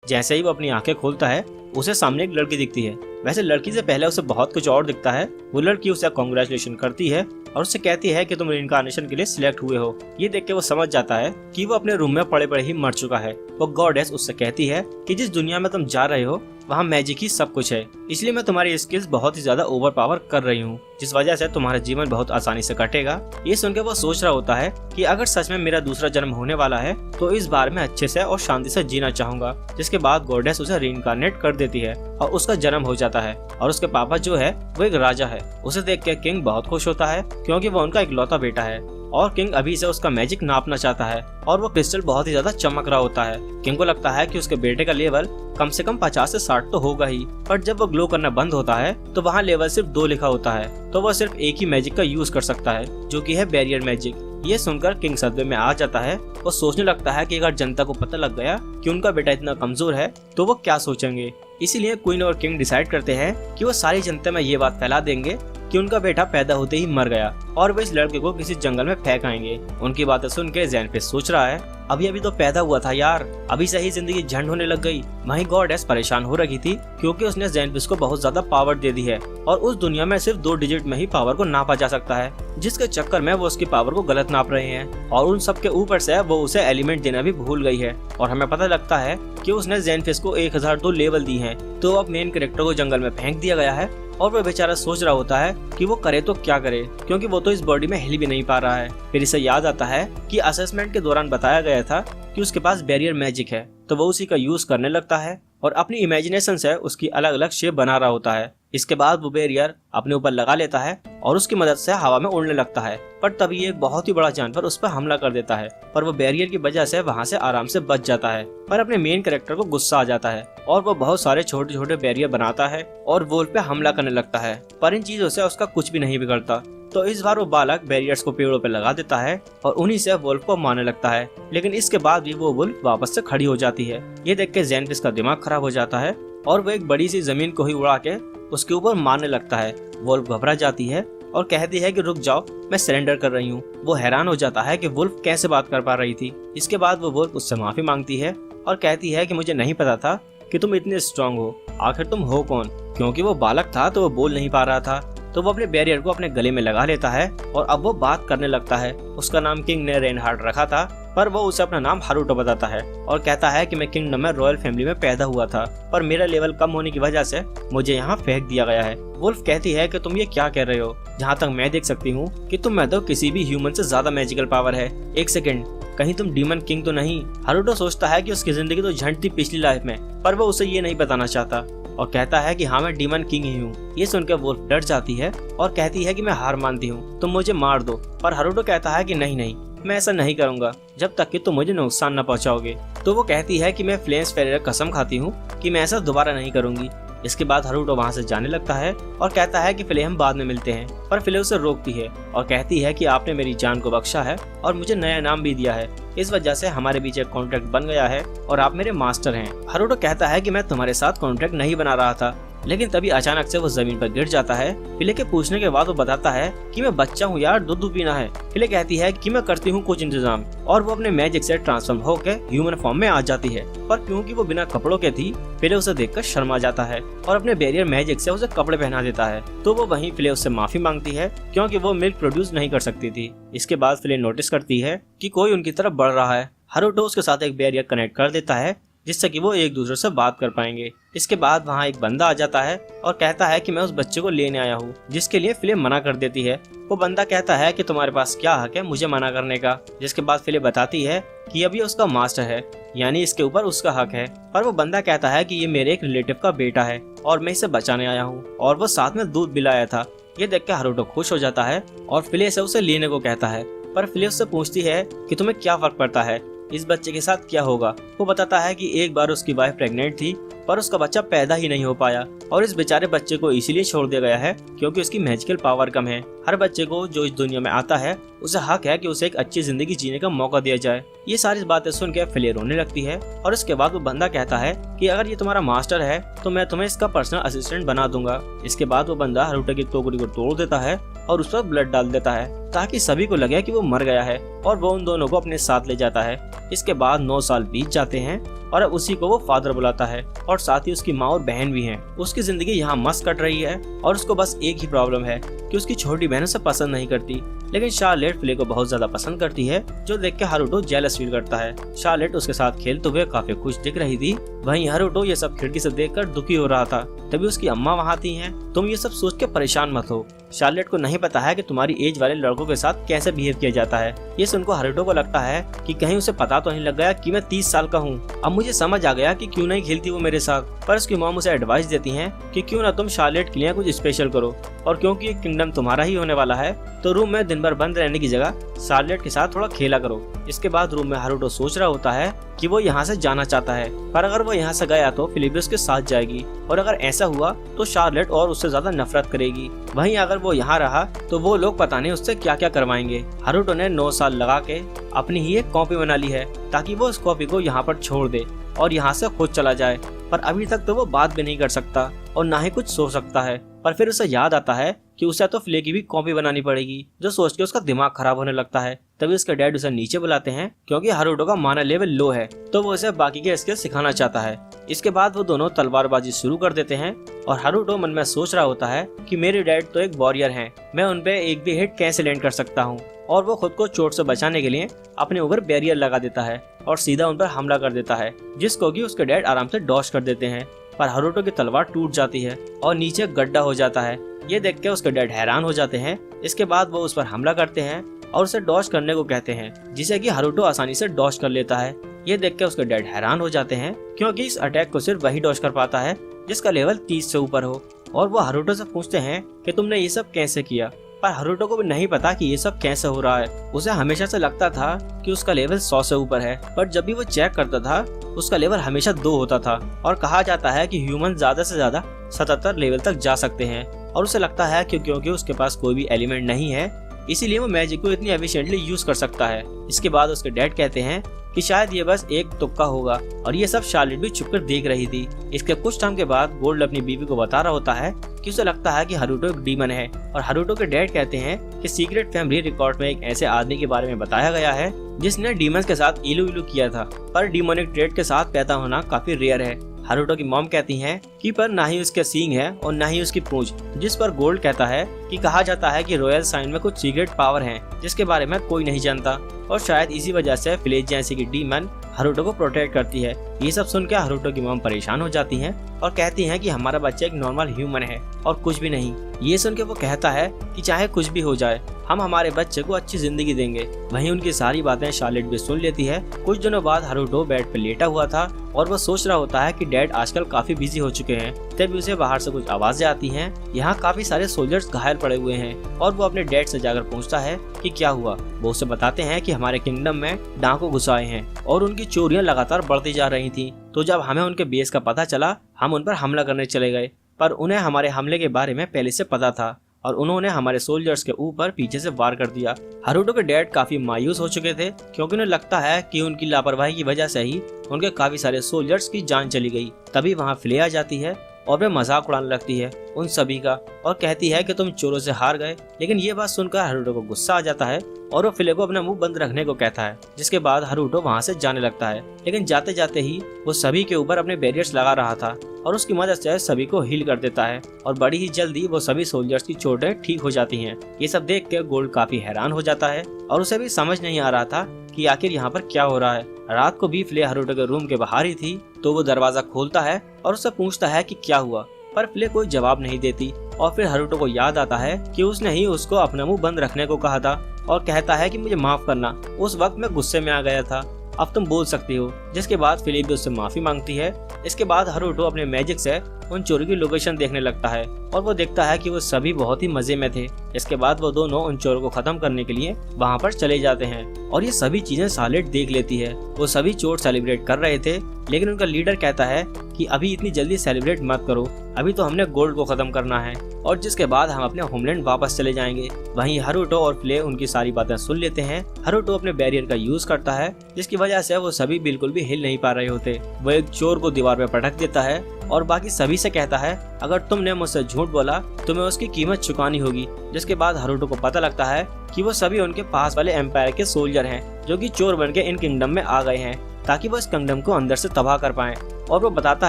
जैसे ही वो अपनी आंखें खोलता है उसे सामने एक लड़की दिखती है। वैसे लड़की से पहले उसे बहुत कुछ और दिखता है। वो लड़की उसे कांग्रेचुलेशन करती है और उससे कहती है कि तुम रिइंकार्नेशन के लिए सिलेक्ट हुए हो। ये देख के वो समझ जाता है कि वो अपने रूम में पड़े पड़े ही मर चुका है। वो गॉडेस उससे कहती है कि जिस दुनिया में तुम जा रहे हो वहाँ मैजिक ही सब कुछ है, इसलिए मैं तुम्हारी स्किल्स बहुत ही ज्यादा ओवर पावर कर रही हूँ, जिस वजह से तुम्हारा जीवन बहुत आसानी से कटेगा। ये सुनकर वो सोच रहा होता है कि अगर सच में मेरा दूसरा जन्म होने वाला है तो इस बार मैं अच्छे से और शांति से जीना चाहूंगा। जिसके बाद गॉडेस उसे रीइंकार्नेट कर देती है और उसका जन्म हो जाता है। और उसके पापा जो है वो एक राजा है। उसे देख के किंग बहुत खुश होता है क्योंकि वो उनका इकलौता बेटा है और किंग अभी से उसका मैजिक नापना चाहता है। और वो क्रिस्टल बहुत ही ज्यादा चमक रहा होता है। किंग को लगता है कि उसके बेटे का लेवल कम से कम 50 से 60 तो होगा ही, पर जब वो ग्लो करना बंद होता है तो वहाँ लेवल सिर्फ 2 लिखा होता है। तो वो सिर्फ एक ही मैजिक का यूज कर सकता है जो कि है बैरियर मैजिक। ये सुनकर किंग सदमे में आ जाता है। वो सोचने लगता है कि अगर जनता को पता लग गया कि उनका बेटा इतना कमजोर है तो वो क्या सोचेंगे। इसीलिए क्वीन और किंग डिसाइड करते हैं कि वो सारी जनता में ये बात फैला देंगे कि उनका बेटा पैदा होते ही मर गया और वो इस लड़के को किसी जंगल में फेंक आएंगे। उनकी बातें सुन के ज़ेनफिश सोच रहा है अभी तो पैदा हुआ था यार, अभी से ही जिंदगी झंड होने लग गई। वहीं गॉडेस परेशान हो रही थी क्योंकि उसने ज़ेनफिश को बहुत ज्यादा पावर दे दी है और उस दुनिया में सिर्फ 2 डिजिट में ही पावर को नापा जा सकता है, जिसके चक्कर में वो उसकी पावर को गलत नाप रहे हैं। और उन सब के ऊपर से वो उसे एलिमेंट देना भी भूल गई है। और हमें पता लगता है कि उसने ज़ेनफिश को 1002 लेवल दी है। तो अब मेन कैरेक्टर को जंगल में फेंक दिया गया है और वो बेचारा सोच रहा होता है कि वो करे तो क्या करे, क्योंकि वो तो इस बॉडी में हिल भी नहीं पा रहा है। फिर इसे याद आता है कि असेसमेंट के दौरान बताया गया था कि उसके पास बैरियर मैजिक है, तो वो उसी का यूज करने लगता है और अपनी इमेजिनेशन से उसकी अलग अलग शेप बना रहा होता है। इसके बाद वो बैरियर अपने ऊपर लगा लेता है और उसकी मदद से हवा में उड़ने लगता है। पर तभी एक बहुत ही बड़ा जानवर उस पर हमला कर देता है, पर वो बैरियर की वजह से वहाँ से आराम से बच जाता है। पर अपने मेन कैरेक्टर को गुस्सा आ जाता है और वो बहुत सारे छोटे छोटे बैरियर बनाता है और वुल्फ पे हमला करने लगता है। पर इन चीजों से उसका कुछ भी नहीं बिगड़ता। तो इस बार वो बालक बैरियर्स को पेड़ों पे लगा देता है और उन्हीं से वुल्फ को मारने लगता है। लेकिन इसके बाद भी वो वुल्फ वापस से खड़ी हो जाती है। ये देख के ज़ेनफिश का दिमाग खराब हो जाता है और वो एक बड़ी सी जमीन को ही उड़ा के उसके ऊपर मारने लगता है। वुल्फ घबरा जाती है और कहती है कि रुक जाओ, मैं सरेंडर कर रही हूँ। वो हैरान हो जाता है कि वुल्फ कैसे बात कर पा रही थी। इसके बाद वो वुल्फ उससे माफी मांगती है और कहती है कि मुझे नहीं पता था कि तुम इतने स्ट्रांग हो, आखिर तुम हो कौन। क्योंकि वो बालक था तो वो बोल नहीं पा रहा था, तो वो अपने बैरियर को अपने गले में लगा लेता है और अब वो बात करने लगता है। उसका नाम किंग ने रेनहार्ड रखा था, पर वो उसे अपना नाम हारूटो बताता है और कहता है कि मैं किंगडम में रॉयल फैमिली में पैदा हुआ था, पर मेरा लेवल कम होने की वजह से मुझे यहाँ फेंक दिया गया है। वुल्फ कहती है कि तुम ये क्या कह रहे हो, जहाँ तक मैं देख सकती हूँ कि तुम में तो किसी भी ह्यूमन से ज्यादा मैजिकल पावर है। एक सेकेंड, कहीं तुम डीमन किंग तो नहीं। हारूटो सोचता है कि उसकी जिंदगी तो झंड थी पिछली लाइफ में, पर वो उसे ये नहीं बताना चाहता और कहता है कि हाँ मैं डीमन किंग ही हूँ। ये सुनकर वुल्फ डर जाती है और कहती है कि मैं हार मानती हूँ, तुम मुझे मार दो। पर हारूटो कहता है कि नहीं, मैं ऐसा नहीं करूंगा जब तक कि तुम मुझे नुकसान न पहुंचाओगे। तो वो कहती है कि मैं फ्लेम्स फेरेर कसम खाती हूँ कि मैं ऐसा दोबारा नहीं करूंगी। इसके बाद हारूटो वहाँ से जाने लगता है और कहता है कि फिले हम बाद में मिलते हैं, पर फिले उसे रोकती है और कहती है कि आपने मेरी जान को बख्शा है और मुझे नया नाम भी दिया है, इस वजह से हमारे बीच एक कॉन्ट्रैक्ट बन गया है और आप मेरे मास्टर हैं। हारूटो कहता है कि मैं तुम्हारे साथ कॉन्ट्रैक्ट नहीं बना रहा था, लेकिन तभी अचानक से वो जमीन पर गिर जाता है। फिले के पूछने के बाद वो बताता है कि मैं बच्चा हूँ यार, दूध पीना है। फिले कहती है कि मैं करती हूँ कुछ इंतजाम, और वो अपने मैजिक से ट्रांसफॉर्म होकर ह्यूमन फॉर्म में आ जाती है। पर क्योंकि वो बिना कपड़ों के थी, फिले उसे देखकर शर्मा जाता है और अपने बैरियर मैजिक से उसे कपड़े पहना देता है। तो वो वहीं फिले उससे माफी मांगती है क्योंकि वो मिल्क प्रोड्यूस नहीं कर सकती थी। इसके बाद फिले नोटिस करती है कि कोई उनकी तरफ बढ़ रहा है। हारूटो उसके साथ एक बैरियर कनेक्ट कर देता है जिससे कि वो एक दूसरे से बात कर पाएंगे। इसके बाद वहाँ एक बंदा आ जाता है और कहता है कि मैं उस बच्चे को लेने आया हूँ, जिसके लिए फिले मना कर देती है। वो बंदा कहता है कि तुम्हारे पास क्या हक है मुझे मना करने का। जिसके बाद फिले बताती है कि अब ये उसका मास्टर है, यानी इसके ऊपर उसका हक है। पर वो बंदा कहता है कि ये मेरे एक रिलेटिव का बेटा है और मैं इसे बचाने आया हूँ, और वो साथ में दूध भी लाया था। ये देख के हारूटो खुश हो जाता है और फिले से उसे लेने को कहता है। पर फिले उससे पूछती है कि तुम्हें क्या फर्क पड़ता है, इस बच्चे के साथ क्या होगा। वो बताता है कि एक बार उसकी वाइफ प्रेग्नेंट थी, पर उसका बच्चा पैदा ही नहीं हो पाया और इस बेचारे बच्चे को इसीलिए छोड़ दिया गया है क्योंकि उसकी मैजिकल पावर कम है। हर बच्चे को जो इस दुनिया में आता है उसे हक है कि उसे एक अच्छी जिंदगी जीने का मौका दिया जाए। ये सारी बातें सुन के फिले रोने लगती है और उसके बाद वो बंदा कहता है कि अगर ये तुम्हारा मास्टर है तो मैं तुम्हें इसका पर्सनल असिस्टेंट बना दूंगा। इसके बाद वो बंदा हारूटो की टोकरी को तोड़ देता है और उस पर ब्लड डाल देता है। ताकि सभी को लगे कि वो मर गया है, और वो उन दोनों को अपने साथ ले जाता है। इसके बाद 9 साल बीत जाते हैं और अब उसी को वो फादर बुलाता है, और साथ ही उसकी माँ और बहन भी हैं। उसकी जिंदगी यहाँ मस्त कट रही है और उसको बस एक ही प्रॉब्लम है कि उसकी छोटी बहन उसे पसंद नहीं करती, लेकिन शार्लेट फ्ले को बहुत ज्यादा पसंद करती है, जो देख के हारुटो जेलस फील करता है। शार्लेट उसके साथ खेलते हुए काफी खुश दिख रही थी, वहीं हारुटो ये सब खिड़की से देखकर दुखी हो रहा था। तभी उसकी अम्मा वहाँ आती हैं। तुम ये सब सोच के परेशान मत हो, शार्लेट को नहीं पता है कि तुम्हारी एज वाले लड़कों के साथ कैसे बिहेव किया जाता है। ये सुनकर हारुटो को लगता है कि कहीं उसे पता तो नहीं लग गया कि मैं 30 साल का हूँ। अब मुझे समझ आ गया कि क्यों नहीं खेलती वो मेरे साथ। पर उसकी मॉम उसे एडवाइस देती हैं कि क्यों ना तुम शार्लेट के लिए कुछ स्पेशल करो, और क्योंकि किंगडम तुम्हारा ही होने वाला है तो रूम में दिन भर बंद रहने की जगह शार्लेट के साथ थोड़ा खेला करो। इसके बाद रूम में हारुटो सोच रहा होता है कि वो यहाँ से जाना चाहता है, पर अगर वो यहाँ से गया तो फिलिप उसके साथ जाएगी, और अगर ऐसा हुआ तो शार्लेट और उससे ज्यादा नफरत करेगी। वहीं अगर वो यहाँ रहा तो वो लोग पता नहीं उससे क्या क्या करवाएंगे। हारुटो ने 9 साल लगा के अपनी ही एक कॉपी बना ली है ताकि वो उस कॉपी को यहाँ पर छोड़ दे और यहाँ से खुद चला जाए, पर अभी तक तो वो बात भी नहीं कर सकता और ना ही कुछ सोच सकता है। पर फिर उसे याद आता है कि उसे तो फ्ले की भी कॉपी बनानी पड़ेगी, जो सोच के उसका दिमाग खराब होने लगता है। तभी उसके डैड उसे नीचे बुलाते हैं क्योंकि हारुटो का माना लेवल लो है, तो वो उसे बाकी के स्किल सिखाना चाहता है। इसके बाद वो दोनों तलवारबाजी शुरू कर देते हैं और हारुटो मन में सोच रहा होता है कि मेरे डैड तो एक वॉरियर हैं, मैं उन पे एक भी हिट कैसे लैंड कर सकता हूँ। और वो खुद को चोट से बचाने के लिए अपने ऊपर बैरियर लगा देता है और सीधा उन पर हमला कर देता है, जिसको कि उसके डैड आराम से डॉज कर देते हैं। पर हारुटो की तलवार टूट जाती है और नीचे गड्ढा हो जाता है। ये देख के उसके डैड हैरान हो जाते हैं। इसके बाद वो उस पर हमला करते हैं और उसे डॉज करने को कहते हैं, जिसे कि हारुटो आसानी से डॉज कर लेता है। ये देख के उसके डैड हैरान हो जाते हैं क्योंकि इस अटैक को सिर्फ वही डॉज कर पाता है जिसका लेवल 30 से ऊपर हो। और वो हारुटो से पूछते हैं कि तुमने ये सब कैसे किया, पर हारुटो को भी नहीं पता कि ये सब कैसे हो रहा है। उसे हमेशा से लगता था कि उसका लेवल 100 से ऊपर है, पर जब भी वो चेक करता था उसका लेवल हमेशा 2 होता था। और कहा जाता है कि ह्यूमन ज्यादा से ज्यादा 77 लेवल तक जा सकते हैं, और उसे लगता है कि क्योंकि उसके पास कोई भी एलिमेंट नहीं है इसीलिए वो मैजिक को इतनी एफिशिएंटली यूज कर सकता है। इसके बाद उसके डैड कहते हैं कि शायद ये बस एक तुक्का होगा, और ये सब शार्लेट भी छुपकर देख रही थी। इसके कुछ टाइम के बाद गोल्ड अपनी बीवी को बता रहा होता है कि उसे लगता है कि हारुटो एक डीमन है, और हारुटो के डैड कहते हैं कि सीक्रेट फैमिली रिकॉर्ड में एक ऐसे आदमी के बारे में बताया गया है जिसने डीमंस के साथ इलू इलू किया था, पर डीमोनिक ट्रेड के साथ पैदा होना काफी रेयर है। हारुटो की मॉम कहती हैं कि पर ना ही उसके सींग है और ना ही उसकी पूंछ, जिस पर गोल्ड कहता है कि कहा जाता है कि रॉयल साइन में कुछ सीक्रेट पावर हैं जिसके बारे में कोई नहीं जानता, और शायद इसी वजह से फिलेज जैसी की डीमन हारुटो को प्रोटेक्ट करती है। ये सब सुनकर हारुटो की मॉम परेशान हो जाती हैं और कहती हैं कि हमारा बच्चा एक नॉर्मल ह्यूमन है और कुछ भी नहीं। ये सुन के वो कहता है कि चाहे कुछ भी हो जाए हम हमारे बच्चे को अच्छी जिंदगी देंगे। वहीं उनकी सारी बातें शार्लेट भी सुन लेती है। कुछ दिनों बाद हारुटो बेड पर लेटा हुआ था और वो सोच रहा होता है कि डैड आजकल काफी बिजी हो चुके हैं। तभी उसे बाहर से कुछ आवाजें आती हैं। यहाँ काफी सारे सोल्जर्स घायल पड़े हुए हैं और वो अपने डैड से जाकर पूछता है कि क्या हुआ। वो उसे बताते हैं कि हमारे किंगडम में डाकू घुस आए हैं और उनकी चोरियां लगातार बढ़ती जा रही थी। तो जब हमें उनके बेस का पता चला हम उन पर हमला करने चले गए, पर उन्हें हमारे हमले के बारे में पहले से पता था और उन्होंने हमारे सोल्जर्स के ऊपर पीछे से वार कर दिया। हारुटो के डैड काफी मायूस हो चुके थे क्योंकि उन्हें लगता है कि उनकी लापरवाही की वजह से ही उनके काफी सारे सोल्जर्स की जान चली गई। तभी वहाँ फ्ले आ जाती है और वे मजाक उड़ाने लगती है उन सभी का और कहती है कि तुम चोरों से हार गए। लेकिन ये बात सुनकर हारुटो को गुस्सा आ जाता है और वो फ्ले को अपना मुंह बंद रखने को कहता है, जिसके बाद हारुटो वहाँ से जाने लगता है। लेकिन जाते जाते ही वो सभी के ऊपर अपने बैरियर्स लगा रहा था और उसकी मदद से सभी को हील कर देता है और बड़ी ही जल्दी वो सभी सोल्जर्स की चोटें ठीक हो जाती हैं। ये सब देख कर गोल्ड काफी हैरान हो जाता है और उसे भी समझ नहीं आ रहा था कि आखिर यहाँ पर क्या हो रहा है। रात को भी फ्ले हारुटो के रूम के बाहर ही थी, तो वो दरवाजा खोलता है और उससे पूछता है कि क्या हुआ, पर फ्ले कोई जवाब नहीं देती। और फिर हारुटो को याद आता है कि उसने ही उसको अपना मुंह बंद रखने को कहा था और कहता है कि मुझे माफ करना, उस वक्त मैं गुस्से में आ गया था, अब तुम बोल सकती हो। जिसके बाद फिलिप भी उससे माफी मांगती है। इसके बाद हारुटो अपने मैजिक से उन चोरों की लोकेशन देखने लगता है और वो देखता है कि वो सभी बहुत ही मजे में थे। इसके बाद वो दोनों उन चोरों को खत्म करने के लिए वहाँ पर चले जाते हैं और ये सभी चीजें शार्लेट देख लेती है। वो सभी चोर सेलिब्रेट कर रहे थे, लेकिन उनका लीडर कहता है कि अभी इतनी जल्दी सेलिब्रेट मत करो, अभी तो हमने गोल्ड को खत्म करना है और जिसके बाद हम अपने होमलैंड वापस चले जाएंगे। वहीं हारुटो और फ्ले उनकी सारी बातें सुन लेते हैं। हारुटो अपने बैरियर का यूज करता है जिसकी वजह से वो सभी बिल्कुल भी हिल नहीं पा रहे होते। वो एक चोर को दीवार पे पटक देता है और बाकी सभी से कहता है अगर तुमने मुझसे झूठ बोला तुम्हें उसकी कीमत चुकानी होगी। जिसके बाद हारुतो को पता लगता है कि वो सभी उनके पास वाले एम्पायर के सोल्जर हैं जो कि चोर बन के इन किंगडम में आ गए हैं ताकि वो इस किंगडम को अंदर से तबाह कर पाएं। और वो बताता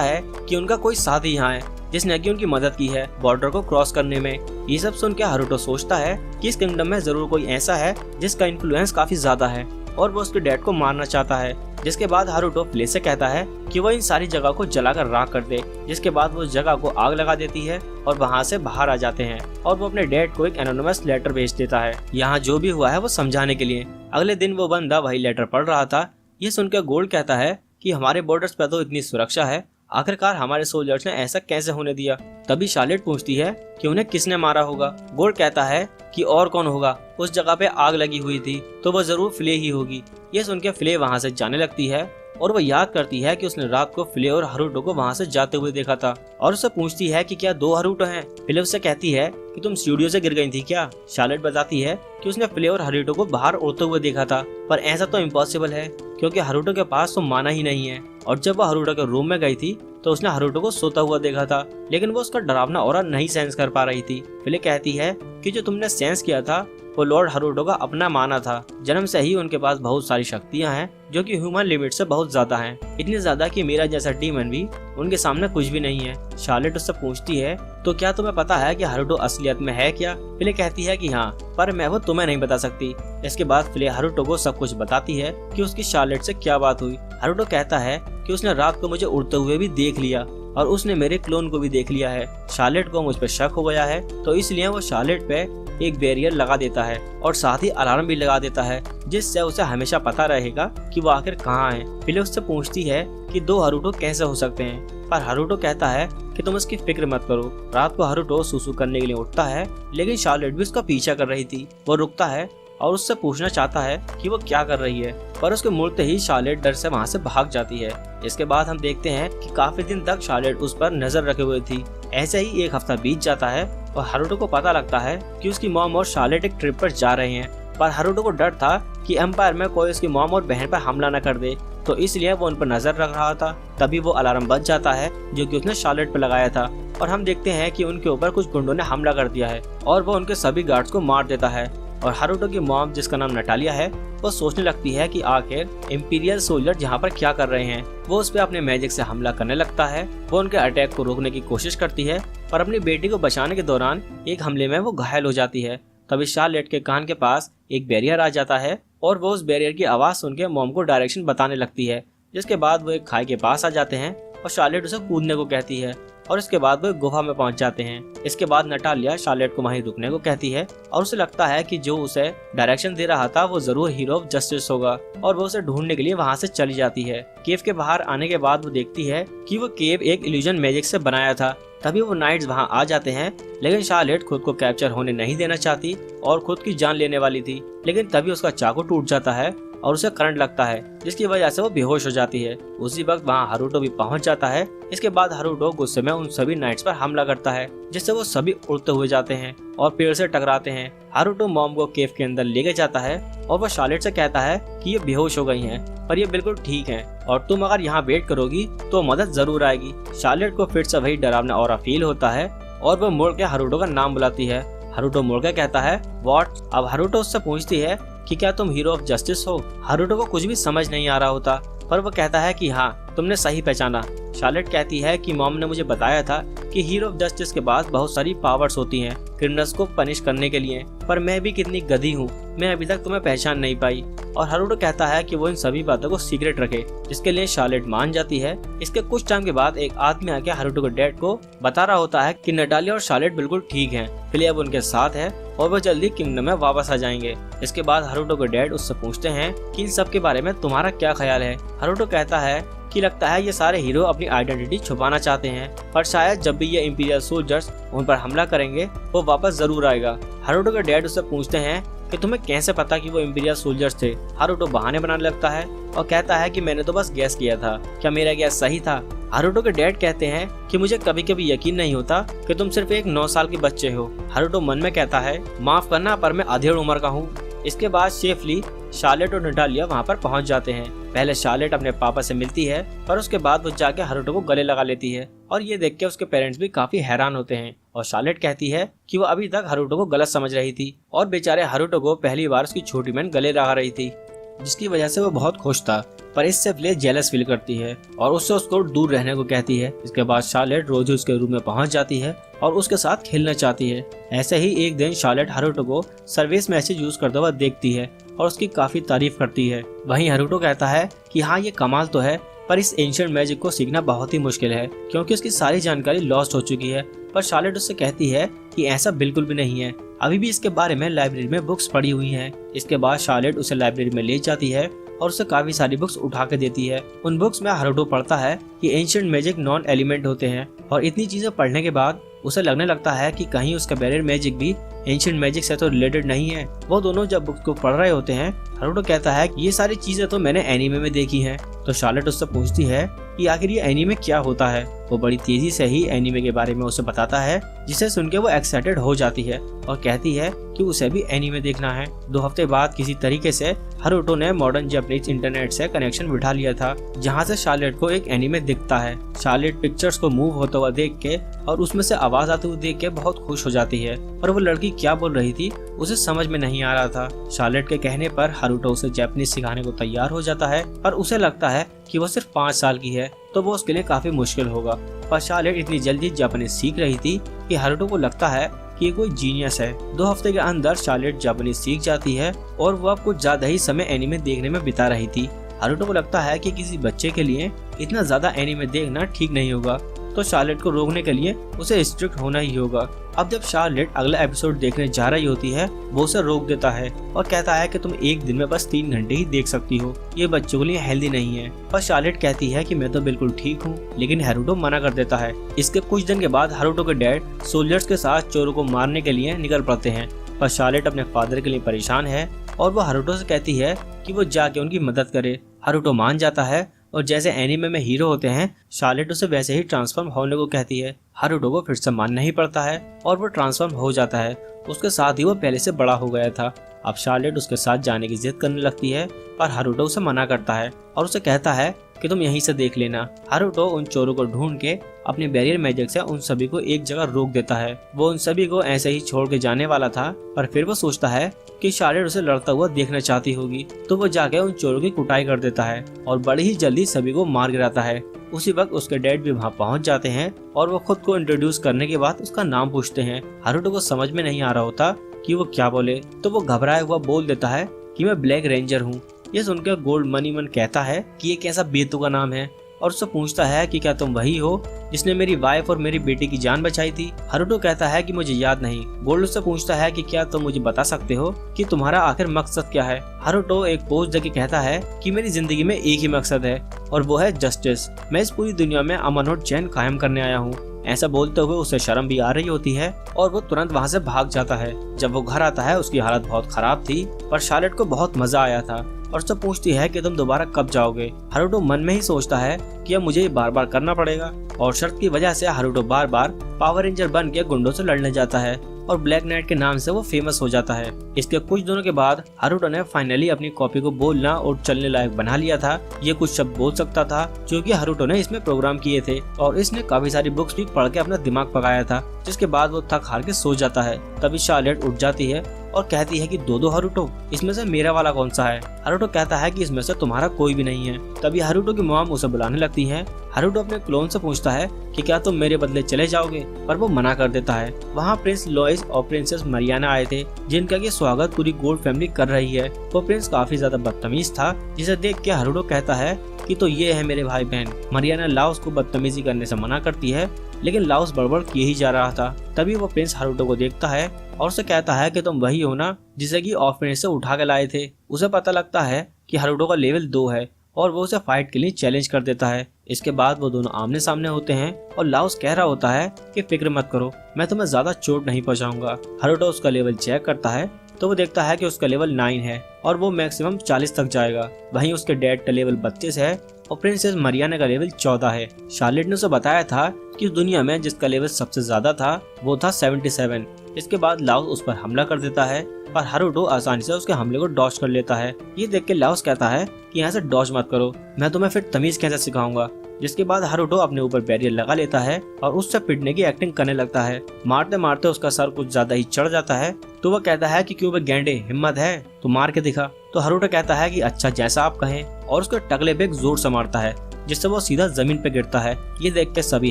है कि उनका कोई साथी यहाँ है जिसने कि उनकी मदद की है बॉर्डर को क्रॉस करने में। ये सब सुन के हारुतो सोचता है कि इस किंगडम में जरूर कोई ऐसा है जिसका इन्फ्लुएंस काफी ज्यादा है और वो उसके डैड को मारना चाहता है। जिसके बाद हारुतो फ्ले से कहता है कि वो इन सारी जगह को जलाकर राख कर दे। जिसके बाद वो उस जगह को आग लगा देती है और वहाँ से बाहर आ जाते हैं और वो अपने डैड को एक एनोनिमस लेटर भेज देता है यहाँ जो भी हुआ है वो समझाने के लिए। अगले दिन वो बंदा वही लेटर पढ़ रहा था। ये सुनकर गोल्ड कहता है कि हमारे बॉर्डर्स पे तो इतनी सुरक्षा है, आखिरकार हमारे सोल्जर्स ने ऐसा कैसे होने दिया। तभी शार्लेट पूछती है कि उन्हें किसने मारा होगा। गोल्ड कहता है कि और कौन होगा, उस जगह पे आग लगी हुई थी तो वो जरूर फ्ले ही होगी। ये सुन के फ्ले वहाँ से जाने लगती है और वो याद करती है कि उसने रात को फ्ले और हारुतो को वहाँ से जाते हुए देखा था और उससे पूछती है कि क्या 2 हारुतो हैं। फ्ले उससे कहती है कि तुम स्टूडियो से गिर गई थी क्या। शार्लेट बताती है कि उसने फ्ले और हारुतो को बाहर उड़ते हुए देखा था पर ऐसा तो इम्पॉसिबल है क्योंकि हारुतो के पास तो माना ही नहीं है। और जब वो हारुतो के रूम में गई थी तो उसने हारुतो को सोता हुआ देखा था लेकिन वो उसका डरावना ऑरा नहीं सेंस कर पा रही थी। फ्ले कहती है कि जो तुमने सेंस किया था वो लॉर्ड हारुतो का अपना माना था। जन्म से ही उनके पास बहुत सारी शक्तियां हैं जो कि ह्यूमन लिमिट से बहुत ज्यादा हैं, इतनी ज्यादा कि मेरा जैसा डीमन भी उनके सामने कुछ भी नहीं है। शार्लेट उससे पूछती है तो क्या तुम्हें पता है कि हारुतो असलियत में है क्या। फ्ले कहती है कि हाँ पर मैं वो तुम्हें नहीं बता सकती। इसके बाद फ्ले हारुतो को सब कुछ बताती है कि उसकी शार्लेट से क्या बात हुई। हारुतो कहता है कि उसने रात को मुझे उड़ते हुए भी देख लिया और उसने मेरे क्लोन को भी देख लिया है। शार्लेट को मुझ पर शक हो गया है तो इसलिए वो शार्लेट पे एक बैरियर लगा देता है और साथ ही अलार्म भी लगा देता है जिससे उसे हमेशा पता रहेगा कि वो आखिर कहाँ है। फिर उससे पूछती है कि 2 हारुतो कैसे हो सकते हैं पर हारुतो कहता है कि तुम इसकी फिक्र मत करो। रात को हारुतो सुसु करने के लिए उठता है लेकिन शार्लेट भी उसका पीछा कर रही थी। वो रुकता है और उससे पूछना चाहता है कि वो क्या कर रही है पर उसके मुड़ते ही शार्लेट डर से वहाँ से भाग जाती है। इसके बाद हम देखते हैं कि काफी दिन तक शार्लेट उस पर नजर रखे हुए थी। ऐसे ही एक हफ्ता बीत जाता है और हारुतो को पता लगता है कि उसकी मॉम और शार्लेट एक ट्रिप पर जा रहे हैं पर हारुतो को डर था कि एम्पायर में कोई उसकी मॉम और बहन पर हमला न कर दे तो इसलिए वो उन पर नजर रख रहा था। तभी वो अलार्म बज जाता है जो कि उसने शार्लेट पर लगाया था और हम देखते हैं कि उनके ऊपर कुछ गुंडों ने हमला कर दिया है और वो उनके सभी गार्ड्स को मार देता है। और हारुतो की मॉम जिसका नाम नटालिया है वो सोचने लगती है कि आखिर इंपीरियल सोल्जर यहाँ पर क्या कर रहे हैं। वो उस पर अपने मैजिक से हमला करने लगता है। वो उनके अटैक को रोकने की कोशिश करती है पर अपनी बेटी को बचाने के दौरान एक हमले में वो घायल हो जाती है। तभी शार्लेट के कान के पास एक बैरियर आ जाता है और वो उस बैरियर की आवाज सुन के मॉम को डायरेक्शन बताने लगती है। जिसके बाद वो एक खाई के पास आ जाते हैं और शार्लेट उसे कूदने को कहती है और इसके बाद वो एक गुफा में पहुंच जाते हैं। इसके बाद नटालिया शार्लेट को वहीं रुकने को कहती है और उसे लगता है कि जो उसे डायरेक्शन दे रहा था वो जरूर हीरो ऑफ जस्टिस होगा और वो उसे ढूंढने के लिए वहां से चली जाती है। केव के बाहर आने के बाद वो देखती है कि वो केव एक इल्यूजन मैजिक से बनाया था। तभी वो नाइट्स वहां आ जाते हैं लेकिन शार्लेट खुद को कैप्चर होने नहीं देना चाहती और खुद की जान लेने वाली थी। लेकिन तभी उसका चाकू टूट जाता है और उसे करंट लगता है जिसकी वजह से वो बेहोश हो जाती है। उसी वक्त वहाँ हारुतो भी पहुंच जाता है। इसके बाद हारुतो गुस्से में उन सभी नाइट्स पर हमला करता है जिससे वो सभी उड़ते हुए जाते हैं और पेड़ से टकराते हैं। हारुतो मॉम को केव के अंदर लेके जाता है और वो शार्लेट से कहता है कि ये बेहोश हो गई हैं पर ये बिल्कुल ठीक हैं और तुम अगर यहाँ वेट करोगी तो मदद जरूर आएगी। शार्लेट को फिर से वही डरावना ऑरा फील होता है और वो मुड़ के हारुतो का नाम बुलाती है। हारुतो मुड़ के कहता है व्हाट। अब हारुतो उससे पूछती है कि क्या तुम हीरो ऑफ जस्टिस हो। हारुतो को कुछ भी समझ नहीं आ रहा होता पर वो कहता है कि हाँ तुमने सही पहचाना। शार्लेट कहती है कि मॉम ने मुझे बताया था कि हीरो ऑफ जस्टिस के पास बहुत सारी पावर्स होती हैं क्रिमिनल्स को पनिश करने के लिए, पर मैं भी कितनी गधी हूँ, मैं अभी तक तुम्हें पहचान नहीं पाई। और हारुतो कहता है कि वो इन सभी बातों को सीक्रेट रखे जिसके लिए शार्लेट मान जाती है। इसके कुछ टाइम के बाद एक आदमी आके हारुतो के डैड को बता रहा होता है कि नटालिया और शार्लेट बिल्कुल ठीक हैं, फिले अब उनके साथ है और वो जल्दी किंगडम में वापस आ जाएंगे। इसके बाद हारुतो के डैड उससे पूछते हैं कि इन सब के बारे में तुम्हारा क्या ख्याल है। हारुतो कहता है कि लगता है ये सारे हीरो अपनी आइडेंटिटी छुपाना चाहते हैं पर शायद जब भी ये इंपीरियल सोल्जर्स उन पर हमला करेंगे वो वापस जरूर आएगा। हारुतो के डैड उससे पूछते हैं कि तुम्हें कैसे पता कि वो इंपीरियल सोल्जर्स थे। हारुतो बहाने बनाने लगता है और कहता है कि मैंने तो बस गैस किया था, क्या मेरा गैस सही था। हारुतो के डैड कहते हैं कि मुझे कभी कभी यकीन नहीं होता कि तुम सिर्फ एक 9 साल के बच्चे हो। हारुतो मन में कहता है माफ करना पर मैं अधेड़ उम्र का हूँ। इसके बाद शेफली शार्लेट और नटालिया वहाँ पर पहुँच जाते हैं। पहले शार्लेट अपने पापा से मिलती है और उसके बाद वो जाके हारुतो को गले लगा लेती है और ये देख के उसके पेरेंट्स भी काफी हैरान होते हैं। और शार्लेट कहती है कि वो अभी तक हारुतो को गलत समझ रही थी और बेचारे हारुतो को पहली बार उसकी छोटी बहन गले लगा रही थी, जिसकी वजह से वो बहुत खुश था। पर इससे ब्लेज जेलस फील करती है और उससे उसको दूर रहने को कहती है। इसके बाद शार्लेट रोज उसके रूम में पहुंच जाती है और उसके साथ खेलना चाहती है। ऐसे ही एक दिन शार्लेट हारुतो को सर्विस मैसेज यूज करता हुआ देखती है और उसकी काफी तारीफ करती है। वहीं हारुतो कहता है कि हाँ, ये कमाल तो है, पर इस एंशिएंट मैजिक को सीखना बहुत ही मुश्किल है क्योंकि उसकी सारी जानकारी लॉस्ट हो चुकी है। पर शार्लेट उससे कहती है कि ऐसा बिल्कुल भी नहीं है, अभी भी इसके बारे में लाइब्रेरी में बुक्स पड़ी हुई हैं। इसके बाद शार्लेट उसे लाइब्रेरी में ले जाती है और उसे काफी सारी बुक्स उठा के देती है। उन बुक्स में हारुतो पढ़ता है कि एंशिएंट मैजिक नॉन एलिमेंट होते हैं और इतनी चीजें पढ़ने के बाद उसे लगने लगता है कि कहीं उसका बैरियर मैजिक भी एंशिएंट मैजिक से तो रिलेटेड नहीं है। वो दोनों जब बुक्स को पढ़ रहे होते हैं, हारुतो कहता है कि ये सारी चीजें तो मैंने एनीमे में देखी हैं। तो शार्लेट उससे पूछती है कि आखिर ये एनीमे क्या होता है। वो बड़ी तेजी से ही एनीमे के बारे में उसे बताता है, जिसे सुनकर वो एक्साइटेड हो जाती है और कहती है कि उसे भी एनीमे देखना है। 2 हफ्ते बाद किसी तरीके से हारुतो ने मॉडर्न जापानीज इंटरनेट से कनेक्शन बिठा लिया था, जहाँ से शार्लेट को एक एनीमे दिखता है। शार्लेट पिक्चर्स को मूव होता हुआ देख के और उसमें से आवाज आते हुए देख के बहुत खुश हो जाती है, और वो लड़की क्या बोल रही थी उसे समझ में नहीं आ रहा था। शार्लेट के कहने पर हारुतो उसे जापानीज सिखाने को तैयार हो जाता है, पर उसे लगता है कि वो सिर्फ 5 साल की है तो वो उसके लिए काफी मुश्किल होगा। पर शार्लेट इतनी जल्दी जापानीज सीख रही थी कि हारुतो को लगता है कि ये कोई जीनियस है। 2 हफ्ते के अंदर शार्लेट जापानीज सीख जाती है और वो अब कुछ ज्यादा ही समय एनीमे देखने में बिता रही थी। हारुतो को लगता है कि किसी बच्चे के लिए इतना ज्यादा एनीमे देखना ठीक नहीं होगा, तो शार्लेट को रोकने के लिए उसे स्ट्रिक्ट होना ही होगा। अब जब शार्लेट अगला एपिसोड देखने जा रही होती है, वो उसे रोक देता है और कहता है कि तुम एक दिन में बस 3 घंटे ही देख सकती हो, ये बच्चों के लिए हेल्दी नहीं है। पर शार्लेट कहती है कि मैं तो बिल्कुल ठीक हूँ, लेकिन हारुतो मना कर देता है। इसके कुछ दिन के बाद हारुतो के डैड सोल्जर्स के साथ चोरों को मारने के लिए निकल पड़ते हैं। पर शार्लेट अपने फादर के लिए परेशान है और वो हारुतो से कहती है कि वो जाके उनकी मदद करे। हारुतो मान जाता है और जैसे एनीमे में हीरो होते हैं, शार्लेट उसे वैसे ही ट्रांसफॉर्म होने को कहती है। हारुतो को फिर से मानना ही पड़ता है और वो ट्रांसफॉर्म हो जाता है। उसके साथ ही वो पहले से बड़ा हो गया था। अब शार्लेट उसके साथ जाने की जिद करने लगती है, पर हारुतो उसे मना करता है और उसे कहता है कि तुम यहीं से देख लेना। हारुतो उन चोरों को ढूंढ के अपने बैरियर मैजिक से उन सभी को एक जगह रोक देता है। वो उन सभी को ऐसे ही छोड़ के जाने वाला था, पर फिर वो सोचता है कि शार्लेट उसे लड़ता हुआ देखना चाहती होगी, तो वो जाके उन चोरों की कुटाई कर देता है और बड़ी ही जल्दी सभी को मार गिराता है। उसी वक्त उसके डैड भी वहाँ पहुँच जाते हैं और वो खुद को इंट्रोड्यूस करने के बाद उसका नाम पूछते हैं। हारुतो को समझ में नहीं आ रहा होता कि वो क्या बोले, तो वो घबराया हुआ बोल देता है कि मैं ब्लैक रेंजर हूँ। ये सुनकर गोल्ड मनी मन कहता है कि ये कैसा बेतुका नाम है और उससे पूछता है कि क्या तुम वही हो जिसने मेरी वाइफ और मेरी बेटी की जान बचाई थी। हारुतो कहता है कि मुझे याद नहीं। गोल्ड उससे पूछता है कि क्या तुम मुझे बता सकते हो कि तुम्हारा आखिर मकसद क्या है। हारुतो एक पोज देके कहता है कि मेरी जिंदगी में एक ही मकसद है और वो है जस्टिस। मैं इस पूरी दुनिया में अमन और चैन कायम करने आया हूँ। ऐसा बोलते हुए उसे शर्म भी आ रही होती है और वो तुरंत वहाँ से भाग जाता है। जब वो घर आता है उसकी हालत बहुत खराब थी, पर शार्लेट को बहुत मजा आया था और उससे पूछती है कि तुम दोबारा कब जाओगे। हारुतो मन में ही सोचता है कि अब मुझे ये बार बार करना पड़ेगा और शर्त की वजह से हारुतो बार बार पावर रेंजर बन के गुंडों से लड़ने जाता है और ब्लैक नाइट के नाम से वो फेमस हो जाता है। इसके कुछ दिनों के बाद हारुतो ने फाइनली अपनी कॉपी को बोलना और चलने लायक बना लिया था। ये कुछ शब्द बोल सकता था जो कि हारुतो ने इसमें प्रोग्राम किए थे और इसने काफी सारी बुक्स भी पढ़ के अपना दिमाग पकाया था, जिसके बाद वो थक हार के सो जाता है। तभी शार्लेट उठ जाती है और कहती है कि दो हारुतो, इसमें से मेरा वाला कौन सा है। हारुतो कहता है कि इसमें से तुम्हारा कोई भी नहीं है। तभी हारुतो की मॉम उसे बुलाने लगती है। हारुतो अपने क्लोन से पूछता है कि क्या तुम मेरे बदले चले जाओगे, पर वो मना कर देता है। वहाँ प्रिंस लोइस और प्रिंसेस मरियाना आए थे, जिनका की स्वागत पूरी गोल्ड फैमिली कर रही है। वो प्रिंस काफी ज्यादा बदतमीज था, जिसे देख के हारुतो कहता है कि तो ये है मेरे भाई बहन। मरियाना लाओस को बदतमीजी करने से मना करती है, लेकिन लाओस बड़बड़ किए ही जा रहा था। तभी वो प्रिंस हारुतो को देखता है और उसे कहता है कि तुम वही हो ना जिसे कि ऑर्फनेज से उठा के लाए थे। उसे पता लगता है कि हारुतो का लेवल 2 है और वो उसे फाइट के लिए चैलेंज कर देता है। इसके बाद वो दोनों आमने सामने होते हैं और लाओस कह रहा होता है कि फिक्र मत करो, मैं तुम्हें ज्यादा चोट नहीं पहुंचाऊंगा। हारुतो उसका लेवल चेक करता है तो वो देखता है कि उसका लेवल 9 है और वो मैक्सिमम 40 तक जाएगा। वहीं उसके डैड का लेवल 32 है और प्रिंसेस मरियाना का लेवल 14 है। शार्लेट ने उसे बताया था कि इस दुनिया में जिसका लेवल सबसे ज्यादा था वो था 77, इसके बाद लाओस उस पर हमला कर देता है और हारुतो आसानी से उसके हमले को डॉज कर लेता है। ये देख के लाओस कहता है कि यहाँ से डॉज मत करो, मैं तुम्हें फिर तमीज कैसे सिखाऊंगा। जिसके बाद हारुतो अपने ऊपर बैरियर लगा लेता है और उससे पिटने की एक्टिंग करने लगता है। मारते मारते उसका सर कुछ ज्यादा ही चढ़ जाता है तो वह कहता है कि क्यों बे गेंडे, हिम्मत है तो मार के दिखा। तो हारुतो कहता है कि अच्छा जैसा आप कहें, और उसके टकले पे एक जोर से मारता है जिससे वो सीधा जमीन पे गिरता है। ये देख के सभी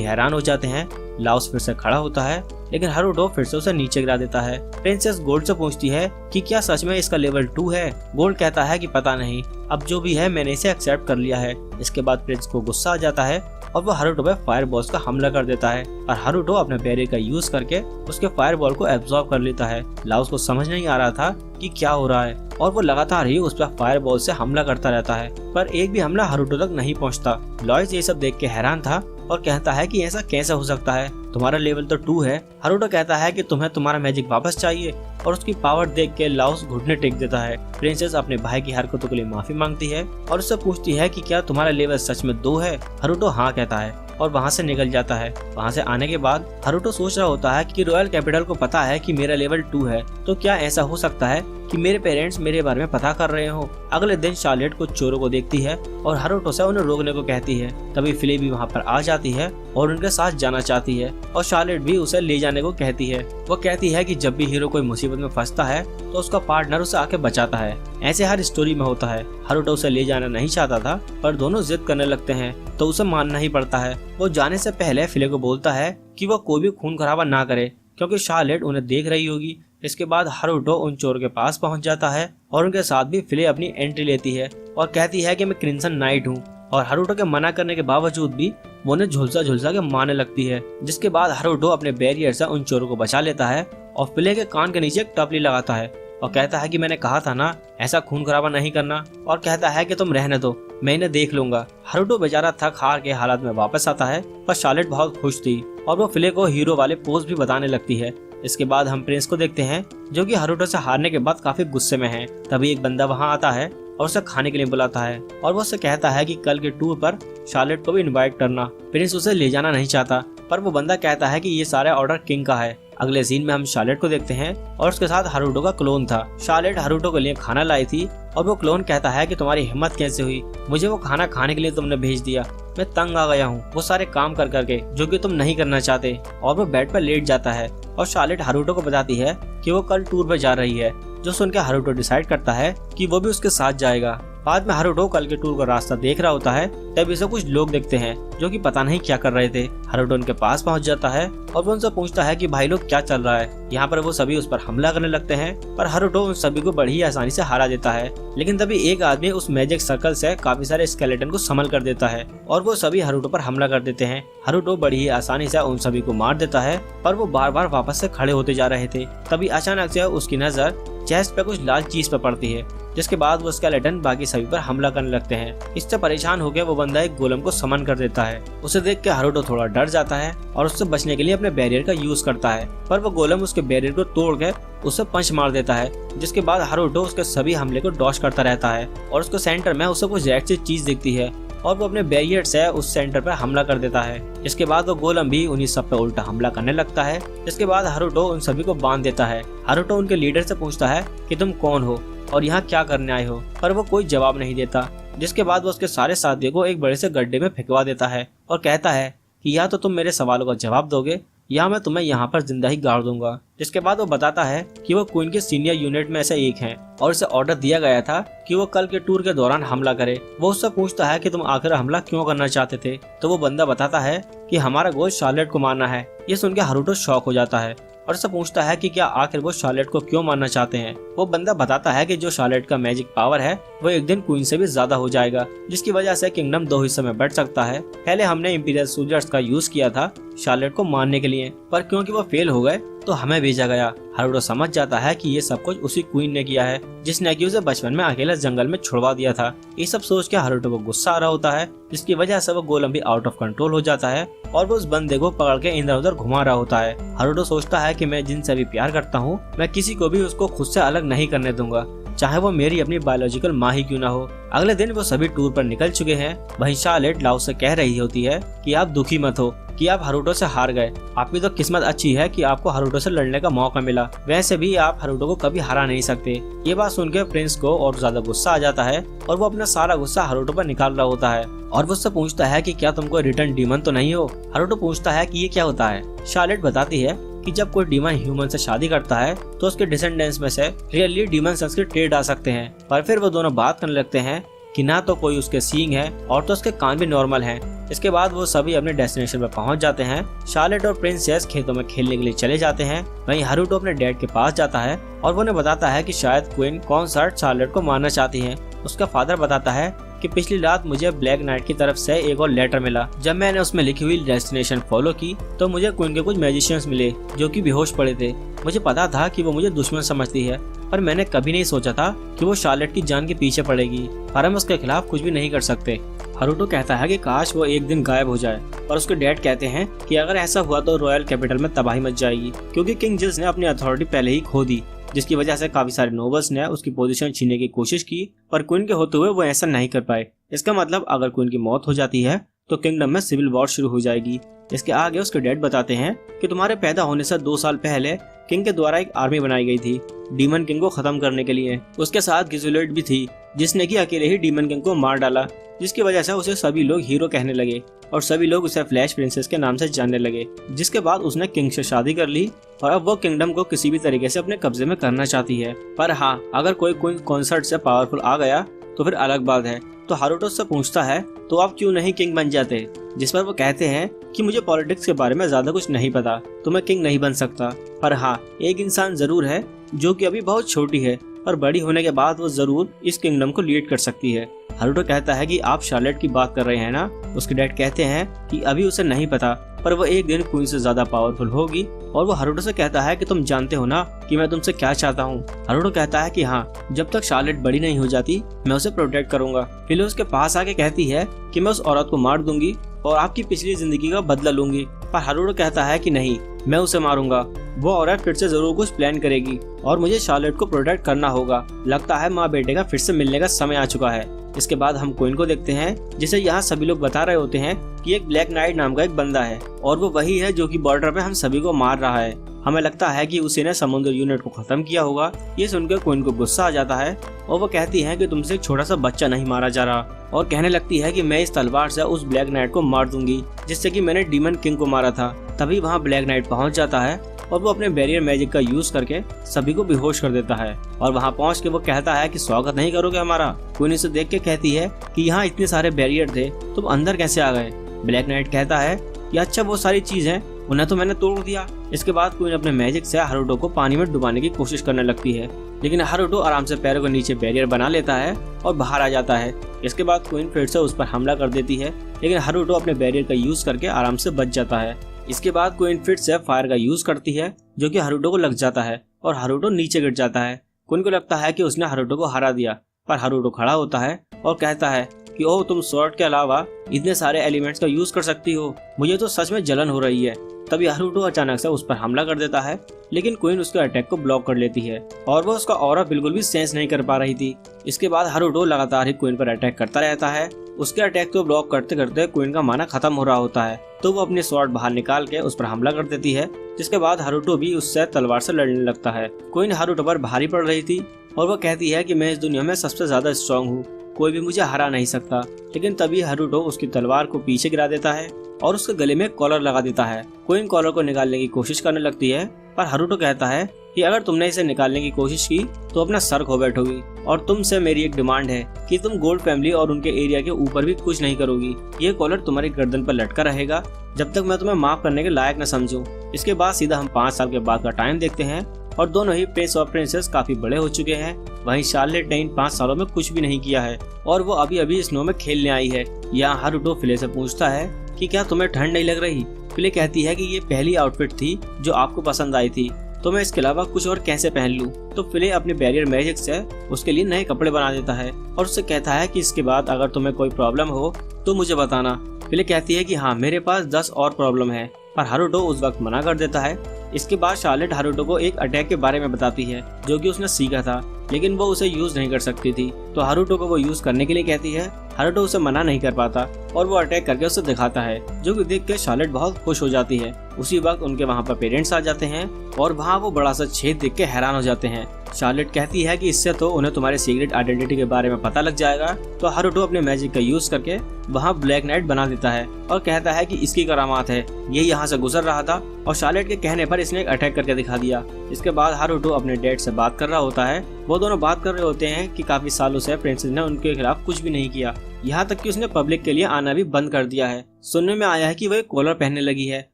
हैरान हो जाते हैं। लाओस फिर से खड़ा होता है लेकिन हारुतो फिर से उसे नीचे गिरा देता है। प्रिंसेस गोल्ड से पूछती है कि क्या सच में इसका लेवल 2 है। गोल्ड कहता है कि पता नहीं, अब जो भी है मैंने इसे एक्सेप्ट कर लिया है। इसके बाद प्रिंस को गुस्सा आ जाता है और वो हारुतो पे फायर बॉल्स का हमला कर देता है और हारुतो अपने बैरियर का यूज करके उसके फायर बॉल को एब्जॉर्ब कर लेता है। लाओस को समझ नहीं आ रहा था कि क्या हो रहा है और वो लगातार ही उस पर फायर बॉल से हमला करता रहता है, पर एक भी हमला हारुतो तक नहीं पहुंचता। लॉइस ये सब देख के हैरान था और कहता है कि ऐसा कैसे हो सकता है, तुम्हारा लेवल तो 2 है। हारुतो कहता है कि तुम्हें तुम्हारा मैजिक वापस चाहिए और उसकी पावर देख के लाओस घुटने टेक देता है। प्रिंसेस अपने भाई की हरकतों के लिए माफी मांगती है और उससे पूछती है कि क्या तुम्हारा लेवल सच में 2 है। हारुतो हाँ कहता है और वहाँ से निकल जाता है। वहाँ से आने के बाद हारुतो सोच रहा होता है कि रॉयल कैपिटल को पता है कि मेरा लेवल 2 है, तो क्या ऐसा हो सकता है कि मेरे पेरेंट्स मेरे बारे में पता कर रहे हो। अगले दिन शार्लेट कुछ चोरों को देखती है और हारुतो से उन्हें रोकने को कहती है। तभी फिले भी वहाँ पर आ जाती है और उनके साथ जाना चाहती है और शार्लेट भी उसे ले जाने को कहती है। वो कहती है कि जब भी हीरो कोई मुसीबत में फंसता है तो उसका पार्टनर उसे आके बचाता है। ऐसे हर स्टोरी में होता है। हारुतो उसे ले जाना नहीं चाहता था पर दोनों जिद करने लगते हैं तो उसे मानना ही पड़ता है। वो जाने से पहले फिले को बोलता है कि वो कोई भी खून खराबा ना करे क्योंकि शार्लेट उन्हें देख रही होगी। इसके बाद हारुतो उन चोर के पास पहुंच जाता है और उनके साथ भी फिले अपनी एंट्री लेती है और कहती है कि मैं क्रिम्सन नाइट हूँ। और हारुतो के मना करने के बावजूद भी वो उन्हें झुलसा झुलसा के मारने लगती है। जिसके बाद हारुतो अपने बैरियर से उन चोरों को बचा लेता है और फिले के कान के नीचे एक टपली लगाता है और कहता है कि मैंने कहा था ना ऐसा खून खराबा नहीं करना, और कहता है कि तुम रहने दो, मैं इन्हें देख लूंगा। हारुतो बेचारा थक हार के हालात में वापस आता है पर शार्लेट बहुत खुश थी और वो फिले को हीरो वाले पोज भी बताने लगती है। इसके बाद हम प्रिंस को देखते हैं जो कि हारुतो से हारने के बाद काफी गुस्से में है। तभी एक बंदा वहाँ आता है और उसे खाने के लिए बुलाता है और वो उससे कहता है कि कल के टूर पर शार्लेट को भी इनवाइट करना। प्रिंस उसे ले जाना नहीं चाहता पर वो बंदा कहता है कि ये सारे ऑर्डर किंग का है। अगले सीन में हम शार्लेट को देखते हैं और उसके साथ हारुतो का क्लोन था। शार्लेट हारुतो के लिए खाना लाई थी और वो क्लोन कहता है कि तुम्हारी हिम्मत कैसे हुई, मुझे वो खाना खाने के लिए तुमने भेज दिया, मैं तंग आ गया हूँ वो सारे काम कर करके जो कि तुम नहीं करना चाहते। और वो बेड पर लेट जाता है और शार्लेट हारुतो को बताती है कि वो कल टूर पर जा रही है, जो सुनकर हारुतो डिसाइड करता है कि वो भी उसके साथ जाएगा। बाद में हारुतो कल के टूर का रास्ता देख रहा होता है तब इसे कुछ लोग देखते हैं जो कि पता नहीं क्या कर रहे थे। हारुतो उनके पास पहुंच जाता है और वो उनसे पूछता है कि भाई लोग क्या चल रहा है। यहाँ पर वो सभी उस पर हमला करने लगते हैं पर हारुतो उन सभी को बड़ी आसानी से हरा देता है। लेकिन तभी एक आदमी उस मैजिक सर्कल से काफी सारे स्केलेटन को संभल कर देता है और वो सभी हारुतो पर हमला कर देते हैं। हारुतो बड़ी ही आसानी से उन सभी को मार देता है पर वो बार बार वापस से खड़े होते जा रहे थे। तभी अचानक से उसकी नजर चेस्ट पे कुछ लाल चीज पे पड़ती है, जिसके बाद वो स्केलेटन बाकी सभी पर हमला करने लगते हैं। इससे परेशान होकर वो बंदा एक गोलम को समन कर देता है। उसे देख के हारुतो थोड़ा डर जाता है और उससे बचने के लिए अपने बैरियर का यूज करता है पर वो गोलम उसके बैरियर को तोड़कर उसे पंच मार देता है। जिसके बाद हारुतो उसके सभी हमले को डॉज करता रहता है और उसके सेंटर में उसे कुछ रेड सी चीज दिखती है और वो अपने बैरियर से उस सेंटर पर हमला कर देता है। इसके बाद वो गोलम भी उन्हीं सब पे उल्टा हमला करने लगता है। इसके बाद हारुतो उन सभी को बांध देता है। हारुतो उनके लीडर से पूछता है कि तुम कौन हो और यहाँ क्या करने आए हो, पर वो कोई जवाब नहीं देता। जिसके बाद वो उसके सारे साथियों को एक बड़े से गड्ढे में फेंकवा देता है और कहता है कि या तो तुम मेरे सवालों का जवाब दोगे या मैं तुम्हें यहाँ पर जिंदा ही गाड़ दूंगा। जिसके बाद वो बताता है कि वो क्वीन के सीनियर यूनिट में से एक हैं और उसे ऑर्डर दिया गया था कि वो कल के टूर के दौरान हमला करे। वो उससे पूछता है कि तुम आखिर हमला क्यों करना चाहते थे, तो वो बंदा बताता है कि हमारा गोल शार्लेट को मारना है। ये सुनकर हारुतो शॉक हो जाता है और उससे पूछता है कि क्या आखिर वो शार्लेट को क्यों मारना चाहते हैं। वो बंदा बताता है कि जो शार्लेट का मैजिक पावर है वो एक दिन क्वीन से भी ज्यादा हो जाएगा, जिसकी वजह से किंगडम 2 हिस्सों में बढ़ सकता है। पहले हमने इंपीरियल सोल्जर्स का यूज किया था शार्लेट को मारने के लिए, पर क्योंकि वो फेल हो गए तो हमें भेजा गया। हारुतो समझ जाता है कि ये सब कुछ उसी क्वीन ने किया है जिसने कि उसे बचपन में अकेला जंगल में छुड़वा दिया था। ये सब सोच के हारुतो को गुस्सा आ रहा होता है, जिसकी वजह से वो गोलम भी आउट ऑफ कंट्रोल हो जाता है और वो उस बंदे को पकड़ के इधर उधर घुमा रहा होता है। हारुतो सोचता है कि मैं जिनसे भी प्यार करता हूँ मैं किसी को भी उसको खुद से अलग नहीं करने दूंगा, चाहे वो मेरी अपनी बायोलॉजिकल माँ ही क्यों ना हो। अगले दिन वो सभी टूर पर निकल चुके हैं। वहीं शार्लेट लाओस से कह रही होती है कि आप दुखी मत हो कि आप हारुतो से हार गए। आपकी तो किस्मत अच्छी है कि आपको हारुतो से लड़ने का मौका मिला, वैसे भी आप हारुतो को कभी हरा नहीं सकते। ये बात सुनकर प्रिंस को और ज्यादा गुस्सा आ जाता है और वो अपना सारा गुस्सा हारुतो पर निकाल रहा होता है और वो उससे पूछता है कि क्या तुम कोई रिटर्न डीमन तो नहीं हो। हारुतो पूछता है कि ये क्या होता है। शार्लेट बताती है कि जब कोई डीमन ह्यूमन से शादी करता है तो उसके डिसेंडेंट्स में से रियली डीमन सन्स के ट्रेड आ सकते हैं। पर फिर वो दोनों बात करने लगते हैं कि ना तो कोई उसके सींग है और तो उसके कान भी नॉर्मल हैं। इसके बाद वो सभी अपने डेस्टिनेशन पर पहुंच जाते हैं। शार्लेट और प्रिंसेस खेतों में खेलने के लिए चले जाते हैं। वहीं हारुतो अपने डैड के पास जाता है और वो उन्हें बताता है कि शायद क्वीन कॉन्सर्ट शार्लेट को मारना चाहती है। उसका फादर बताता है कि पिछली रात मुझे ब्लैक नाइट की तरफ से एक और लेटर मिला। जब मैंने उसमें लिखी हुई डेस्टिनेशन फॉलो की तो मुझे क्वीन के कुछ मैजिशियंस मिले जो कि बेहोश पड़े थे। मुझे पता था कि वो मुझे दुश्मन समझती है, पर मैंने कभी नहीं सोचा था कि वो शार्लेट की जान के पीछे पड़ेगी, पर हम उसके खिलाफ कुछ भी नहीं कर सकते। हारुतो कहता है कि काश वो एक दिन गायब हो जाए, पर उसके डैड कहते हैं कि अगर ऐसा हुआ तो रॉयल कैपिटल में तबाही मच जाएगी, क्योंकि किंग जिल्स ने अपनी अथॉरिटी पहले ही खो दी, जिसकी वजह से काफी सारे नोबल्स ने उसकी पोजीशन छीनने की कोशिश की, पर क्वीन के होते हुए वो ऐसा नहीं कर पाए। इसका मतलब अगर क्वीन की मौत हो जाती है तो किंगडम में सिविल वॉर शुरू हो जाएगी। इसके आगे उसके डैड बताते हैं कि तुम्हारे पैदा होने से 2 साल पहले किंग के द्वारा एक आर्मी बनाई गई थी डीमन किंग को खत्म करने के लिए। उसके साथ गिजुलेट भी थी जिसने कि अकेले ही डीमन किंग को मार डाला, जिसकी वजह से उसे सभी लोग हीरो कहने लगे और सभी लोग उसे फ्लैश प्रिंसेस के नाम से जानने लगे। जिसके बाद उसने किंग से शादी कर ली और अब वो किंगडम को किसी भी तरीके से अपने कब्जे में करना चाहती है। पर हाँ, अगर कोई कॉन्सर्ट से पावरफुल आ गया तो फिर अलग बात है। तो हारुतो से पूछता है तो आप क्यों नहीं किंग बन जाते, जिस पर वो कहते हैं कि मुझे पॉलिटिक्स के बारे में ज्यादा कुछ नहीं पता तो मैं किंग नहीं बन सकता। पर हाँ, एक इंसान जरूर है जो कि अभी बहुत छोटी है और बड़ी होने के बाद वो जरूर इस किंगडम को लीड कर सकती है। हारुतो कहता है कि आप शार्लेट की बात कर रहे हैं ना। उसके डैड कहते हैं कि अभी उसे नहीं पता, पर वो एक दिन क्वीन से ज्यादा पावरफुल होगी। और वो हारुतो से कहता है कि तुम जानते हो ना कि मैं तुमसे क्या चाहता हूँ। हारुतो कहता है कि हाँ, जब तक शार्लेट बड़ी नहीं हो जाती मैं उसे प्रोटेक्ट करूंगा। फिर उसके पास आके कहती है कि मैं उस औरत को मार दूंगी और आपकी पिछली जिंदगी का बदला लूंगी। पर हारुतो कहता है कि नहीं, मैं उसे मारूंगा। वो औरत फिर से जरूर कुछ प्लान करेगी और मुझे शार्लेट को प्रोटेक्ट करना होगा। लगता है माँ बेटे का फिर से मिलने का समय आ चुका है। इसके बाद हम क्वीन को देखते हैं, जिसे यहाँ सभी लोग बता रहे होते हैं कि एक ब्लैक नाइट नाम का एक बंदा है और वो वही है जो कि बॉर्डर पे हम सभी को मार रहा है। हमें लगता है कि उसी ने समुद्र यूनिट को खत्म किया होगा। ये सुनकर क्वीन को गुस्सा आ जाता है और वो कहती है कि तुमसे एक छोटा सा बच्चा नहीं मारा जा रहा और कहने लगती है कि मैं इस तलवार से उस ब्लैक नाइट को मार दूंगी जिससे कि मैंने डीमन किंग को मारा था। तभी वहाँ ब्लैक नाइट पहुँच जाता है और वो अपने बैरियर मैजिक का यूज करके सभी को बेहोश कर देता है और वहाँ पहुँच के वो कहता है कि स्वागत नहीं करोगे हमारा। क्वीन इसे देख के कहती है कि यहाँ इतने सारे बैरियर थे, तुम अंदर कैसे आ गए। ब्लैक नाइट कहता है कि अच्छा, वो सारी चीजें उन्हें तो मैंने तोड़ दिया। इसके बाद क्वीन अपने मैजिक से हारुतो को पानी में डुबाने की कोशिश करने लगती है, लेकिन हारुतो आराम से पैरों के नीचे बैरियर बना लेता है और बाहर आ जाता है। इसके बाद क्वीन फिर से उस पर हमला कर देती है, लेकिन हारुतो अपने बैरियर का यूज करके आराम से बच जाता है। इसके बाद क्वीन फिर से फायर का यूज करती है जो कि हारुतो को लग जाता है और हारुतो नीचे गिर जाता है। क्वीन को लगता है कि उसने हारुतो को हरा दिया, पर हारुतो खड़ा होता है और कहता है कि ओह, तुम स्वॉर्ड के अलावा इतने सारे एलिमेंट्स का यूज कर सकती हो, मुझे तो सच में जलन हो रही है। तभी हारुतो अचानक से उस पर हमला कर देता है, लेकिन क्वीन उसके अटैक को ब्लॉक कर लेती है और वो उसका ऑरा बिल्कुल भी सेंस नहीं कर पा रही थी। इसके बाद हारुतो लगातार ही क्वीन पर अटैक करता रहता है। उसके अटैक को ब्लॉक करते करते क्वीन का माना खत्म हो रहा होता है, तो वो अपनी स्वॉर्ड बाहर निकाल के उस पर हमला कर देती है, जिसके बाद हारुतो भी उससे तलवार से लड़ने लगता है। क्वीन हारुतो पर भारी पड़ रही थी और वो कहती है कि मैं इस दुनिया में सबसे ज्यादा स्ट्रॉन्ग हूँ, कोई भी मुझे हरा नहीं सकता। लेकिन तभी हारुतो उसकी तलवार को पीछे गिरा देता है और उसके गले में कॉलर लगा देता है। क्वीन कॉलर को निकालने की कोशिश करने लगती है, पर हारुतो कहता है कि अगर तुमने इसे निकालने की कोशिश की तो अपना सर खो बैठोगी और तुमसे मेरी एक डिमांड है कि तुम गोल्ड फैमिली और उनके एरिया के ऊपर भी कुछ नहीं करोगी। ये कॉलर तुम्हारी गर्दन पर लटका रहेगा जब तक मैं तुम्हें माफ करने के लायक न समझूं। इसके बाद सीधा हम 5 साल के बाद का टाइम देखते हैं और दोनों ही प्रिंस और प्रिंसेस काफी बड़े हो चुके हैं। वहीं शार्लेट ने इन 5 सालों में कुछ भी नहीं किया है और वो अभी अभी स्नो में खेलने आई है। यहाँ हारुतो फिले से पूछता है कि क्या तुम्हें ठंड नहीं लग रही। फिले कहती है कि ये पहली आउटफिट थी जो आपको पसंद आई थी, तो मैं इसके अलावा कुछ और कैसे पहन लूं। तो फिले अपने बैरियर मैजिक से उसके लिए नए कपड़े बना देता है और उससे कहता है कि इसके बाद अगर तुम्हें कोई प्रॉब्लम हो तो मुझे बताना। फिले कहती है कि हाँ, मेरे पास 10 और प्रॉब्लम है, पर हारुतो उस वक्त मना कर देता है। इसके बाद शार्लेट हारुतो को एक अटैक के बारे में बताती है जो कि उसने सीखा था, लेकिन वो उसे यूज नहीं कर सकती थी, तो हारुतो को वो यूज करने के लिए कहती है। हारुतो उसे मना नहीं कर पाता और वो अटैक करके उसे दिखाता है, जो कि देख के शार्लेट बहुत खुश हो जाती है। उसी वक्त उनके वहाँ पर पेरेंट्स आ जाते हैं और वहाँ वो बड़ा सा छेद देख के हैरान हो जाते हैं। शार्लेट कहती है कि इससे तो उन्हें तुम्हारे सीक्रेट आइडेंटिटी के बारे में पता लग जाएगा। तो हारुतो अपने मैजिक का यूज करके वहाँ ब्लैक नाइट बना देता है और कहता है कि इसकी करामात है, ये यहाँ से गुजर रहा था और शार्लेट के कहने पर इसने एक अटैक करके दिखा दिया। इसके बाद हारुतो अपने डैड से बात कर रहा होता है। वो दोनों बात कर रहे होते हैं कि काफी सालों से प्रिंसेस ने उनके खिलाफ कुछ भी नहीं किया, यहाँ तक कि उसने पब्लिक के लिए आना भी बंद कर दिया है। सुनने में आया है कि वो एक कॉलर पहनने लगी है।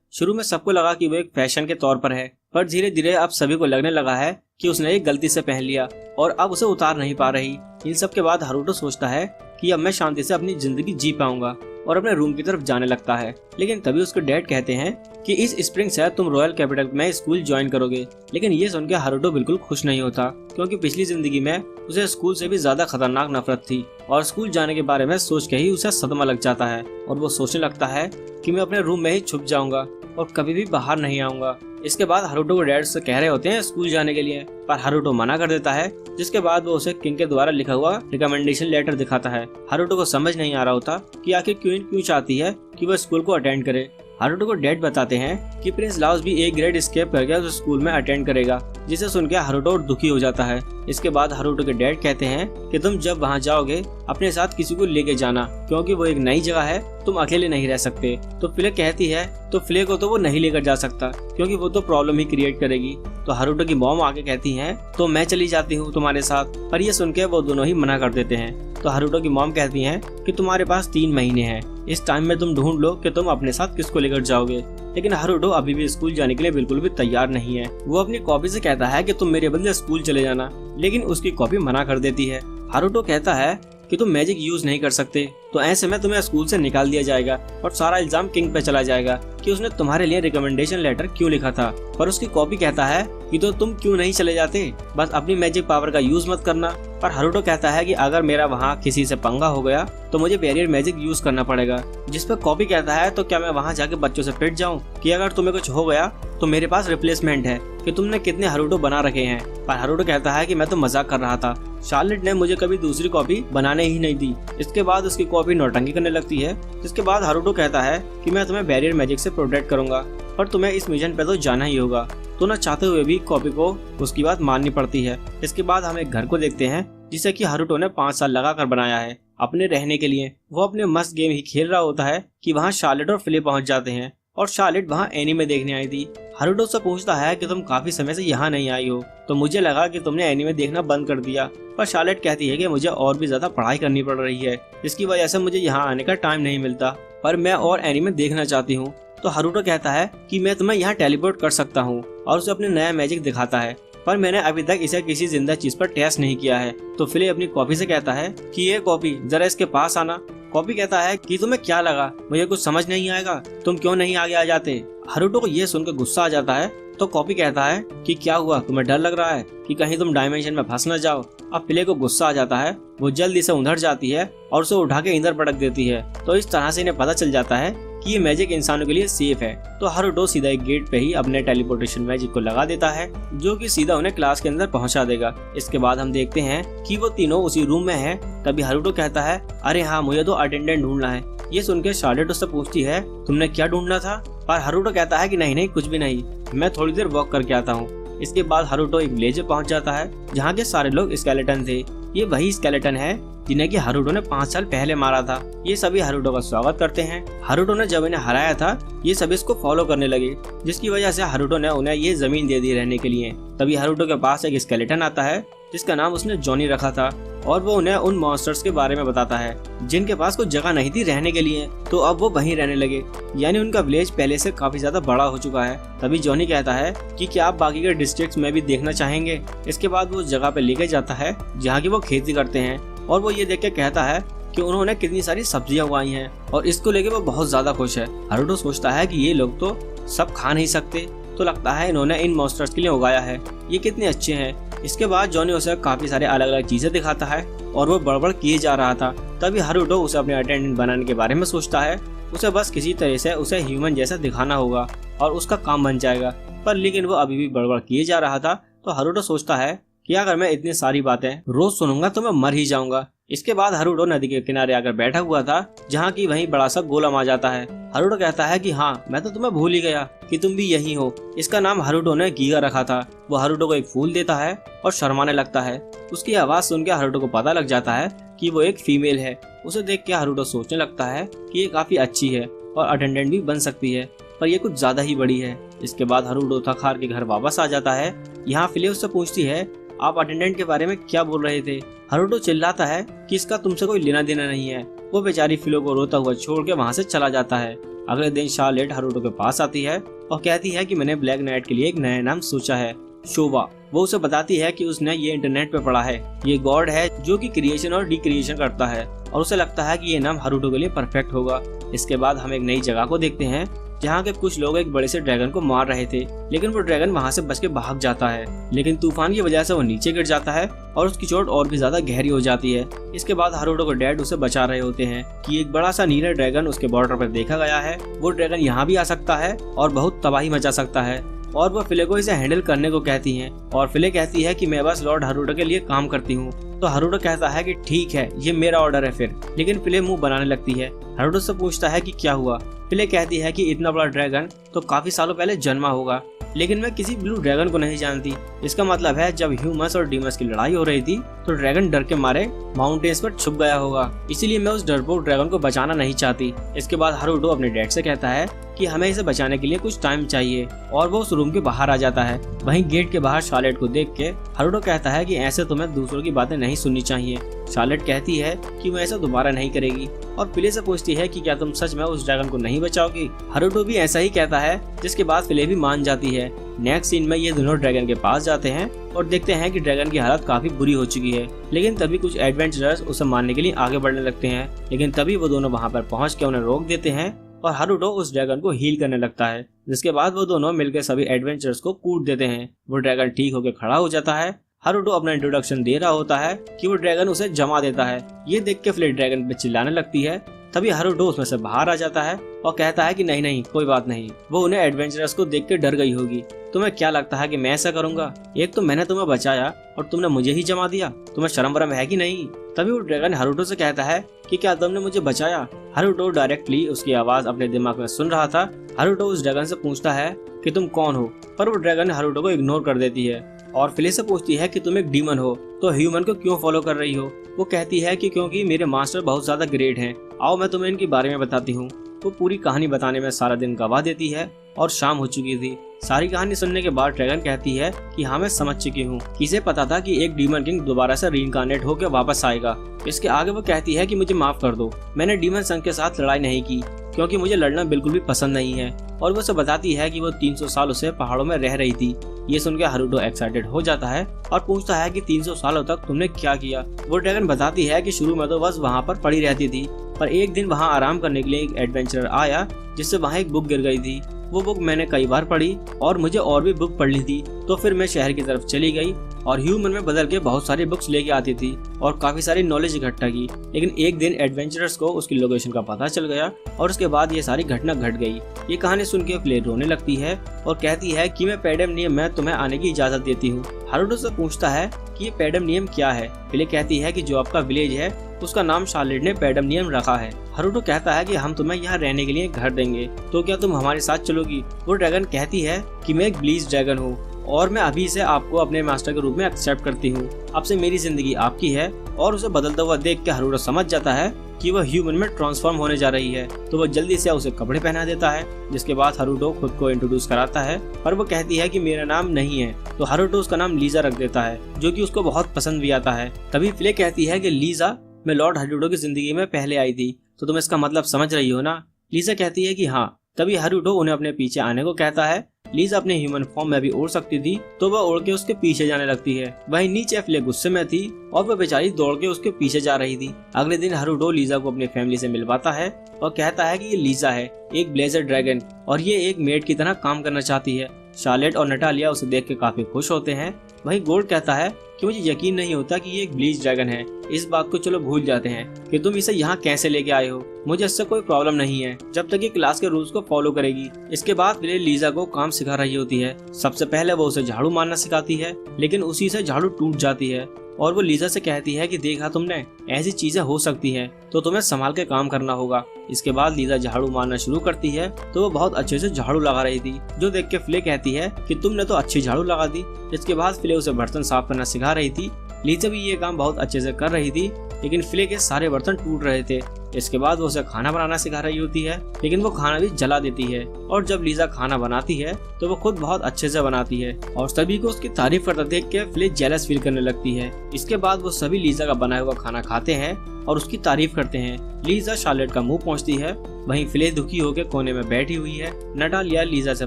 शुरू में सबको लगा कि वो एक फैशन के तौर पर है, पर धीरे धीरे अब सभी को लगने लगा है कि उसने एक गलती से पहन लिया और अब उसे उतार नहीं पा रही। इन सब के बाद हारुतो सोचता है कि अब मैं शांति से अपनी जिंदगी जी पाऊंगा और अपने रूम की तरफ जाने लगता है। लेकिन तभी उसके डैड कहते हैं कि इस स्प्रिंग से तुम रॉयल कैपिटल में स्कूल ज्वाइन करोगे। लेकिन ये सुनकर हारुतो बिल्कुल खुश नहीं होता, क्योंकि पिछली जिंदगी में उसे स्कूल से भी ज्यादा खतरनाक नफरत थी और स्कूल जाने के बारे में सोच के ही उसे सदमा लग जाता है और वो सोचने लगता है कि मैं अपने रूम में ही छुप जाऊंगा और कभी भी बाहर नहीं आऊंगा। इसके बाद हारुतो को डैड से कह रहे होते हैं स्कूल जाने के लिए, पर हारुतो मना कर देता है। जिसके बाद वो उसे किंग के द्वारा लिखा हुआ रिकमेंडेशन लेटर दिखाता है। हारुतो को समझ नहीं आ रहा होता कि आखिर क्वीन क्यों चाहती है कि वो स्कूल को अटेंड करे। हारुतो को डैड बताते हैं कि प्रिंस लाओस भी एक ग्रेड स्केप करके उस स्कूल में अटेंड करेगा, जिसे सुनकर हारुतो और दुखी हो जाता है। इसके बाद हारुतो के डैड कहते हैं कि तुम जब वहाँ जाओगे अपने साथ किसी को लेके जाना, क्योंकि वो एक नई जगह है, तुम अकेले नहीं रह सकते। तो फ्ले कहती है तो फ्ले को तो वो नहीं लेकर जा सकता, क्योंकि वो तो प्रॉब्लम ही क्रिएट करेगी। तो हारुतो की मॉम आके कहती है तो मैं चली जाती हूँ तुम्हारे साथ, पर ये सुनकर वो दोनों ही मना कर देते हैं। तो हारुतो की मॉम कहती हैं कि तुम्हारे पास 3 महीने हैं, इस टाइम में तुम ढूंढ लो कि तुम अपने साथ किसको लेकर जाओगे। लेकिन हारुतो अभी भी स्कूल जाने के लिए बिल्कुल भी तैयार नहीं है। वो अपनी कॉपी से कहता है कि तुम मेरे बदले स्कूल चले जाना, लेकिन उसकी कॉपी मना कर देती है। हारुतो कहता है कि तुम मैजिक यूज नहीं कर सकते, तो ऐसे में तुम्हें स्कूल से निकाल दिया जाएगा और सारा इल्जाम किंग पे चला जाएगा कि उसने तुम्हारे लिए रिकमेंडेशन लेटर क्यों लिखा था। पर उसकी कॉपी कहता है कि तो तुम क्यों नहीं चले जाते, बस अपनी मैजिक पावर का यूज मत करना। पर हारुतो कहता है कि अगर मेरा वहाँ किसी से पंगा हो गया तो मुझे बैरियर मैजिक यूज करना पड़ेगा। जिस पर कॉपी कहता है तो क्या मैं वहाँ जाके बच्चों से पिट जाऊँ कि अगर तुम्हें कुछ हो गया तो मेरे पास रिप्लेसमेंट है, कि तुमने कितने हारुतो बना रखे हैं। पर हारुतो कहता है कि मैं तो मजाक कर रहा था, शार्लेट ने मुझे कभी दूसरी कॉपी बनाने ही नहीं दी। इसके बाद उसकी कॉपी नौटंकी करने लगती है। जिसके बाद हारुतो कहता है कि मैं तुम्हें बैरियर मैजिक से प्रोटेक्ट करूंगा, पर तुम्हें इस मिशन पे तो जाना ही होगा। तो न चाहते हुए भी कॉपी को उसकी बात माननी पड़ती है। इसके बाद हम एक घर को देखते हैं जिसे कि हारुतो ने 5 साल लगाकर बनाया है अपने रहने के लिए। वो अपने मस्त गेम ही खेल रहा होता है कि वहाँ शार्लेट और फ्ले पहुँच जाते हैं और शार्लेट वहाँ एनीमे देखने आई थी। हारुतो से पूछता है कि तुम काफी समय से यहाँ नहीं आई हो, तो मुझे लगा कि तुमने एनीमे देखना बंद कर दिया। पर शार्लेट कहती है कि मुझे और भी ज्यादा पढ़ाई करनी पड़ रही है, जिसकी वजह से मुझे यहाँ आने का टाइम नहीं मिलता, पर मैं और एनीमे देखना चाहती हूँ। तो हारुतो कहता है कि मैं तुम्हें यहाँ टेलीपोर्ट कर सकता हूँ और उसे अपने नया मैजिक दिखाता है, पर मैंने अभी तक इसे किसी जिंदा चीज पर टेस्ट नहीं किया है। तो फिले अपनी कॉपी से कहता है कि ये कॉपी जरा इसके पास आना। कॉपी कहता है कि तुम्हें क्या लगा, मुझे कुछ समझ नहीं आएगा, तुम क्यों नहीं आगे आ जाते। हारुतो को ये सुनकर गुस्सा आ जाता है। तो कॉपी कहता है कि क्या हुआ, तुम्हें डर लग रहा है कि कहीं तुम डायमेंशन में फंस न जाओ। अब फिले को गुस्सा आ जाता है, वो जल्दी से उधर जाती है और उसे उठा के इधर पटक देती है। तो इस तरह से इन्हें पता चल जाता है कि ये मैजिक इंसानों के लिए सेफ है। तो हारुतो सीधा एक गेट पे ही अपने टेलीपोर्टेशन मैजिक को लगा देता है, जो कि सीधा उन्हें क्लास के अंदर पहुंचा देगा। इसके बाद हम देखते हैं कि वो तीनों उसी रूम में हैं। तभी हारुतो कहता है अरे हाँ, मुझे तो अटेंडेंट ढूंढना है। ये सुनकर शार्लेट उससे पूछती है तुमने क्या ढूंढना था। पर हारुतो कहता है कि नहीं कुछ भी नहीं, मैं थोड़ी देर वॉक करके आता हूँ। इसके बाद हारुतो एक विलेज में पहुंच जाता है जहाँ के सारे लोग स्केलेटन थे। ये वही स्केलेटन है जिन्हें कि हारुतो ने 5 साल पहले मारा था। ये सभी हारुतो का स्वागत करते हैं। हारुतो ने जब इन्हें हराया था ये सभी इसको फॉलो करने लगे, जिसकी वजह से हारुतो ने उन्हें ये जमीन दे दी रहने के लिए। तभी हारुतो के पास एक स्केलेटन आता है जिसका नाम उसने जॉनी रखा था और वो उन्हें उन मॉन्स्टर्स के बारे में बताता है जिनके पास कोई जगह नहीं थी रहने के लिए, तो अब वो वहीं रहने लगे, यानी उनका विलेज पहले से काफी ज्यादा बड़ा हो चुका है। तभी जॉनी कहता है कि क्या आप बाकी के डिस्ट्रिक्ट्स में भी देखना चाहेंगे। इसके बाद वो उस जगह पे लेके जाता है जहाँ की वो खेती करते हैं और वो ये देख के कहता है कि उन्होंने कितनी सारी सब्जियां उगाई हैं और इसको लेके वो बहुत ज्यादा खुश है। हारुतो सोचता है कि ये लोग तो सब खा नहीं सकते, तो लगता है इन्होंने इन मॉन्स्टर्स के लिए उगाया है, ये कितने अच्छे हैं। इसके बाद जॉनी उसे काफी सारे अलग अलग चीजें दिखाता है और वो बड़बड़ किए जा रहा था। तभी हारुतो उसे अपने अटेंडेंट बनाने के बारे में सोचता है। उसे बस किसी तरह से उसे ह्यूमन जैसा दिखाना होगा और उसका काम बन जाएगा। पर लेकिन वो अभी भी बड़बड़ किए जा रहा था। तो हारुतो सोचता है कि अगर मैं इतनी सारी बातें रोज सुनूंगा तो मैं मर ही जाऊंगा, इसके बाद हारुतो नदी के किनारे आकर बैठा हुआ था, जहाँ की वहीं बड़ा सा गोलम आ जाता है। हारुतो कहता है कि हाँ, मैं तो तुम्हें भूल ही गया कि तुम भी यही हो। इसका नाम हारुतो ने गीगा रखा था। वो हारुतो को एक फूल देता है और शर्माने लगता है। उसकी आवाज सुन के हारुतो को पता लग जाता है कि वो एक फीमेल है। उसे देख के हारुतो सोचने लगता है कि ये काफी अच्छी है और अटेंडेंट भी बन सकती है, पर ये कुछ ज्यादा ही बड़ी है। इसके बाद हारुतो थक हार के घर वापस आ जाता है। यहाँ फिले उससे पूछती है, आप अटेंडेंट के बारे में क्या बोल रहे थे? हारुतो चिल्लाता है कि इसका तुमसे कोई लेना देना नहीं है। वो बेचारी फिलो को रोता हुआ छोड़ के वहाँ से चला जाता है। अगले दिन शार्लेट हारुतो के पास आती है और कहती है कि मैंने ब्लैक नाइट के लिए एक नया नाम सोचा है, शोवा। वो उसे बताती है कि उसने ये इंटरनेट पे पढ़ा है। ये गॉड है जो कि क्रिएशन और डिक्रिएशन करता है और उसे लगता है कि ये नाम हारुतो के लिए परफेक्ट होगा। इसके बाद हम एक नई जगह को देखते हैं जहाँ के कुछ लोग एक बड़े से ड्रैगन को मार रहे थे, लेकिन वो ड्रैगन वहाँ से बच के भाग जाता है। लेकिन तूफान की वजह से वो नीचे गिर जाता है और उसकी चोट और भी ज्यादा गहरी हो जाती है। इसके बाद हारुतो को डैड उसे बचा रहे होते हैं कि एक बड़ा सा नीला ड्रैगन उसके बॉर्डर पर देखा गया है। वो ड्रैगन यहाँ भी आ सकता है और बहुत तबाही मचा सकता है, और वो फिले को इसे हैंडल करने को कहती हैं। और फिले कहती है कि मैं बस लॉर्ड हारुतो के लिए काम करती हूँ। तो हारुतो कहता है कि ठीक है, ये मेरा ऑर्डर है फिर। लेकिन फिले मुंह बनाने लगती है। हारुतो से पूछता है कि क्या हुआ। फिले कहती है कि इतना बड़ा ड्रैगन तो काफी सालों पहले जन्मा होगा, लेकिन मैं किसी ब्लू ड्रैगन को नहीं जानती। इसका मतलब है जब ह्यूमंस और डीमंस की लड़ाई हो रही थी तो ड्रैगन डर के मारे माउंटेन्स पर छुप गया होगा, इसीलिए मैं उस डरपोक ड्रैगन को बचाना नहीं चाहती। इसके बाद हारुतो अपने डैड से कहता है कि हमें इसे बचाने के लिए कुछ टाइम चाहिए, और वो उस रूम के बाहर आ जाता है। वहीं गेट के बाहर शार्लेट को देख के हारुतो कहता है कि ऐसे तुम्हें दूसरों की बातें नहीं सुननी चाहिए। शार्लेट कहती है कि वो ऐसा दोबारा नहीं करेगी और फिले से पूछती है कि क्या तुम सच में उस ड्रैगन को नहीं बचाओगी। हारुतो भी ऐसा ही कहता है, जिसके बाद फिले भी मान जाती है। नेक्स्ट सीन में ये दोनों ड्रैगन के पास जाते हैं और देखते हैं कि ड्रैगन की हालत काफी बुरी हो चुकी है। लेकिन तभी कुछ एडवेंचरर्स उसे मारने के लिए आगे बढ़ने लगते हैं, लेकिन तभी वो दोनों वहाँ पर पहुँच के उन्हें रोक देते हैं और हारुतो उस ड्रैगन को हील करने लगता है। जिसके बाद वो दोनों मिलकर सभी एडवेंचरर्स को कूट देते हैं। वो ड्रैगन ठीक होकर खड़ा हो जाता है। हारुतो अपना इंट्रोडक्शन दे रहा होता है कि वो ड्रैगन उसे जमा देता है। ये देख के फिले ड्रैगन पे चिल्लाने लगती है। तभी हारुतो उसमें से बाहर आ जाता है और कहता है कि नहीं नहीं, कोई बात नहीं। वो उन्हें एडवेंचरर्स को देख के डर गई होगी। तुम्हें क्या लगता है कि मैं ऐसा करूंगा? एक तो मैंने तुम्हें बचाया और तुमने मुझे ही जमा दिया। तुम्हें शर्म वरम है कि नहीं? तभी वो ड्रैगन हारुतो से कहता है कि क्या तुमने मुझे बचाया? हारुतो डायरेक्टली उसकी आवाज अपने दिमाग में सुन रहा था। हारुतो उस ड्रैगन से पूछता है कि तुम कौन हो, पर वो ड्रैगन हारुतो को इग्नोर कर देती है और फिले से पूछती है कि तुम एक डीमन हो तो ह्यूमन को क्यों फॉलो कर रही हो। वो कहती है कि क्योंकि मेरे मास्टर बहुत ज्यादा ग्रेट हैं, आओ मैं तुम्हें इनके बारे में बताती हूँ। वो पूरी कहानी बताने में सारा दिन गवा देती है और शाम हो चुकी थी। सारी कहानी सुनने के बाद ड्रैगन कहती है कि हाँ, मैं समझ चुकी हूँ। इसे पता था कि एक डीमन किंग दोबारा से रीइंकार्नेट होकर वापस आएगा। इसके आगे वो कहती है कि मुझे माफ कर दो, मैंने डीमन संघ के साथ लड़ाई नहीं की क्योंकि मुझे लड़ना बिल्कुल भी पसंद नहीं है। और वो उसे बताती है कि वो 300 सालों से पहाड़ों में रह रही थी। ये सुनकर हारुतो एक्साइटेड हो जाता है और पूछता है कि 300 सालों तक तुमने क्या किया। वो ड्रैगन बताती है कि शुरू में तो बस वहाँ पर पड़ी रहती थी, पर एक दिन वहाँ आराम करने के लिए एक एडवेंचरर आया जिससे वहाँ एक बुक गिर गई थी। वो बुक मैंने कई बार पढ़ी और मुझे और भी बुक पढ़ ली थी। तो फिर मैं शहर की तरफ चली गई और ह्यूमन में बदल के बहुत सारी बुक्स लेके आती थी और काफी सारी नॉलेज इकट्ठा की। लेकिन एक दिन एडवेंचरर्स को उसकी लोकेशन का पता चल गया और उसके बाद ये सारी घटना घट गई। ये कहानी सुन के फिले रोने लगती है और कहती है कि मैं पैडम नियम में तुम्हें आने की इजाजत देती हूँ। हारुतो से पूछता है कि ये पैडम नियम क्या है। फिले कहती है कि जो आपका विलेज है उसका नाम शार्लेट ने पैडम नियम रखा है। हारुतो कहता है कि हम तुम्हें यहाँ रहने के लिए घर देंगे, तो क्या तुम हमारे साथ चलोगी? वो ड्रैगन कहती है कि मैं एक ब्लीच ड्रैगन हूँ और मैं अभी से आपको अपने मास्टर के रूप में एक्सेप्ट करती हूँ। अब से मेरी जिंदगी आपकी है। और उसे बदलता हुआ देख के हारुतो समझ जाता है कि वह ह्यूमन में ट्रांसफॉर्म होने जा रही है, तो वह जल्दी से उसे कपड़े पहना देता है। जिसके बाद हारुतो खुद को इंट्रोड्यूस कराता है, पर वो कहती है कि मेरा नाम नहीं है। तो हारुतो उसका नाम लीजा रख देता है, जो कि उसको बहुत पसंद भी आता है। तभी फिले कहती है कि लीजा, मैं लॉर्ड हारुतो की जिंदगी में पहले आई थी, तो तुम इसका मतलब समझ रही हो ना? लीजा कहती है कि हाँ। तभी हारुतो उन्हें अपने पीछे आने को कहता है। लीजा अपने ह्यूमन फॉर्म में भी उड़ सकती थी, तो वह उड़ के उसके पीछे जाने लगती है। वहीं नीचे फिले गुस्से में थी और वह बेचारी दौड़ के उसके पीछे जा रही थी। अगले दिन हारुतो लीजा को अपनी फैमिली से मिलवाता है और कहता है कि ये लीजा है, एक ब्लेजर ड्रैगन, और ये एक मेड की तरह काम करना चाहती है। शार्लेट और नटालिया उसे देख के काफी खुश होते हैं। वहीं गोल्ड कहता है कि मुझे यकीन नहीं होता कि ये एक ब्लीच ड्रैगन है। इस बात को चलो भूल जाते हैं कि तुम इसे यहाँ कैसे लेके आए हो। मुझे इससे कोई प्रॉब्लम नहीं है जब तक ये क्लास के रूल्स को फॉलो करेगी। इसके बाद फिले लीजा को काम सिखा रही होती है। सबसे पहले वो उसे झाड़ू मारना सिखाती है, लेकिन उसी से झाड़ू टूट जाती है और वो लीजा से कहती है कि देखा तुमने, ऐसी चीजें हो सकती हैं तो तुम्हें संभाल के काम करना होगा। इसके बाद लीजा झाड़ू मारना शुरू करती है तो वो बहुत अच्छे से झाड़ू लगा रही थी, जो देख के फ्ले कहती है कि तुमने तो अच्छी झाड़ू लगा दी। इसके बाद फ्ले उसे बर्तन साफ करना सिखा रही थी। लीजा भी ये काम बहुत अच्छे से कर रही थी, लेकिन फ्ले के सारे बर्तन टूट रहे थे। इसके बाद वो उसे खाना बनाना सिखा रही होती है, लेकिन वो खाना भी जला देती है। और जब लीजा खाना बनाती है तो वो खुद बहुत अच्छे से बनाती है और सभी को उसकी तारीफ करता देख के फ्ले जेलस फील करने लगती है। इसके बाद वो सभी लीजा का बनाया हुआ खाना खाते हैं और उसकी तारीफ करते हैं। लीजा शार्लेट का मुंह पहुंचती है, वहीं फ्ले दुखी होकर कोने में बैठी हुई है। नटालिया लीजा से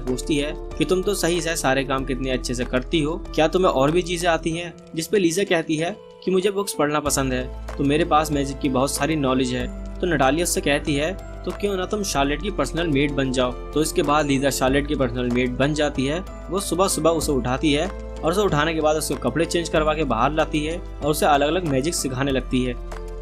पूछती है कि तुम तो सही से सारे काम कितने अच्छे से करती हो, क्या तुम्हें और भी चीजें आती हैं? जिसपे लीजा कहती है कि मुझे बुक्स पढ़ना पसंद है, तो मेरे पास मैजिक की बहुत सारी नॉलेज है। तो नटालिया उससे कहती है तो क्यों ना तुम शार्लेट की पर्सनल मेड बन जाओ। तो इसके बाद लीजा शार्लेट की पर्सनल मेड बन जाती है। वो सुबह सुबह उसे उठाती है और उसे उठाने के बाद उसके कपड़े चेंज करवा के बाहर लाती है और उसे अलग अलग मैजिक सिखाने लगती है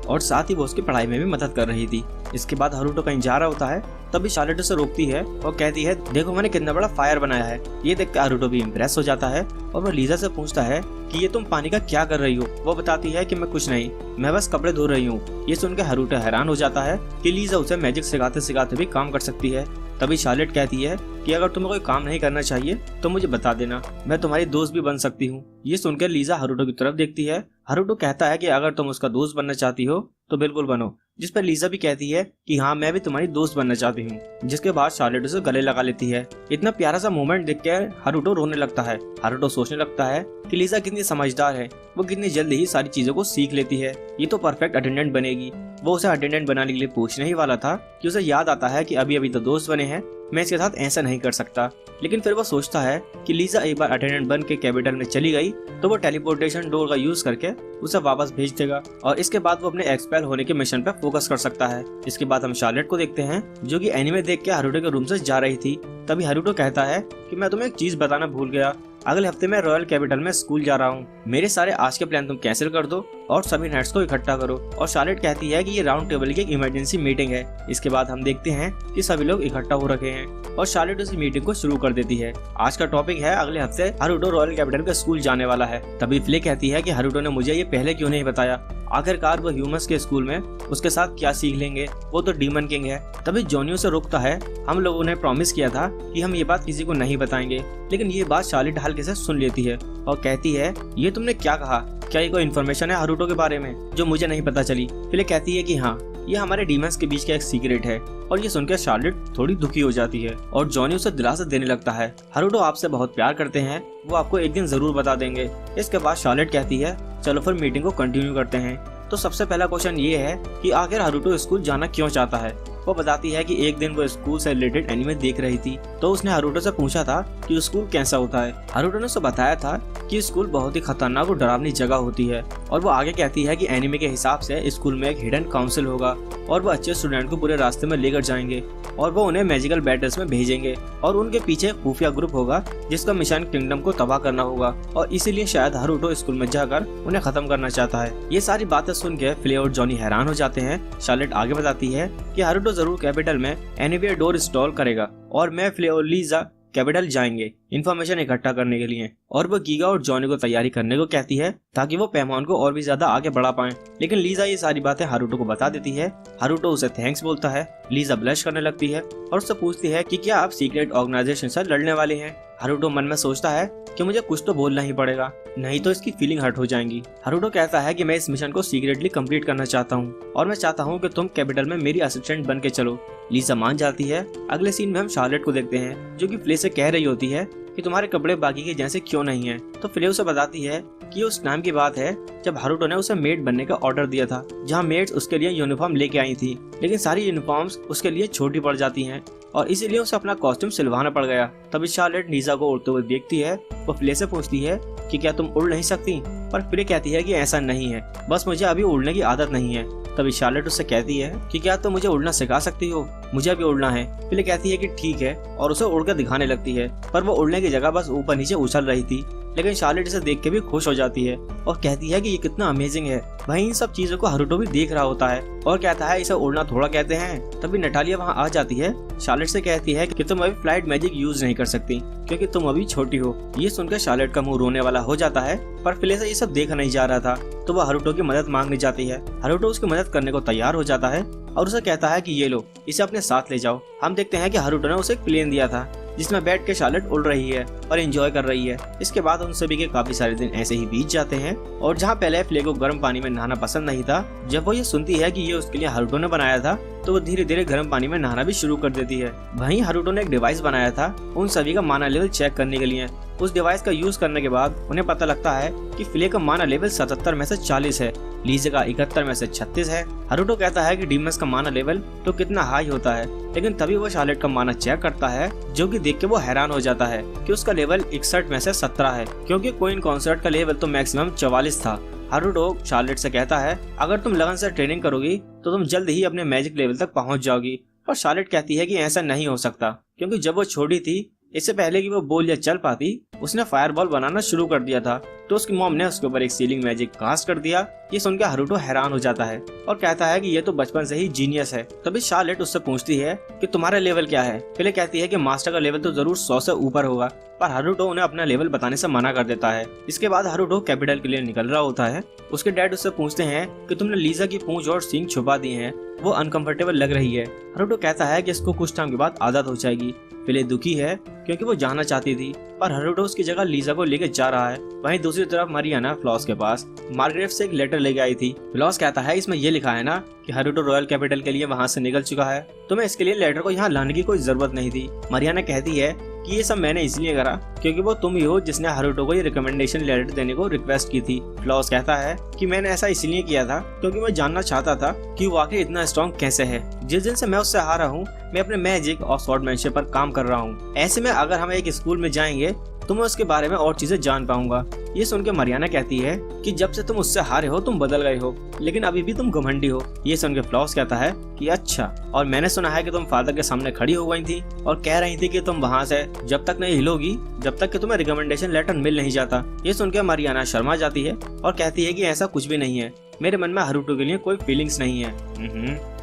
और साथ ही वो उसकी पढ़ाई में भी मदद कर रही थी। इसके बाद हारुतो कहीं जा रहा होता है, तभी शार्लेट उसे रोकती है और कहती है देखो मैंने कितना बड़ा फायर बनाया है। ये देख कर हारुतो भी इम्प्रेस हो जाता है और वो लीजा से पूछता है कि ये तुम पानी का क्या कर रही हो। वो बताती है कि मैं कुछ नहीं, मैं बस कपड़े धो रही हूँ। ये सुनकर हारुतो हैरान हो जाता है कि लीजा उसे मैजिक सिखाते सिखाते भी काम कर सकती है। तभी शार्लेट कहती है कि अगर तुम्हें कोई काम नहीं करना चाहिए तो मुझे बता देना, मैं तुम्हारी दोस्त भी बन सकती हूँ। ये सुनकर लीजा हारुतो की तरफ देखती है। हारुतो कहता है कि अगर तुम उसका दोस्त बनना चाहती हो तो बिल्कुल बनो, जिस पर लीजा भी कहती है कि हाँ मैं भी तुम्हारी दोस्त बनना चाहती हूँ। जिसके बाद शार्लेट उसे गले लगा लेती है। इतना प्यारा सा मोमेंट देखकर हारुतो रोने लगता है। हारुतो सोचने लगता है कि लीजा कितनी समझदार है, वो कितनी जल्दी ही सारी चीजों को सीख लेती है, ये तो परफेक्ट अटेंडेंट बनेगी। वो उसे अटेंडेंट बनाने के लिए पूछने ही वाला था कि उसे याद आता है कि अभी अभी तो दोस्त बने हैं, मैं इसके साथ ऐसा नहीं कर सकता। लेकिन फिर वो सोचता है कि लीजा एक बार अटेंडेंट बन के कैपिटल में चली गई तो वो टेलीपोर्टेशन डोर का यूज करके उसे वापस भेज देगा और इसके बाद वो अपने एक्सपेल होने के मिशन पे फोकस कर सकता है। इसके बाद हम शार्लेट को देखते हैं जो कि एनीमे देख के हारुतो के रूम से जा रही थी। तभी हारुतो कहता है कि मैं तुम्हें एक चीज बताना भूल गया, अगले हफ्ते मैं रॉयल कैपिटल में स्कूल जा रहा हूँ। मेरे सारे आज के प्लान तुम कैंसिल कर दो और सभी नेट्स को इकट्ठा करो। और शार्लेट कहती है कि ये राउंड टेबल की एक इमरजेंसी मीटिंग है। इसके बाद हम देखते हैं कि सभी लोग इकट्ठा हो रखे हैं और शार्लेट उस मीटिंग को शुरू कर देती है। आज का टॉपिक है अगले हफ्ते हारुतो रॉयल कैपिटल के स्कूल जाने वाला है। तभी फ्ले कहती है कि हारुतो ने मुझे ये पहले क्यों नहीं बताया, आखिरकार वो ह्यूमंस के स्कूल में उसके साथ क्या सीख लेंगे, वो तो डीमन किंग है। तभी जॉनी उसे रोकता है, हम लोगों ने प्रॉमिस किया था कि हम ये बात किसी को नहीं बताएंगे। लेकिन ये बात शार्लेट हल्के से सुन लेती है और कहती है ये तुमने क्या कहा, क्या ये कोई इन्फॉर्मेशन है हारुतो के बारे में जो मुझे नहीं पता चली। फ्ले कहती है कि हाँ ये हमारे डीमंस के बीच का एक सीक्रेट है। और ये सुनकर शार्लेट थोड़ी दुखी हो जाती है और जॉनी उसे दिलासा देने लगता है, हारुतो आपसे बहुत प्यार करते हैं, वो आपको एक दिन जरूर बता देंगे। इसके बाद शार्लेट कहती है चलो फिर मीटिंग को कंटिन्यू करते हैं। तो सबसे पहला क्वेश्चन ये है कि आखिर हारुतो स्कूल जाना क्यों चाहता है। वो बताती है कि एक दिन वो स्कूल से रिलेटेड एनीमे देख रही थी तो उसने हारुतो से पूछा था कि स्कूल कैसा होता है। हारुतो ने उसे बताया था कि स्कूल बहुत ही खतरनाक और डरावनी जगह होती है। और वो आगे कहती है कि एनीमे के हिसाब से स्कूल में एक हिडन काउंसिल होगा और वो अच्छे स्टूडेंट को पूरे रास्ते में लेकर जाएंगे और वो उन्हें मैजिकल बैटल्स में भेजेंगे और उनके पीछे एक खुफिया ग्रुप होगा जिसका मिशन किंगडम को तबाह करना होगा और इसीलिए शायद हारुतो स्कूल में जाकर उन्हें खत्म करना चाहता है। ये सारी बातें सुन के फ्ले और जॉनी हैरान हो जाते हैं। शार्लेट आगे बताती है कि हारुतो जरूर कैपिटल में एनीवेयर डोर इंस्टॉल करेगा और मैं, फ्ले और लीजा कैपिटल जाएंगे इन्फॉर्मेशन इकट्ठा करने के लिए। और वो गीगा और जॉनी को तैयारी करने को कहती है ताकि वो पैमान को और भी ज्यादा आगे बढ़ा पाए। लेकिन लीजा ये सारी बातें हारुतो को बता देती है। हारुतो उसे थैंक्स बोलता है। लीजा ब्लश करने लगती है और उससे पूछती है कि क्या आप सीक्रेट ऑर्गेनाइजेशन से लड़ने वाले हैं। हारुतो मन में सोचता है कि मुझे कुछ तो बोलना ही पड़ेगा, नहीं तो इसकी फीलिंग हर्ट हो जाएंगी। हारुतो कहता है कि मैं इस मिशन को सीक्रेटली कंप्लीट करना चाहता हूँ और मैं चाहता हूँ कि तुम कैपिटल में मेरी असिस्टेंट बन के चलो। लीजा मान जाती है। अगले सीन में हम शार्लेट को देखते हैं जो कि फ्ले से कह रही होती है कि तुम्हारे कपड़े बाकी के जैसे क्यों नहीं हैं। तो फ्ले उसे बताती है कि उस टाइम की बात है जब हारुतो ने उसे मेड बनने का ऑर्डर दिया था, जहाँ मेड्स उसके लिए यूनिफॉर्म लेके आई थी, लेकिन सारी यूनिफॉर्म्स उसके लिए छोटी पड़ जाती हैं और इसीलिए उसे अपना कॉस्ट्यूम सिलवाना पड़ गया। तभी शार्लेट लीजा को उड़ते हुए देखती है। वो फ्ले से पूछती है कि क्या तुम उड़ नहीं सकती, पर फ्ले कहती है कि ऐसा नहीं है, बस मुझे अभी उड़ने की आदत नहीं है। तभी शार्लेट उससे कहती है कि क्या तुम मुझे उड़ना सिखा सकती हो, मुझे अभी उड़ना है। फ्ले कहती है कि ठीक है और उसे उड़कर दिखाने लगती है, पर वो उड़ने की जगह बस ऊपर नीचे उछल रही थी। लेकिन शार्लेट इसे देख के भी खुश हो जाती है और कहती है कि ये कितना अमेजिंग है। वहीं इन सब चीजों को हारुतो भी देख रहा होता है और कहता है इसे उड़ना थोड़ा कहते हैं। तभी नटालिया वहाँ आ जाती है, शार्लेट से कहती है कि तुम अभी फ्लाइट मैजिक यूज नहीं कर सकती क्योंकि तुम अभी छोटी हो। ये सुनकर शार्लेट का मुंह रोने वाला हो जाता है, पर फिलेसा ये सब देखा नहीं जा रहा था तो वह हारुतो की मदद मांगने जाती है। हारुतो उसकी मदद करने को तैयार हो जाता है और उसे कहता है कि ये लो, इसे अपने साथ ले जाओ। हम देखते हैं कि हारुतो ने उसे एक प्लेन दिया था जिसमें बैठ के शार्लेट उड़ रही है और एंजॉय कर रही है। इसके बाद उन सभी के काफी सारे दिन ऐसे ही बीत जाते हैं और जहाँ पहले फ्ले को गर्म पानी में नहाना पसंद नहीं था, जब वो ये सुनती है कि ये उसके लिए हारुतो ने बनाया था तो वो धीरे धीरे गर्म पानी में नहाना भी शुरू कर देती है। वहीं हारुतो ने एक डिवाइस बनाया था उन सभी का माना लेवल चेक करने के लिए। उस डिवाइस का यूज करने के बाद उन्हें पता लगता है कि फ्ले का माना लेवल 77 में से 40 है, लीजे का 71 में से 36 है। हारुतो कहता है कि डीमस का माना लेवल तो कितना हाई होता है, लेकिन तभी वो शार्लेट का माना चेक करता है जो कि देख के वो हैरान हो जाता है कि उसका लेवल 61 में से 17 है, क्योंकि क्वीन कॉन्सर्ट का लेवल तो मैक्सिमम 44 था। हारुतो शार्लेट से कहता है अगर तुम लगन से ट्रेनिंग करोगी तो तुम जल्द ही अपने मैजिक लेवल तक पहुंच जाओगी, और शार्लेट कहती है कि ऐसा नहीं हो सकता क्योंकि जब वो छोटी थी, इससे पहले कि वो बोल या चल पाती, उसने फायरबॉल बनाना शुरू कर दिया था तो उसकी मॉम ने उसके ऊपर एक सीलिंग मैजिक कास्ट कर दिया। ये सुनकर हारुतो हैरान हो जाता है और कहता है कि ये तो बचपन से ही जीनियस है। तभी शार्लेट उससे पूछती है कि तुम्हारा लेवल क्या है। पहले कहती है कि मास्टर का लेवल तो जरूर 100 से ऊपर होगा, पर हारुतो उन्हें अपना लेवल बताने से मना कर देता है। इसके बाद हारुतो कैपिटल के लिए निकल रहा होता है। उसके डैड उससे पूछते हैं कि तुमने लीजा की पूंछ और सींग छुपा दी हैं, वो अनकंफर्टेबल लग रही है। हारुतो कहता है कि इसको कुछ टाइम के बाद आदत हो जाएगी। फिले दुखी है क्योंकि वो जाना चाहती थी, पर हारुतो उसकी जगह लीजा को लेकर जा रहा है। वहीं दूसरी तरफ मारियाना फ्लॉस के पास मार्गरेट से एक लेटर लेके आई थी। फ्लॉस कहता है इसमें ये लिखा है ना कि हारुतो रॉयल कैपिटल के लिए वहाँ से निकल चुका है, तुम्हें इसके लिए लेटर को यहाँ लाने की कोई जरूरत नहीं थी। मारियाना कहती है कि ये सब मैंने इसलिए करा क्योंकि वो तुम ही हो जिसने हारुतो को ये रिकमेंडेशन लेटर देने को रिक्वेस्ट की थी। फ्लॉस कहता है कि मैंने ऐसा इसलिए किया था क्योंकि मैं जानना चाहता था कि वो वाकई इतना स्ट्रॉन्ग कैसे है। जिस दिन से मैं उससे हारा हूँ, मैं अपने मैजिक और स्वॉर्डमैनशिप पर काम कर रहा हूँ। ऐसे में अगर हम एक स्कूल में जाएंगे तो मैं उसके बारे में और चीजें जान पाऊंगा। ये सुनकर मारियाना कहती है कि जब से तुम उससे हारे हो तुम बदल गए हो, लेकिन अभी भी तुम घमंडी हो। ये सुनकर फ्लॉस कहता है कि अच्छा, और मैंने सुना है कि तुम फादर के सामने खड़ी हो गई थी और कह रही थी कि तुम वहाँ से जब तक नहीं हिलोगी जब तक कि तुम्हें रिकमेंडेशन लेटर मिल नहीं जाता। ये सुनकर मारियाना शर्मा जाती है और कहती है कि ऐसा कुछ भी नहीं है, मेरे मन में हारुतो के लिए कोई फीलिंग्स नहीं है।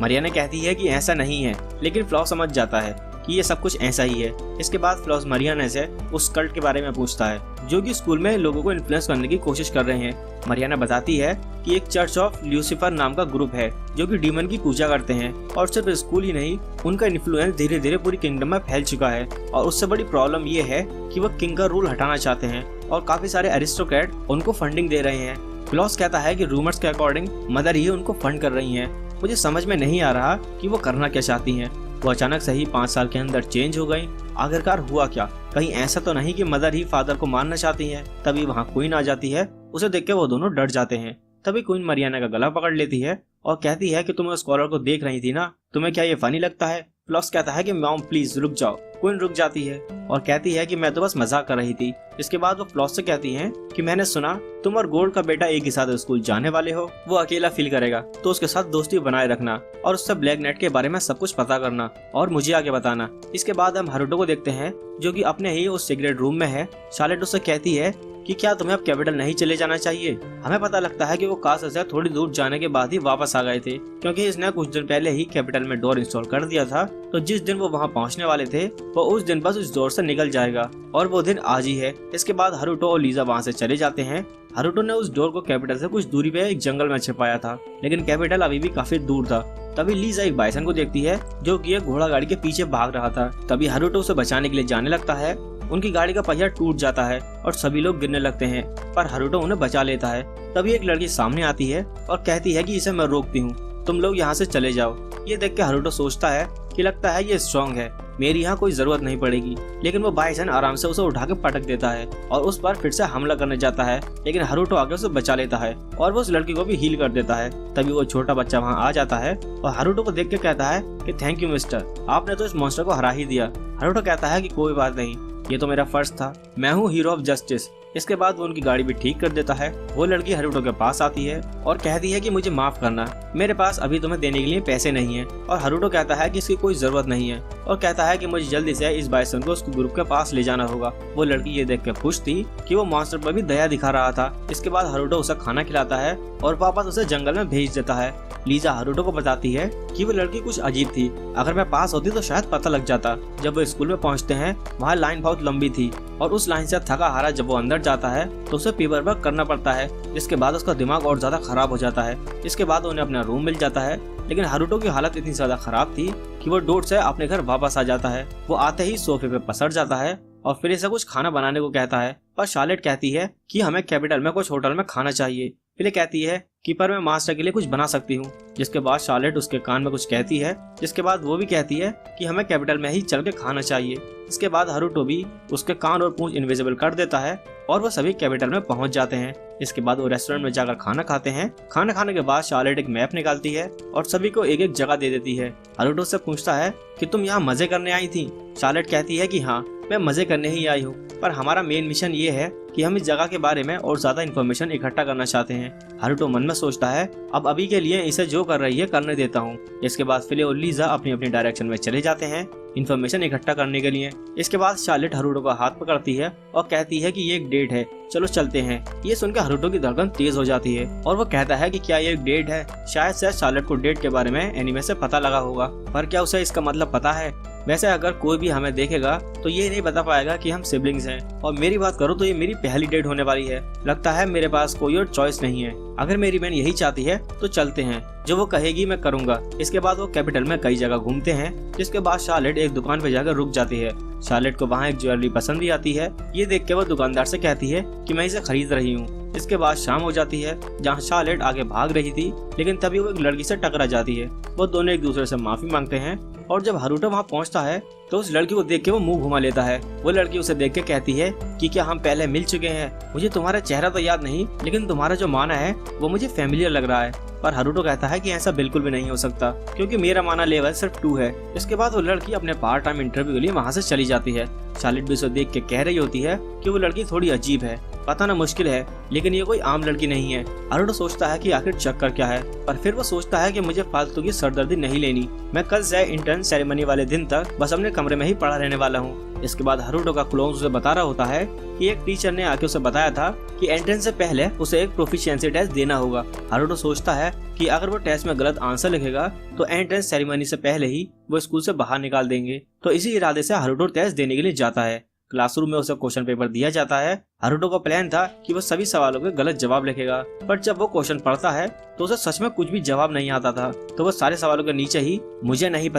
मारियाना कहती है कि ऐसा नहीं है, लेकिन फ्लॉस समझ जाता है कि ये सब कुछ ऐसा ही है। इसके बाद फ्लॉस मारियाना से उस कल्ट के बारे में पूछता है जो कि स्कूल में लोगों को इन्फ्लुएंस करने की कोशिश कर रहे हैं। मारियाना बताती है कि एक चर्च ऑफ ल्यूसीफर नाम का ग्रुप है जो कि डीमन की पूजा करते हैं, और सिर्फ स्कूल ही नहीं, उनका इन्फ्लुएंस धीरे धीरे पूरी किंगडम में फैल चुका है। और उससे बड़ी प्रॉब्लम ये है कि वो किंग का रूल हटाना चाहते हैं और काफी सारे एरिस्टोक्रेट उनको फंडिंग दे रहे हैं। फ्लॉस कहता है कि रूमर्स के अकॉर्डिंग मदर ही उनको फंड कर रही है। मुझे समझ में नहीं आ रहा कि वो करना क्या चाहती हैं। वो अचानक से ही 5 साल के अंदर चेंज हो गई। आखिरकार हुआ क्या? कहीं ऐसा तो नहीं कि मदर ही फादर को मारना चाहती है? तभी वहाँ क्वीन आ जाती है। उसे देख के वो दोनों डर जाते हैं। तभी क्वीन मारियाना का गला पकड़ लेती है और कहती है कि तुम उस स्कॉलर को देख रही थी ना, तुम्हें क्या ये फनी लगता है? फ्लॉस कहता है कि मॉम प्लीज रुक जाओ। क्वीन रुक जाती है और कहती है कि मैं तो बस मजाक कर रही थी। इसके बाद वो फ्लॉस से कहती हैं कि मैंने सुना तुम और गोल्ड का बेटा एक ही साथ स्कूल जाने वाले हो। वो अकेला फील करेगा तो उसके साथ दोस्ती बनाए रखना और उससे ब्लैक नेट के बारे में सब कुछ पता करना और मुझे आगे बताना। इसके बाद हम हारुतो को देखते हैं जो कि अपने ही उस सीक्रेट रूम में है। शार्लेट उससे कहती है कि क्या तुम्हें अब कैपिटल नहीं चले जाना चाहिए? हमें पता लगता है कि वो कास्ट से थोड़ी दूर जाने के बाद ही वापस आ गए थे, क्योंकि इसने कुछ दिन पहले ही कैपिटल में डोर इंस्टॉल कर दिया था। तो जिस दिन वो वहाँ पहुँचने वाले थे वो उस दिन बस उस डोर से निकल जाएगा, और वो दिन आज ही है। इसके बाद हारुतो और लीजा वहाँ से चले जाते हैं। हारुतो ने उस डोर को कैपिटल से कुछ दूरी पे एक जंगल में छिपाया था, लेकिन कैपिटल अभी भी काफी दूर था। तभी लीजा एक बाइसन को देखती है जो कि एक घोड़ा गाड़ी के पीछे भाग रहा था। तभी हारुतो उसे बचाने के लिए जाने लगता है। उनकी गाड़ी का पहिया टूट जाता है और सभी लोग गिरने लगते हैं, पर हारुतो उन्हें बचा लेता है। तभी एक लड़की सामने आती है और कहती है कि इसे मैं रोकती हूँ, तुम लोग यहाँ से चले जाओ। ये देख के हारुतो सोचता है कि लगता है ये स्ट्रॉन्ग है, मेरी यहाँ कोई जरूरत नहीं पड़ेगी। लेकिन वो बाइसन आराम से उसे उठा के पटक देता है और उस पर फिर से हमला करने जाता है, लेकिन हारुतो आके उसे बचा लेता है और वो उस लड़की को भी हील कर देता है। तभी वो छोटा बच्चा वहाँ आ जाता है और हारुतो को देख के कहता है कि थैंक यू मिस्टर, आपने तो इस मॉन्स्टर को हरा ही दिया। हारुतो कहता है कि कोई बात नहीं, ये तो मेरा फर्ज था, मैं हूँ हीरो ऑफ जस्टिस। इसके बाद वो उनकी गाड़ी भी ठीक कर देता है। वो लड़की हरुटो के पास आती है और कहती है कि मुझे माफ करना, मेरे पास अभी तुम्हें देने के लिए पैसे नहीं है। और हरुटो कहता है कि इसकी कोई जरूरत नहीं है और कहता है कि मुझे जल्दी से इस बाइसन को उसके ग्रुप के पास ले जाना होगा। वो लड़की ये देख के खुश थी कि वो मॉन्स्टर पर भी दया दिखा रहा था। इसके बाद हरुटो उसे खाना खिलाता है और वापस उसे जंगल में भेज देता है। लीजा हरुटो को बताती है कि वो लड़की कुछ अजीब थी, अगर मैं पास होती तो शायद पता लग जाता। जब वो स्कूल में पहुंचते हैं वहाँ लाइन बहुत लंबी थी और उस लाइन से थका हारा जब वो अंदर जाता है तो उसे पेपर वर्क करना पड़ता है, जिसके बाद उसका दिमाग और ज्यादा खराब हो जाता है। इसके बाद उन्हें अपना रूम मिल जाता है, लेकिन हरुटो की हालत इतनी ज्यादा खराब थी कि वो डोट से अपने घर वापस आ जाता है। वो आते ही सोफे पे पसर जाता है और फिर इसे कुछ खाना बनाने को कहता है, पर शार्लेट कहती है कि हमें कैपिटल में कुछ होटल में खाना चाहिए। फिर कहती है कि पर मैं मास्टर के लिए कुछ बना सकती हूँ। जिसके बाद शार्लेट उसके कान में कुछ कहती है, जिसके बाद वो भी कहती है कि हमें कैपिटल में ही चल के खाना चाहिए। इसके बाद हरुटो भी उसके कान और पूंछ इनविजिबल कर देता है और वो सभी कैपिटल में पहुंच जाते हैं। इसके बाद वो रेस्टोरेंट में जाकर खाना खाते हैं। खाना खाने के बाद शार्लेट एक मैप निकालती है और सभी को एक एक जगह दे देती है। हरुटो से पूछता है कि तुम यहाँ मजे करने आई थी? शार्लेट कहती है कि हाँ, मैं मजे करने ही आई हूँ, पर हमारा मेन मिशन ये है कि हम इस जगह के बारे में और ज्यादा इन्फॉर्मेशन इकट्ठा करना चाहते हैं। हरुटो मन में सोचता है अब अभी के लिए इसे जो कर रही है करने देता हूँ। इसके बाद फिले और लीजा अपनी अपनी डायरेक्शन में चले जाते हैं इन्फॉर्मेशन इकट्ठा करने के लिए। इसके बाद शार्लेट हरुटो का हाथ पकड़ती है और कहती है कि ये एक डेट है, चलो चलते हैं। ये सुनकर हरुटो की धड़कन तेज हो जाती है और वो कहता है कि क्या ये एक डेट है? शायद से शार्लेट को डेट के बारे में एनीमे से पता लगा होगा, पर क्या उसे इसका मतलब पता है? वैसे अगर कोई भी हमें देखेगा तो ये नहीं बता पाएगा कि हम सिबलिंग्स हैं। और मेरी बात करो तो ये मेरी पहली डेट होने वाली है। लगता है मेरे पास कोई और चॉइस नहीं है। अगर मेरी बहन यही चाहती है तो चलते हैं, जो वो कहेगी मैं करूंगा। इसके बाद वो कैपिटल में कई जगह घूमते हैं, जिसके बाद शार्लेट एक दुकान पे जाकर रुक जाती है। शार्लेट को वहाँ एक ज्वेलरी पसंद भी आती है। ये देख के वो दुकानदार से कहती है कि मैं इसे खरीद रही हूँ। इसके बाद शाम हो जाती है, जहाँ शार्लेट आगे भाग रही थी, लेकिन तभी वो एक लड़की से टकरा जाती है। वो दोनों एक दूसरे से माफी मांगते हैं और जब हरुटो वहाँ पहुँचता है तो उस लड़की को देख के वो मुंह घुमा लेता है। वो लड़की उसे देख के कहती है कि क्या हम पहले मिल चुके हैं? मुझे तुम्हारा चेहरा तो याद नहीं, लेकिन तुम्हारा जो माना है वो मुझे फेमिलियर लग रहा है। पर हरुटो कहता है कि ऐसा बिल्कुल भी नहीं हो सकता, क्योंकि मेरा माना लेवल सिर्फ 2 है। इसके बाद वो लड़की अपने पार्ट टाइम इंटरव्यू के लिए वहाँ से चली जाती है। शार्लेट भी उसे देख के कह रही होती है कि वो लड़की थोड़ी अजीब है, पता ना मुश्किल है, लेकिन ये कोई आम लड़की नहीं है। हरुटो सोचता है कि आखिर चक्कर क्या है, पर फिर वो सोचता है कि मुझे फालतू की सरदर्दी नहीं लेनी। मैं कल से इंटर्न सेरेमनी वाले दिन तक बस अपने कमरे में ही पड़ा रहने वाला हूँ। इसके बाद हरुटो का क्लोन उसे बता रहा होता है कि एक टीचर ने आके उसे बताया था कि एंट्रेंस से पहले उसे एक प्रोफिशिएंसी टेस्ट देना होगा। हरुटो सोचता है कि अगर वो टेस्ट में गलत आंसर लिखेगा तो एंट्रेंस सेरेमनी से पहले ही वो स्कूल से बाहर निकाल देंगे। तो इसी इरादे से हरुटो टेस्ट देने के लिए जाता है। क्लासरूम में उसे क्वेश्चन पेपर दिया जाता है। हरुटो का प्लान था कि वो सभी सवालों के गलत जवाब लिखेगा, पर जब वो क्वेश्चन पढ़ता है तो उसे सच में कुछ भी जवाब नहीं आता था। तो वो सारे सवालों के नीचे ही मुझे नहीं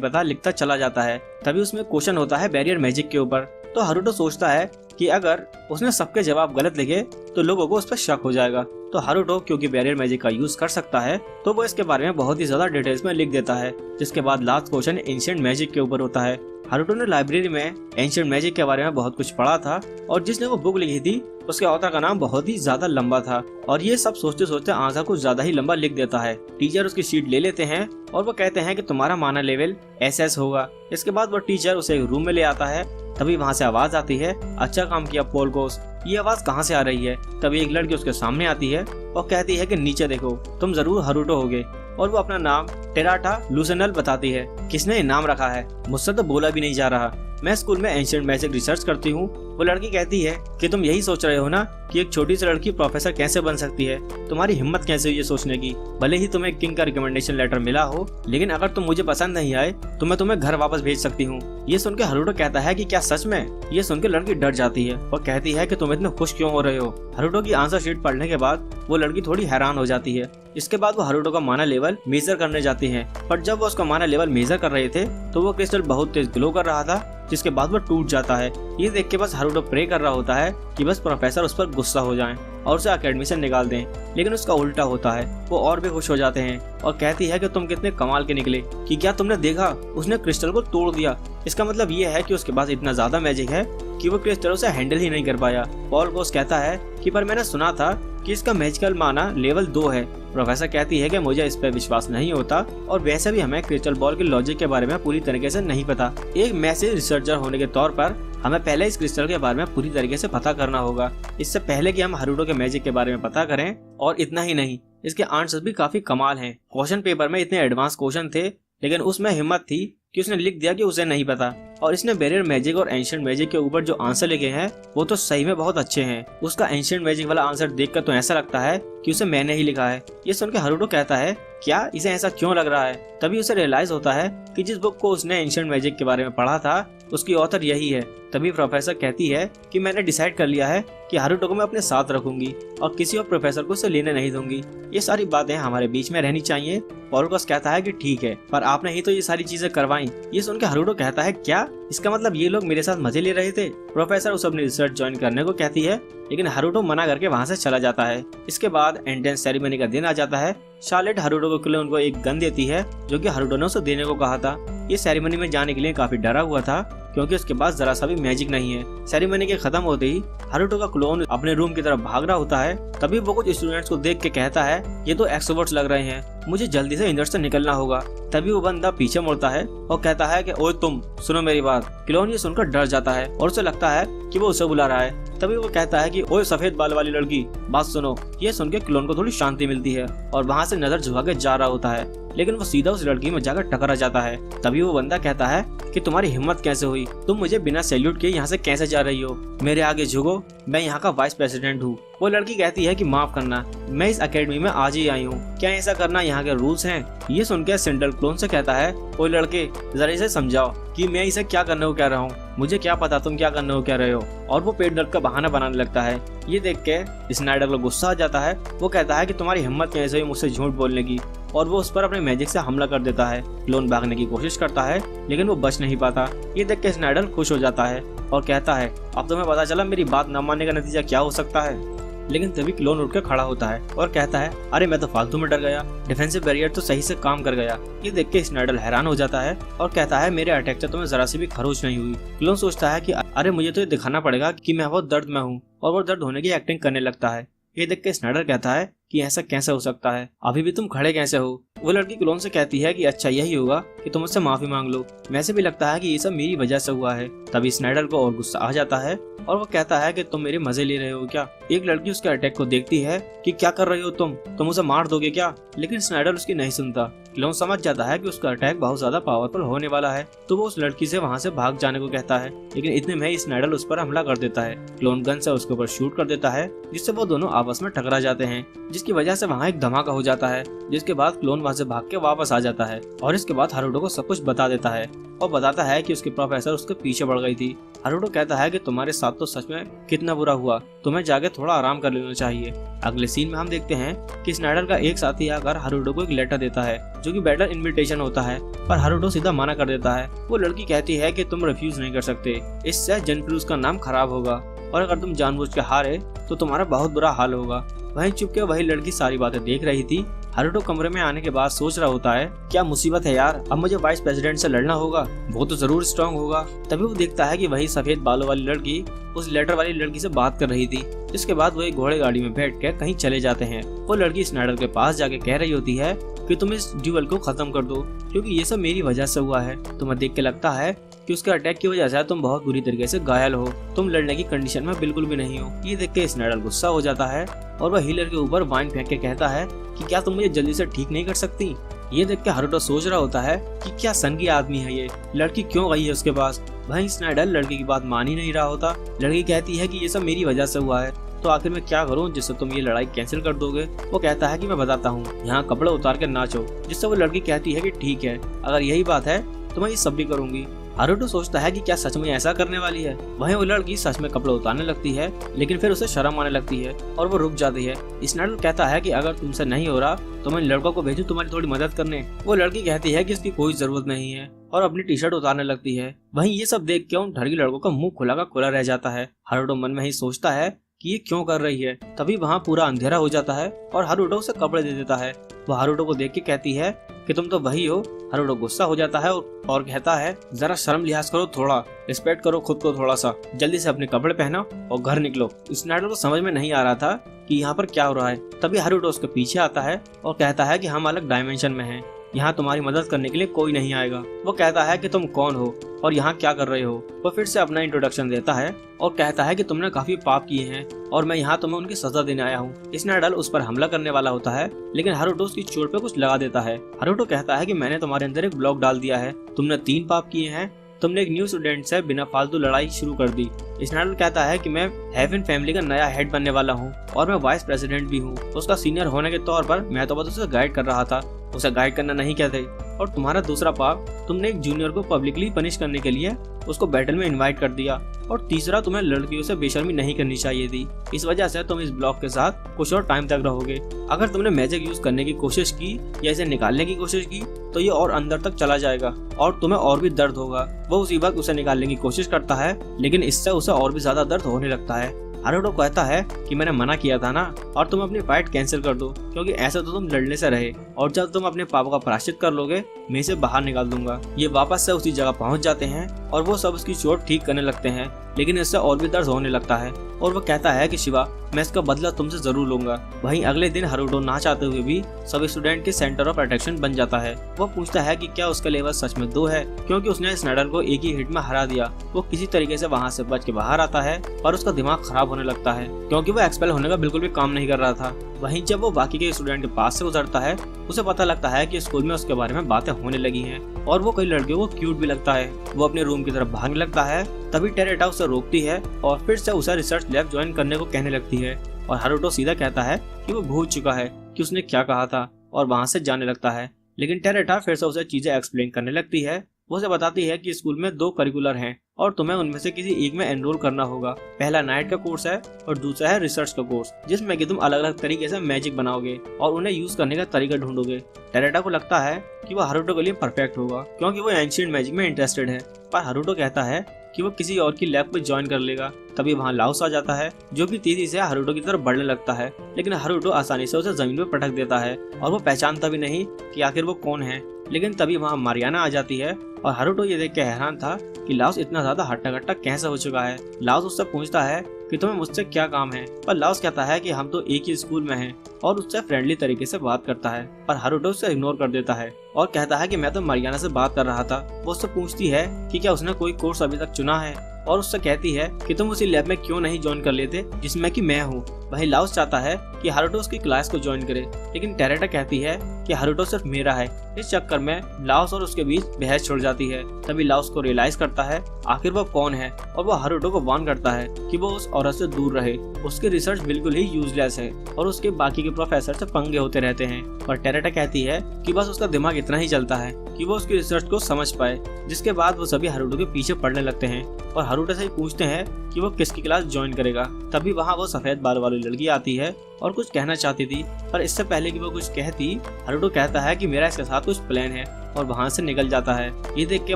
पता लिखता चला जाता है। तभी उसमें क्वेश्चन होता है बैरियर मैजिक के ऊपर। तो हरुटो सोचता है कि अगर उसने सबके जवाब गलत लिखे तो लोगों को उस पर शक हो जाएगा। तो हरुटो क्योंकि बैरियर मैजिक का यूज कर सकता है तो वो इसके बारे में बहुत ही ज्यादा डिटेल्स में लिख देता है। जिसके बाद लास्ट क्वेश्चन एंशिएंट मैजिक के ऊपर होता है। हरुटो ने लाइब्रेरी में एंशिएंट मैजिक के बारे में बहुत कुछ पढ़ा था और जिसने वो बुक लिखी थी उसके ऑथर का नाम बहुत ही ज्यादा लंबा था और ये सब सोचते सोचते आंसर कुछ ज्यादा ही लंबा लिख देता है। टीचर उसकी शीट ले लेते हैं और वो कहते हैं कि तुम्हारा माना लेवल SS होगा। इसके बाद वो टीचर उसे एक रूम में ले आता है। तभी वहाँ से आवाज आती है, अच्छा काम किया पोलकोस। ये आवाज कहाँ से आ रही है? तभी एक लड़की उसके सामने आती है और कहती है कि नीचे देखो, तुम जरूर हरुटो होगे। और वो अपना नाम टेराटा लूसेनल बताती है। किसने नाम रखा है? मुझसे तो बोला भी नहीं जा रहा। मैं स्कूल में एंशिएंट मैजिक रिसर्च करती हूँ। वो लड़की कहती है कि तुम यही सोच रहे हो ना कि एक छोटी सी लड़की प्रोफेसर कैसे बन सकती है? तुम्हारी हिम्मत कैसे हुई ये सोचने की? भले ही तुम्हें किंग का रिकमेंडेशन लेटर मिला हो, लेकिन अगर तुम मुझे पसंद नहीं आए तो मैं तुम्हें घर वापस भेज सकती हूँ। ये सुन के हरुटो कहता है कि क्या सच में? ये सुन के लड़की डर जाती है और कहती है कि तुम इतने खुश क्यों हो रहे हो? हरुटो की आंसर शीट पढ़ने के बाद वो लड़की थोड़ी हैरान हो जाती है। इसके बाद वो हरुटो का माना लेवल मेजर करने जाती हैं, पर जब वो उसका माना लेवल मेजर कर रहे थे तो वो क्रिस्टल बहुत तेज ग्लो कर रहा था, जिसके बाद वो टूट जाता है। ये देख के बस हरुटो प्रे कर रहा होता है कि बस प्रोफेसर उस पर गुस्सा हो जाएं और उसे अकेडमी से निकाल दें, लेकिन उसका उल्टा होता है। वो और भी खुश हो जाते हैं और कहती है कि तुम कितने कमाल के निकले, कि क्या तुमने देखा उसने क्रिस्टल को तोड़ दिया। इसका मतलब ये है कि उसके पास इतना ज्यादा मैजिक है कि वो क्रिस्टल उसे हैंडल ही नहीं कर पाया। पॉल गोस कहता है कि पर मैंने सुना था कि इसका मैजिकल माना लेवल 2 है। प्रोफेसर कहती है कि मुझे इस पर विश्वास नहीं होता और वैसे भी हमें क्रिस्टल बॉल के लॉजिक के बारे में पूरी तरीके से नहीं पता। एक मैसेज रिसर्चर होने के तौर पर हमें पहले इस क्रिस्टल के बारे में पूरी तरीके से पता करना होगा, इससे पहले कि हम हारुतो के मैजिक के बारे में पता करें। और इतना ही नहीं, इसके आंसर्स भी काफी कमाल हैं। क्वेश्चन पेपर में इतने एडवांस क्वेश्चन थे, लेकिन उसमें हिम्मत थी कि उसने लिख दिया कि उसे नहीं पता। और इसने बैरियर मैजिक और एंशिएंट मैजिक के ऊपर जो आंसर लिखे हैं वो तो सही में बहुत अच्छे हैं। उसका एंशिएंट मैजिक वाला आंसर देखकर तो ऐसा लगता है कि उसे मैंने ही लिखा है। ये सुनकर हारुतो कहता है क्या इसे ऐसा क्यों लग रहा है। तभी उसे रियलाइज होता है कि जिस बुक को उसने एंशिएंट मैजिक के बारे में पढ़ा था उसकी ऑथर यही है। तभी प्रोफेसर कहती है कि मैंने डिसाइड कर लिया है कि हारुतो को मैं अपने साथ रखूंगी और किसी और प्रोफेसर को उसे लेने नहीं दूंगी। ये सारी बातें हमारे बीच में रहनी चाहिए। पॉल गोस कहता है कि ठीक है, पर आपने ही तो ये सारी चीजें करवाई। ये सुनकर हारुतो कहता है क्या इसका मतलब ये लोग मेरे साथ मजे ले रहे थे। प्रोफेसर उसे अपनी रिसर्च ज्वाइन करने को कहती है, लेकिन हारुतो मना करके वहाँ से चला जाता है। इसके बाद एंट्रेंस सेरेमनी का दिन आ जाता है। शार्लेट हारुतो के लिए उनको एक गन देती है जो कि हारुतो ने उसे देने को कहा था। ये सेरेमनी में जाने के लिए काफी डरा हुआ था क्योंकि उसके पास जरा सा भी मैजिक नहीं है। सेरेमनी के खत्म होते ही हारुतो का क्लोन अपने रूम की तरफ भाग रहा होता है। तभी वो कुछ स्टूडेंट्स को देख के कहता है ये तो एक्सट्रोवर्ट्स लग रहे हैं, मुझे जल्दी से इधर से निकलना होगा। तभी वो बंदा पीछे मुड़ता है और कहता है कि ओए तुम सुनो मेरी बात। क्लोन ये सुनकर डर जाता है और उसे लगता है कि वो उसे बुला रहा है। तभी वो कहता है कि ओए सफेद बाल वाली लड़की बात सुनो। ये सुन के क्लोन को थोड़ी शांति मिलती है और वहाँ से नजर झुका के जा रहा होता है, लेकिन वो सीधा उस लड़की में जाकर टकरा जाता है। तभी वो बंदा कहता है कि तुम्हारी हिम्मत कैसे हुई, तुम मुझे बिना सैल्यूट किए यहाँ से कैसे जा रही हो, मेरे आगे झुको, मैं यहाँ का वाइस प्रेसिडेंट हूँ। वो लड़की कहती है कि माफ करना, मैं इस एकेडमी में आज ही आई हूँ, क्या ऐसा करना यहाँ के रूल्स हैं। ये सुनकर सेंट्रल क्लोन से कहता है ओए लड़के जरा इसे समझाओ कि मैं इसे क्या करने को कह रहा हूँ, मुझे क्या पता तुम क्या करने को कह रहे हो। और वो पेट दर्द का बहाना बनाने लगता है। ये देख के स्नाइडर को गुस्सा आ जाता है। वो कहता है कि तुम्हारी हिम्मत कैसे हुई मुझसे झूठ बोलने की, और वो उस पर अपने मैजिक से हमला कर देता है। क्लोन भागने की कोशिश करता है लेकिन वो बच नहीं पाता। ये देख के स्नाइडर खुश हो जाता है और कहता है अब तुम्हें पता चला मेरी बात न मानने का नतीजा क्या हो सकता है। लेकिन तभी क्लोन उठ कर खड़ा होता है और कहता है अरे मैं तो फालतू में डर गया, डिफेंसिव बैरियर तो सही से काम कर गया। ये देख के स्नाइडर हैरान हो जाता है और कहता है मेरे अटैक से तुम्हें जरा सी भी खरोच नहीं हुई। क्लोन सोचता है कि अरे मुझे तो ये दिखाना पड़ेगा कि मैं बहुत दर्द में हूँ, और वो दर्द होने की एक्टिंग करने लगता है। ये देख के स्नाइडर कहता है कि ऐसा कैसे हो सकता है, अभी भी तुम खड़े कैसे हो। वो लड़की क्लोन से कहती है कि अच्छा यही होगा कि तुम मुझसे माफी मांग लो, वैसे भी लगता है कि ये सब मेरी वजह से हुआ है। तभी स्नाइडर को और गुस्सा आ जाता है और वो कहता है कि तुम मेरे मजे ले रहे हो क्या। एक लड़की उसके अटैक को देखती है कि क्या कर रही हो तुम उसे मार दोगे क्या, लेकिन स्नाइडर उसकी नहीं सुनता। क्लोन समझ जाता है कि उसका अटैक बहुत ज्यादा पावरफुल होने वाला है, तो वो उस लड़की से वहाँ से भाग जाने को कहता है, लेकिन इतने में ही स्नाइडर उस पर हमला कर देता है। क्लोन गन से उसके ऊपर शूट कर देता है जिससे वो दोनों आपस में टकरा जाते हैं, जिसकी वजह से वहाँ एक धमाका हो जाता है। जिसके बाद क्लोन वहाँ से भाग के वापस आ जाता है और इसके बाद हारुतो को सब कुछ बता देता है और बताता है कि उसके प्रोफेसर उसके पीछे पड़ गई थी। हारुतो कहता है कि तुम्हारे साथ तो सच में कितना बुरा हुआ, तुम्हें जाके थोड़ा आराम कर लेना चाहिए। अगले सीन में हम देखते हैं कि स्नाइडर का एक साथी आकर हारुतो को एक लेटर देता है जो कि बैटल इनविटेशन होता है, पर हारुतो सीधा मना कर देता है। वो लड़की कहती है कि तुम रिफ्यूज नहीं कर सकते, इससे जनक्रूज का नाम खराब होगा और अगर तुम जानबूझ के हारे तो तुम्हारा बहुत बुरा हाल होगा। वहीं चुपके वही लड़की सारी बातें देख रही थी। हारुतो कमरे में आने के बाद सोच रहा होता है क्या मुसीबत है यार, अब मुझे वाइस प्रेसिडेंट से लड़ना होगा, वो तो जरूर स्ट्रांग होगा। तभी वो देखता है कि वही सफेद बालों वाली लड़की उस लेटर वाली लड़की से बात कर रही थी। इसके बाद वो एक घोड़े गाड़ी में बैठ कर कहीं चले जाते हैं। वो लड़की स्नाइडर के पास जाके कह रही होती है कि तुम इस ड्यूअल को खत्म कर दो क्योंकि ये सब मेरी वजह से हुआ है। तुम्हें देख के लगता है कि उसके अटैक की वजह से तुम बहुत बुरी तरीके से घायल हो, तुम लड़ने की कंडीशन में बिल्कुल भी नहीं हो। ये देख के स्नाइडर गुस्सा हो जाता है और वह हीलर के ऊपर वाइन फेंक के कहता है कि क्या तुम मुझे जल्दी से ठीक नहीं कर सकती। ये देख के हारुतो सोच रहा होता है कि क्या संगी आदमी है ये, लड़की क्यों गई है उसके पास। वहीं स्नाइडर लड़की की बात मान ही नहीं रहा होता। लड़की कहती है कि ये सब मेरी वजह से हुआ है, तो आखिर मैं क्या करूं जिससे तुम ये लड़ाई कैंसिल कर दोगे। वो कहता है कि मैं बताता हूँ, यहाँ कपड़े उतार के नाचो। जिससे वो लड़की कहती है कि ठीक है, अगर यही बात है तो मैं ये सब भी करूंगी। हारुतो सोचता है कि क्या सच में ऐसा करने वाली है। वहीं वो लड़की सच में कपड़े उतारने लगती है, लेकिन फिर उसे शर्म आने लगती है और वो रुक जाती है। स्नाइडर कहता है कि अगर तुमसे नहीं हो रहा तो मैं लड़कों को भेजूं तुम्हारी थोड़ी मदद करने। वो लड़की कहती है कि इसकी कोई जरूरत नहीं है और अपनी टी शर्ट उतारने लगती है। वहीं ये सब देख के उन ठगी लड़कों का मुंह खुला का खुला रह जाता है। हारुतो मन में ही सोचता है कि ये क्यों कर रही है। तभी वहाँ पूरा अंधेरा हो जाता है और हारुतो उसे कपड़े दे देता है। वो हारुतो को देख के कहती है कि तुम तो वही हो। हारुटो गुस्सा हो जाता है और कहता है जरा शर्म लिहाज करो, थोड़ा रिस्पेक्ट करो खुद को थोड़ा सा, जल्दी से अपने कपड़े पहनो और घर निकलो। स्नाइडर को समझ में नहीं आ रहा था कि यहाँ पर क्या हो रहा है। तभी हारुटो उसके पीछे आता है और कहता है कि हम अलग डायमेंशन में हैं, यहाँ तुम्हारी मदद करने के लिए कोई नहीं आएगा। वो कहता है कि तुम कौन हो और यहाँ क्या कर रहे हो। वो फिर से अपना इंट्रोडक्शन देता है और कहता है कि तुमने काफी पाप किए हैं और मैं यहाँ तुम्हें उनकी सजा देने आया हूँ। स्नाइडर उस पर हमला करने वाला होता है, लेकिन हारुटो उसकी चोट पे कुछ लगा देता है। हारुटो कहता है कि मैंने तुम्हारे अंदर एक ब्लॉक डाल दिया है, तुमने 3 पाप किए हैं, तुमने एक न्यू स्टूडेंट से बिना फालतू लड़ाई शुरू कर दी। स्नाइडर कहता है कि मैं हेवन फैमिली का नया हेड बनने वाला हूँ और मैं वाइस प्रेसिडेंट भी हूँ। उसका सीनियर होने के तौर पर मैं तो बस उसे गाइड कर रहा था, उसे गाइड करना नहीं कहते। और तुम्हारा दूसरा पाप, तुमने एक जूनियर को पब्लिकली पनिश करने के लिए उसको बैटल में इनवाइट कर दिया। और तीसरा, तुम्हें लड़कियों से बेशर्मी नहीं करनी चाहिए थी, इस वजह से तुम इस ब्लॉक के साथ कुछ और टाइम तक रहोगे। अगर तुमने मैजिक यूज करने की कोशिश की या इसे निकालने की कोशिश की तो ये और अंदर तक चला जाएगा और तुम्हें और भी दर्द होगा। वो उसी वक्त उसे निकालने की कोशिश करता है, लेकिन इससे उसे और भी ज्यादा दर्द होने लगता है। हारुटो कहता है कि मैंने मना किया था ना, और तुम अपनी फाइट कैंसिल कर दो, क्योंकि ऐसा तो तुम लड़ने से रहे, और जब तुम अपने पापों का प्रायश्चित कर लोगे मैं इसे बाहर निकाल दूंगा। ये वापस से उसी जगह पहुंच जाते हैं और वो सब उसकी चोट ठीक करने लगते हैं, लेकिन इससे और भी दर्द होने लगता है। और वो कहता है कि शिवा, मैं इसका बदला तुमसे जरूर लूंगा। वहीं अगले दिन हारुटो ना चाहते हुए भी सभी स्टूडेंट के सेंटर ऑफ अट्रैक्शन बन जाता है। वो पूछता है कि क्या उसका लेवल सच में 2 है, क्योंकि उसने स्नाइडर को एक ही हिट में हरा दिया। वो किसी तरीके से वहाँ से बच के बाहर आता है और उसका दिमाग खराब होने लगता है, क्योंकि वो एक्सपेल होने का बिल्कुल भी काम नहीं कर रहा था। वहीं जब वो बाकी के स्टूडेंट के पास से गुजरता है, उसे पता लगता है कि स्कूल में उसके बारे में बातें होने लगी हैं और वो कई लड़कियों को क्यूट भी लगता है। वो अपने रूम की तरफ भागने लगता है, तभी टेरेटा उसे रोकती है और फिर से उसे रिसर्च लैब ज्वाइन करने को कहने लगती है। और हारुटो सीधा कहता है कि वो भूल चुका है कि उसने क्या कहा था और वहाँ से जाने लगता है। लेकिन टेरेटा फिर से उसे चीजें एक्सप्लेन करने लगती है। वो उसे बताती है कि स्कूल में 2 करिकुलर हैं और तुम्हें उनमें से किसी एक में एनरोल करना होगा। पहला नाइट का कोर्स है और दूसरा है रिसर्च का कोर्स, जिसमें कि तुम अलग अलग तरीके से मैजिक बनाओगे और उन्हें यूज करने का तरीका ढूंढोगे। टेरेटा को लगता है कि वो हारुटो के लिए परफेक्ट होगा, क्योंकि वो एंशिएंट मैजिक में इंटरेस्टेड है। पर हारुटो कहता है कि वो किसी और की लैब को ज्वाइन कर लेगा। तभी वहाँ लाओस आ जाता है, जो कि तेजी से हारुटो की तरफ बढ़ने लगता है, लेकिन हारुटो आसानी से उसे जमीन पर पटक देता है और वो पहचानता भी नहीं कि आखिर वो कौन है। लेकिन तभी वहाँ मारियाना आ जाती है और हारुटो ये देख के हैरान था कि लाओस इतना ज्यादा हट्टा कट्टा कैसे हो चुका है। लाओस उससे पूछता है कि तुम्हें मुझसे क्या काम है, पर लाओस कहता है कि हम तो एक ही स्कूल में हैं, और उससे फ्रेंडली तरीके से बात करता है। पर हारुटो उसे इग्नोर कर देता है और कहता है कि मैं तो मारियाना से बात कर रहा था। वो उससे पूछती है कि क्या उसने कोई कोर्स अभी तक चुना है, और उससे कहती है कि तुम उसी लैब में क्यों नहीं ज्वाइन कर लेते जिसमें कि मैं हूँ। वहीं लाओस चाहता है कि हारुटो उसकी क्लास को ज्वाइन करे, लेकिन टेरेटा कहती है कि हारुटो सिर्फ मेरा है। इस चक्कर में लाओस और उसके बीच बहस छिड़ जाती है। तभी लाओस को रियलाइज करता है आखिर वो कौन है, और वो हारुटो को वार्न करता है कि वो उस औरत से दूर रहे। उसकी रिसर्च बिल्कुल ही यूजलेस है और उसके बाकी के प्रोफेसर से पंगे होते रहते हैं। पर टेरेटा कहती है कि बस उसका दिमाग इतना ही चलता है कि वो उसकी रिसर्च को समझ पाए। जिसके बाद वो सभी हारुटो के पीछे पड़ने लगते हैं और हारुटो से पूछते हैं कि वो किसकी क्लास ज्वाइन करेगा। तभी वहाँ वो सफेद बाल वाली लड़की आती है और कुछ कहना चाहती थी, पर इससे पहले कि वो कुछ कहती, हारुटो कहता है कि मेरा इसके साथ कुछ प्लान है और वहाँ से निकल जाता है। ये देख के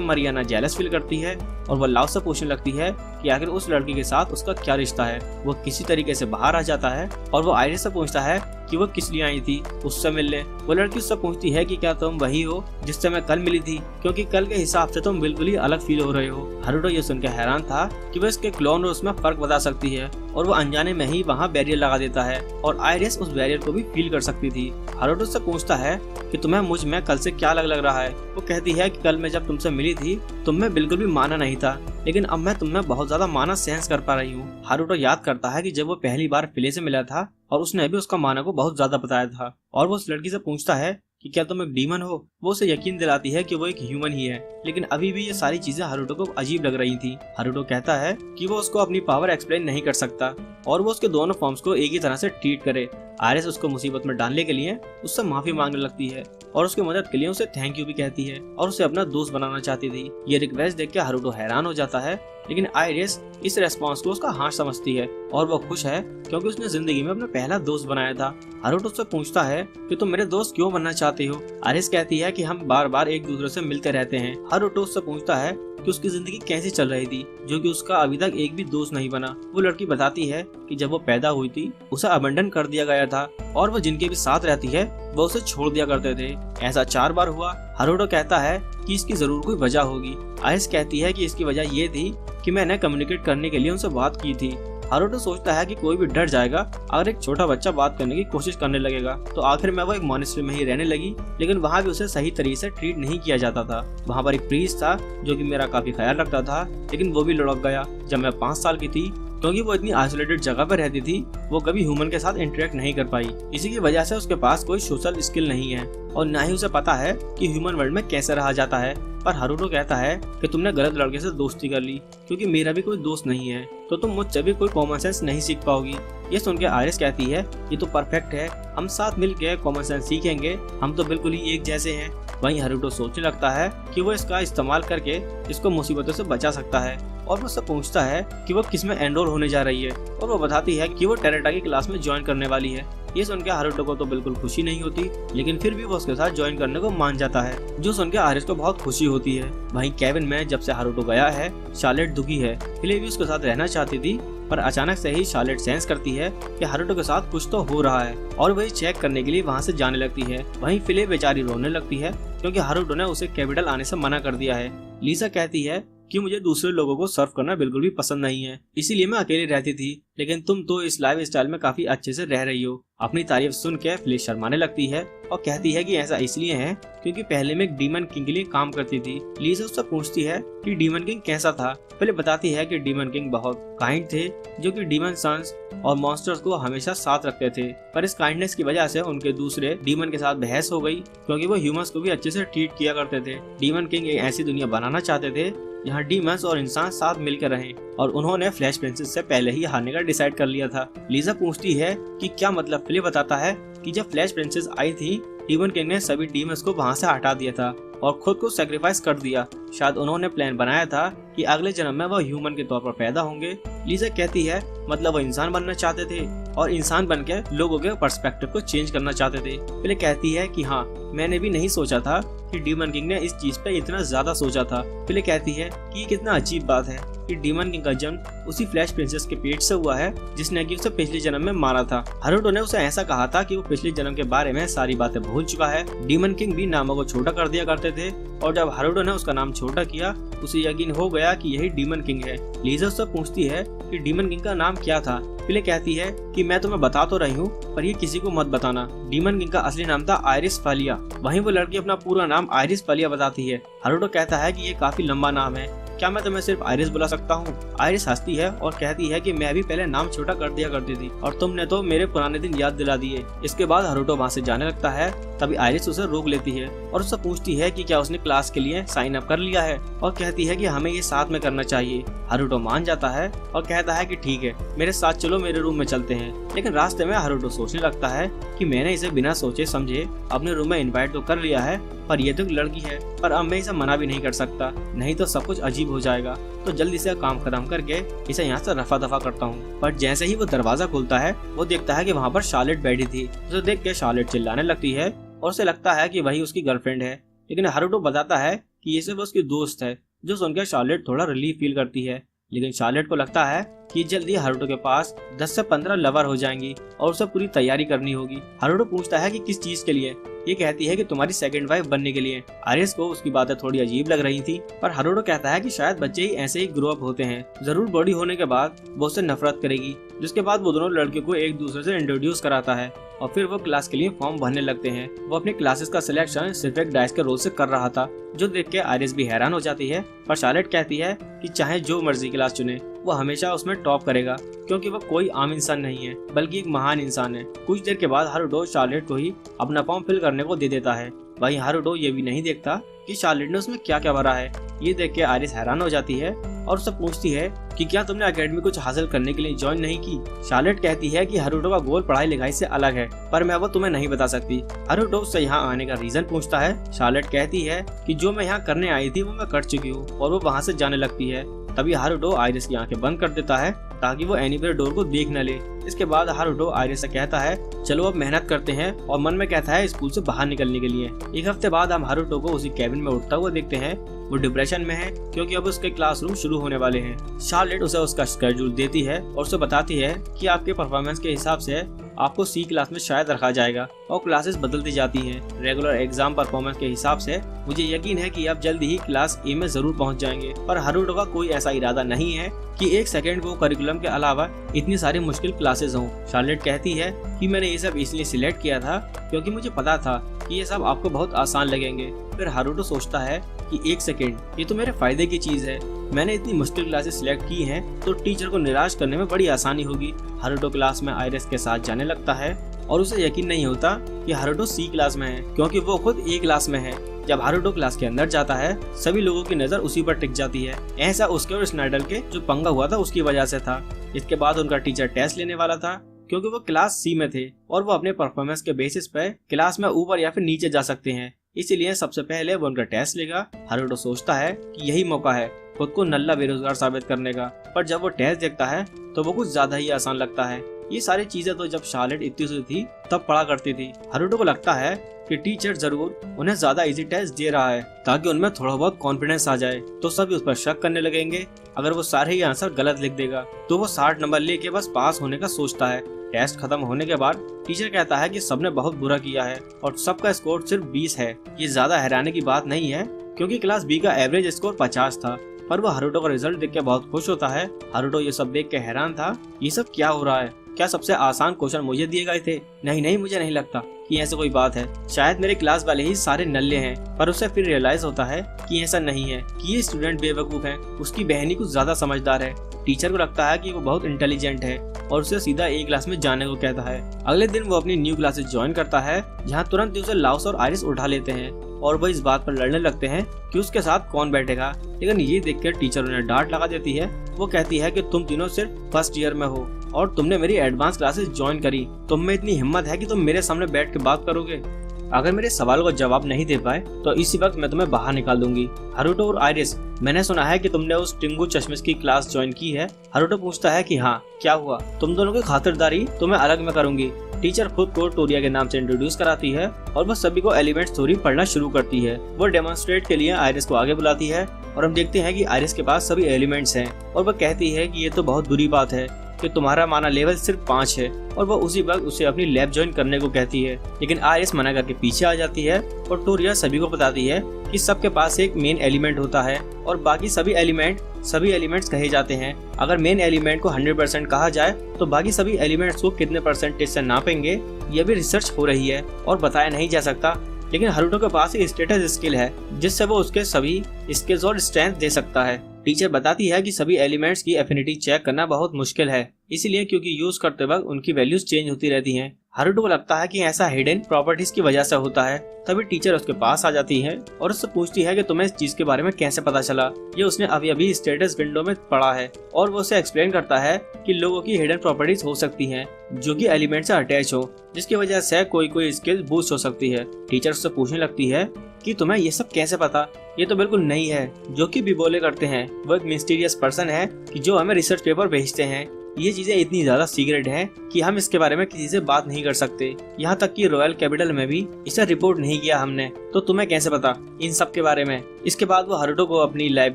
मारियाना जेलस फील करती है और वो लाओस से पूछने लगती है कि आखिर उस लड़की के साथ उसका क्या रिश्ता है। वो किसी तरीके से बाहर आ जाता है और वो आयरिस से पूछता है कि वो किस लिए आई थी उससे मिलने। वो लड़की उससे पूछती है कि क्या तुम वही हो जिससे मैं कल मिली थी, क्योंकि कल के हिसाब से तुम बिल्कुल ही अलग फील हो रहे हो। हारुटो ये सुनकर हैरान था कि वो इसके क्लोन और उसमें फर्क बता सकती है, और वो अनजाने में ही वहाँ बैरियर लगा देता है और आयरिस उस बैरियर को भी फील कर सकती थी। हारुटो से पूछता है कि तुम्हें मुझ में कल से क्या अलग लग रहा है। वो कहती है कि कल मैं जब तुमसे मिली थी तुम में बिल्कुल भी माना नहीं था, लेकिन अब मैं तुम में बहुत ज्यादा माना सेंस कर पा रही हूँ। हारुटो याद करता है कि जब वो पहली बार फिले से मिला था और उसने भी उसका माना को बहुत ज्यादा बताया था, और वो उस लड़की से पूछता है कि क्या तुम एक डीमन हो। वो उसे यकीन दिलाती है कि वो एक ह्यूमन ही है, लेकिन अभी भी ये सारी चीजें हारुटो को अजीब लग रही थी। हारुटो कहता है कि वो उसको अपनी पावर एक्सप्लेन नहीं कर सकता और वो उसके दोनों फॉर्म्स को एक ही तरह से ट्रीट करे। आयरिस उसको मुसीबत में डालने के लिए उससे माफी मांगने लगती है और उसकी मदद के लिए उसे थैंक यू भी कहती है और उसे अपना दोस्त बनाना चाहती थी। ये रिक्वेस्ट देख के हारुटो हैरान हो जाता है, लेकिन आयरिस इस रेस्पॉन्स को उसका हाथ समझती है और वो खुश है क्योंकि उसने जिंदगी में अपना पहला दोस्त बनाया था। हारुटो उससे पूछता है कि तुम मेरे दोस्त क्यों बनना चाहते हो। आयरिस कहती है कि हम बार बार एक दूसरे से मिलते रहते हैं। हारुटो उससे पूछता है कि उसकी जिंदगी कैसे चल रही थी, जो कि उसका अभी तक एक भी दोस्त नहीं बना। वो लड़की बताती है कि जब वो पैदा हुई थी उसे अबंडन कर दिया गया था और वो जिनके भी साथ रहती है वो उसे छोड़ दिया करते थे। ऐसा 4 बार हुआ। हारुटो कहता है कि इसकी जरूर कोई वजह होगी। आइरिस कहती है कि इसकी वजह ये थी कि मैंने कम्युनिकेट करने के लिए उनसे बात की थी। हारुटो सोचता है कि कोई भी डर जाएगा अगर एक छोटा बच्चा बात करने की कोशिश करने लगेगा। तो आखिर में वो एक मॉनेस्ट्री में ही रहने लगी, लेकिन वहाँ भी उसे सही तरीके से ट्रीट नहीं किया जाता था। वहाँ पर एक प्रीस्ट था जो कि मेरा काफी ख्याल रखता था, लेकिन वो भी लुढ़क गया जब मैं 5 साल की थी। क्योंकि वो इतनी आइसोलेटेड जगह पर रहती थी, वो कभी ह्यूमन के साथ इंटरेक्ट नहीं कर पाई। इसी की वजह से उसके पास कोई सोशल स्किल नहीं है और ना ही उसे पता है कि ह्यूमन वर्ल्ड में कैसे रहा जाता है। पर हारुटो कहता है कि तुमने गलत लड़के से दोस्ती कर ली, क्योंकि मेरा भी कोई दोस्त नहीं है, तो तुम मुझसे भी कोई कॉमन सेंस नहीं सीख पाओगी। ये सुन के आइरिस कहती है ये तो परफेक्ट है, हम साथ मिलकर कॉमन सेंस सीखेंगे, हम तो बिल्कुल ही एक जैसे हैं। वहीं हारुटो सोचने लगता है कि वो इसका इस्तेमाल करके इसको मुसीबतों से बचा सकता है और वो उससे पूछता है कि वो किस में एनरोल होने जा रही है और वो बताती है कि वो टेरेटा की क्लास में ज्वाइन करने वाली है। ये सुन के हारुटो को तो बिल्कुल खुशी नहीं होती, लेकिन फिर भी वो उसके साथ ज्वाइन करने को मान जाता है, जो सुन के आइरिस को बहुत खुशी होती है। वहीं केविन में जब से हारुटो गया है, शार्लेट दुखी है। फिले भी उसके साथ रहना चाहती थी, पर अचानक से ही शार्लेट सेंस करती है कि हारुटो के साथ कुछ तो हो रहा है और वही चेक करने के लिए वहाँ से जाने लगती है। वहीं फिले बेचारी रोने लगती है क्योंकि हारुटो ने उसे कैपिटल आने से मना कर दिया है। लीसा कहती है कि मुझे दूसरे लोगों को सर्व करना बिल्कुल भी पसंद नहीं है, इसीलिए मैं अकेली रहती थी, लेकिन तुम तो इस लाइफ स्टाइल में काफी अच्छे से रह रही हो। अपनी तारीफ सुन के फिलिस शर्माने लगती है और कहती है कि ऐसा इसलिए है क्योंकि पहले मैं एक डीमन किंग के लिए काम करती थी। लीसा उससे पूछती है कि डीमन किंग कैसा था। पहले बताती है कि डीमन किंग बहुत काइंड थे, जो कि डीमन सन्स और मॉन्स्टर्स को हमेशा साथ रखते थे, पर इस काइंडनेस की वजह से उनके दूसरे डीमन के साथ बहस हो गई, क्योंकि वो ह्यूमंस को भी अच्छे से ट्रीट किया करते थे। डीमन किंग एक ऐसी दुनिया बनाना चाहते थे जहाँ डीमंस और इंसान साथ मिलकर रहें, और उन्होंने फ्लैश प्रिंसेस से पहले ही हारने का डिसाइड कर लिया था। लीजा पूछती है कि क्या मतलब। फिलिप बताता है कि जब फ्लैश प्रिंसेस आई थी, डीमन किंग ने सभी डीमंस को वहाँ से हटा दिया था और खुद को सैक्रिफाइस कर दिया। शायद उन्होंने प्लान बनाया था कि अगले जन्म में वह ह्यूमन के तौर पर पैदा होंगे। लीजा कहती है मतलब वो इंसान बनना चाहते थे और इंसान बनके लोगों के पर्सपेक्टिव को चेंज करना चाहते थे। फिर कहती है कि हाँ, मैंने भी नहीं सोचा था कि डीमन किंग ने इस चीज पे इतना ज्यादा सोचा था। फिर कहती है कि ये कितना अजीब बात है कि डीमन किंग का जन्म उसी फ्लैश प्रिंसेस के पेट से हुआ है जिसने कि उसे पिछले जन्म में मारा था। हारुटो ने उसे ऐसा कहा था कि वो पिछले जन्म के बारे में सारी बातें भूल चुका है। डीमन किंग भी नामों को छोटा कर दिया करते थे और जब हारुटो ने उसका नाम छोटा किया, उसे यकीन हो गया कि यही डीमन किंग है। लीजा उससे पूछती है कि डीमन किंग का नाम क्या था। फिले कहती है कि मैं तुम्हें बता तो रही हूँ, पर ये किसी को मत बताना। डीमन किंग का असली नाम था आइरिस फालिया। वहीं वो लड़की अपना पूरा नाम आइरिस फालिया बताती है। हारुटो कहता है कि ये काफी लंबा नाम है, क्या मैं तुम्हें सिर्फ आइरिस बुला सकता हूँ। आइरिस हंसती है और कहती है कि मैं भी पहले नाम छोटा कर दिया करती थी और तुमने तो मेरे पुराने दिन याद दिला दिए। इसके बाद हारुटो वहाँ से जाने लगता है, तभी आइरिस उसे रोक लेती है और उससे पूछती है कि क्या उसने क्लास के लिए साइन अप कर लिया है, और कहती है कि हमें ये साथ में करना चाहिए। हारुटो मान जाता है और कहता है कि ठीक है, मेरे साथ चलो, मेरे रूम में चलते हैं। लेकिन रास्ते में हारुटो सोचने लगता है कि मैंने इसे बिना सोचे समझे अपने रूम में इन्वाइट तो कर लिया है, पर ये तो एक लड़की है, पर अब मैं इसे मना भी नहीं कर सकता, नहीं तो सब कुछ अजीब हो जाएगा। तो जल्दी से काम खत्म करके इसे यहाँ से रफा दफा करता हूँ। पर जैसे ही वो दरवाजा खुलता है, वो देखता है कि वहाँ पर शार्लेट बैठी थी। उसे देख के शार्लेट चिल्लाने लगती है और उसे लगता है कि वही उसकी गर्लफ्रेंड है, लेकिन हारुटो बताता है कि ये सिर्फ उसकी दोस्त है, जो सुनकर शार्लेट थोड़ा रिलीफ फील करती है। लेकिन शार्लेट को लगता है कि जल्दी हारुटो के पास 10 से 15 लवर हो जाएंगी और उसे पूरी तैयारी करनी होगी। हारुटो पूछता है कि किस चीज के लिए। ये कहती है कि तुम्हारी सेकंड वाइफ बनने के लिए। आइरिस को उसकी बातें थोड़ी अजीब लग रही थी, पर हारुटो कहता है कि शायद बच्चे ही ऐसे ही ग्रो अप होते हैं, जरूर बॉडी होने के बाद वो उससे नफरत करेगी। जिसके बाद वो दोनों लड़कियों को एक दूसरे से इंट्रोड्यूस कराता है और फिर वो क्लास के लिए फॉर्म भरने लगते हैं। वो अपने क्लासेस का सिलेक्शन सिर्फ एक डाइस के रोल से कर रहा था, जो देख के आइरिस भी हैरान हो जाती है। पर शार्लेट कहती है कि चाहे जो मर्जी क्लास चुने, वो हमेशा उसमें टॉप करेगा, क्योंकि वो कोई आम इंसान नहीं है बल्कि एक महान इंसान है। कुछ देर के बाद हारुटो शार्लेट को ही अपना फॉर्म फिल करने को दे देता है। वहीं हारुटो ये भी नहीं देखता कि शार्लेट ने उसमें क्या क्या भरा है। ये देख के आइरिस हैरान हो जाती है और उससे पूछती है कि क्या तुमने एकेडमी कुछ हासिल करने के लिए ज्वाइन नहीं की। शार्लेट कहती है कि हारुटो का गोल पढ़ाई लिखाई से अलग है, पर मैं वो तुम्हें नहीं बता सकती। हारुटो उससे यहाँ आने का रीजन पूछता है। शार्लेट कहती है कि जो मैं यहाँ करने आई थी वो मैं कर चुकी हूँ, और वो वहाँ से जाने लगती है। तभी हारुटो आइरिस की आंखें बंद कर देता है ताकि वो एनीवेयर डोर को देख न ले। इसके बाद हारुटो आइरिस से कहता है चलो अब मेहनत करते हैं, और मन में कहता है स्कूल से बाहर निकलने के लिए। एक हफ्ते बाद हम हारुटो को उसी कैबिन में उठता हुआ देखते हैं वो डिप्रेशन में है क्योंकि अब उसके क्लासरूम शुरू होने वाले हैं। शार्लेट उसे उसका शेड्यूल देती है और उसे बताती है कि आपके परफॉर्मेंस के हिसाब से आपको सी क्लास में शायद रखा जाएगा और क्लासेस बदलती जाती हैं। रेगुलर एग्जाम परफॉर्मेंस के हिसाब से मुझे यकीन है कि आप जल्दी ही क्लास ए में जरूर पहुंच जाएंगे। पर हारुतो का कोई ऐसा इरादा नहीं है कि एक सेकंड वो करिकुलम के अलावा इतनी सारी मुश्किल क्लासेस हों। शार्लेट कहती है कि मैंने ये सब इसलिए सिलेक्ट किया था क्योंकि मुझे पता था कि ये सब आपको बहुत आसान लगेंगे। फिर हारुतो सोचता है कि एक सेकंड, ये तो मेरे फायदे की चीज है। मैंने इतनी मुश्किल क्लासेस सिलेक्ट की हैं तो टीचर को निराश करने में बड़ी आसानी होगी। हारुतो क्लास में आइरिस के साथ जाने लगता है और उसे यकीन नहीं होता कि हारुतो सी क्लास में है क्योंकि वो खुद ए क्लास में है। जब हारुतो क्लास के अंदर जाता है सभी लोगों की नजर उसी पर टिक जाती है। ऐसा उसके और स्नाइडर के जो पंगा हुआ था उसकी वजह से था। इसके बाद उनका टीचर टेस्ट लेने वाला था क्योंकि वो क्लास सी में थे और वो अपने परफॉर्मेंस के बेसिस पे क्लास में ऊपर या फिर नीचे जा सकते हैं। इसीलिए सबसे पहले वो उनका टेस्ट लेगा। हारुतो सोचता है कि यही मौका है खुद को नल्ला बेरोजगार साबित करने का, पर जब वो टेस्ट देखता है तो वो कुछ ज्यादा ही आसान लगता है। ये सारी चीजें तो जब शार्लेट इतनी सी थी तब पढ़ा करती थी। हारुतो को लगता है कि टीचर जरूर उन्हें ज्यादा इजी टेस्ट दे रहा है ताकि उनमें थोड़ा बहुत कॉन्फिडेंस आ जाए, तो सभी उस पर शक करने लगेंगे। अगर वो सारे ही आंसर गलत लिख देगा तो वो 60 नंबर लेके बस पास होने का सोचता है। टेस्ट खत्म होने के बाद टीचर कहता है कि सबने बहुत बुरा किया है और सबका स्कोर सिर्फ 20 है। ये ज्यादा हैरानी की बात नहीं है क्योंकि क्लास बी का एवरेज स्कोर 50 था। पर वो हारुतो का रिजल्ट देख के बहुत खुश होता है। हारुतो ये सब देख के हैरान था, ये सब क्या हो रहा है? क्या सबसे आसान क्वेश्चन मुझे दिए गए थे? नहीं, मुझे नहीं लगता कि ऐसा कोई बात है। शायद मेरे क्लास वाले ही सारे नल्ले हैं। पर उसे फिर रियलाइज होता है कि ऐसा नहीं है, कि ये स्टूडेंट बेवकूफ है। उसकी बहन ही कुछ ज्यादा समझदार है। टीचर को लगता है कि वो बहुत इंटेलिजेंट है और उसे सीधा ए क्लास में जाने को कहता है। अगले दिन वो अपनी न्यू क्लासेस ज्वाइन करता है जहाँ तुरंत ही उसे लाओस और आइरिस उठा लेते हैं और वो इस बात पर लड़ने लगते हैं कि उसके साथ कौन बैठेगा। लेकिन ये देखकर टीचर उन्हें डांट लगा देती है। वो कहती है कि तुम तीनों सिर्फ फर्स्ट ईयर में हो और तुमने मेरी एडवांस क्लासेस ज्वाइन करी। तुम में इतनी हिम्मत है कि तुम मेरे सामने बैठ के बात करोगे? अगर मेरे सवाल को जवाब नहीं दे पाए तो इसी वक्त मैं तुम्हें बाहर निकाल दूंगी। हारुतो और आइरिस, मैंने सुना है कि तुमने उस टिंगू चश्मिश की क्लास ज्वाइन की है। हारुतो पूछता है कि हाँ, क्या हुआ? तुम दोनों की खातिरदारी तो मैं अलग में करूंगी। टीचर खुद को टोरिया के नाम से इंट्रोड्यूस कराती है और वो सभी को एलिमेंट थ्योरी पढ़ना शुरू करती है। वो डेमोन्स्ट्रेट के लिए आइरिस को आगे बुलाती है और हम देखते हैं कि आइरिस के पास सभी एलिमेंट्स हैं और वो कहती है कि ये तो बहुत बुरी बात है कि तुम्हारा माना लेवल सिर्फ 5 है और वो उसी वक्त उसे अपनी लैब ज्वाइन करने को कहती है। लेकिन आइरिस मना करके पीछे आ जाती है और टोरिया सभी को बताती है कि सबके पास एक मेन एलिमेंट होता है और बाकी सभी एलिमेंट्स कहे जाते हैं। अगर मेन एलिमेंट को 100% कहा जाए तो बाकी सभी एलिमेंट्स को कितने परसेंटेज से नापेंगे ये भी रिसर्च हो रही है और बताया नहीं जा सकता। लेकिन हारुतो के पास एक स्टेटस स्किल है जिससे वो उसके सभी स्किल्स और स्ट्रेंथ दे सकता है। टीचर बताती है कि सभी एलिमेंट्स की एफिनिटी चेक करना बहुत मुश्किल है, इसलिए क्योंकि यूज करते वक्त उनकी वैल्यूज चेंज होती रहती हैं। हारुतो को लगता है कि ऐसा हिडन प्रॉपर्टीज की वजह से होता है। तभी टीचर उसके पास आ जाती है और उससे पूछती है कि तुम्हें इस चीज के बारे में कैसे पता चला। ये उसने अभी स्टेटस विंडो में पढ़ा है और वो उसे एक्सप्लेन करता है कि लोगों की हिडन प्रॉपर्टीज हो सकती हैं जो कि एलिमेंट से अटैच हो, जिसकी वजह से कोई स्किल बूस्ट हो सकती है। टीचर उससे पूछने लगती है कि तुम्हें ये सब कैसे पता? ये तो बिल्कुल नई है। जो कि बिबोले करते हैं वो एक मिस्टीरियस पर्सन है कि जो हमें रिसर्च पेपर भेजते हैं। ये चीजें इतनी ज्यादा सीक्रेट हैं कि हम इसके बारे में किसी से बात नहीं कर सकते। यहाँ तक कि रॉयल कैपिटल में भी इसे रिपोर्ट नहीं किया हमने, तो तुम्हें कैसे पता इन सब के बारे में? इसके बाद वो हारुतो को अपनी लैब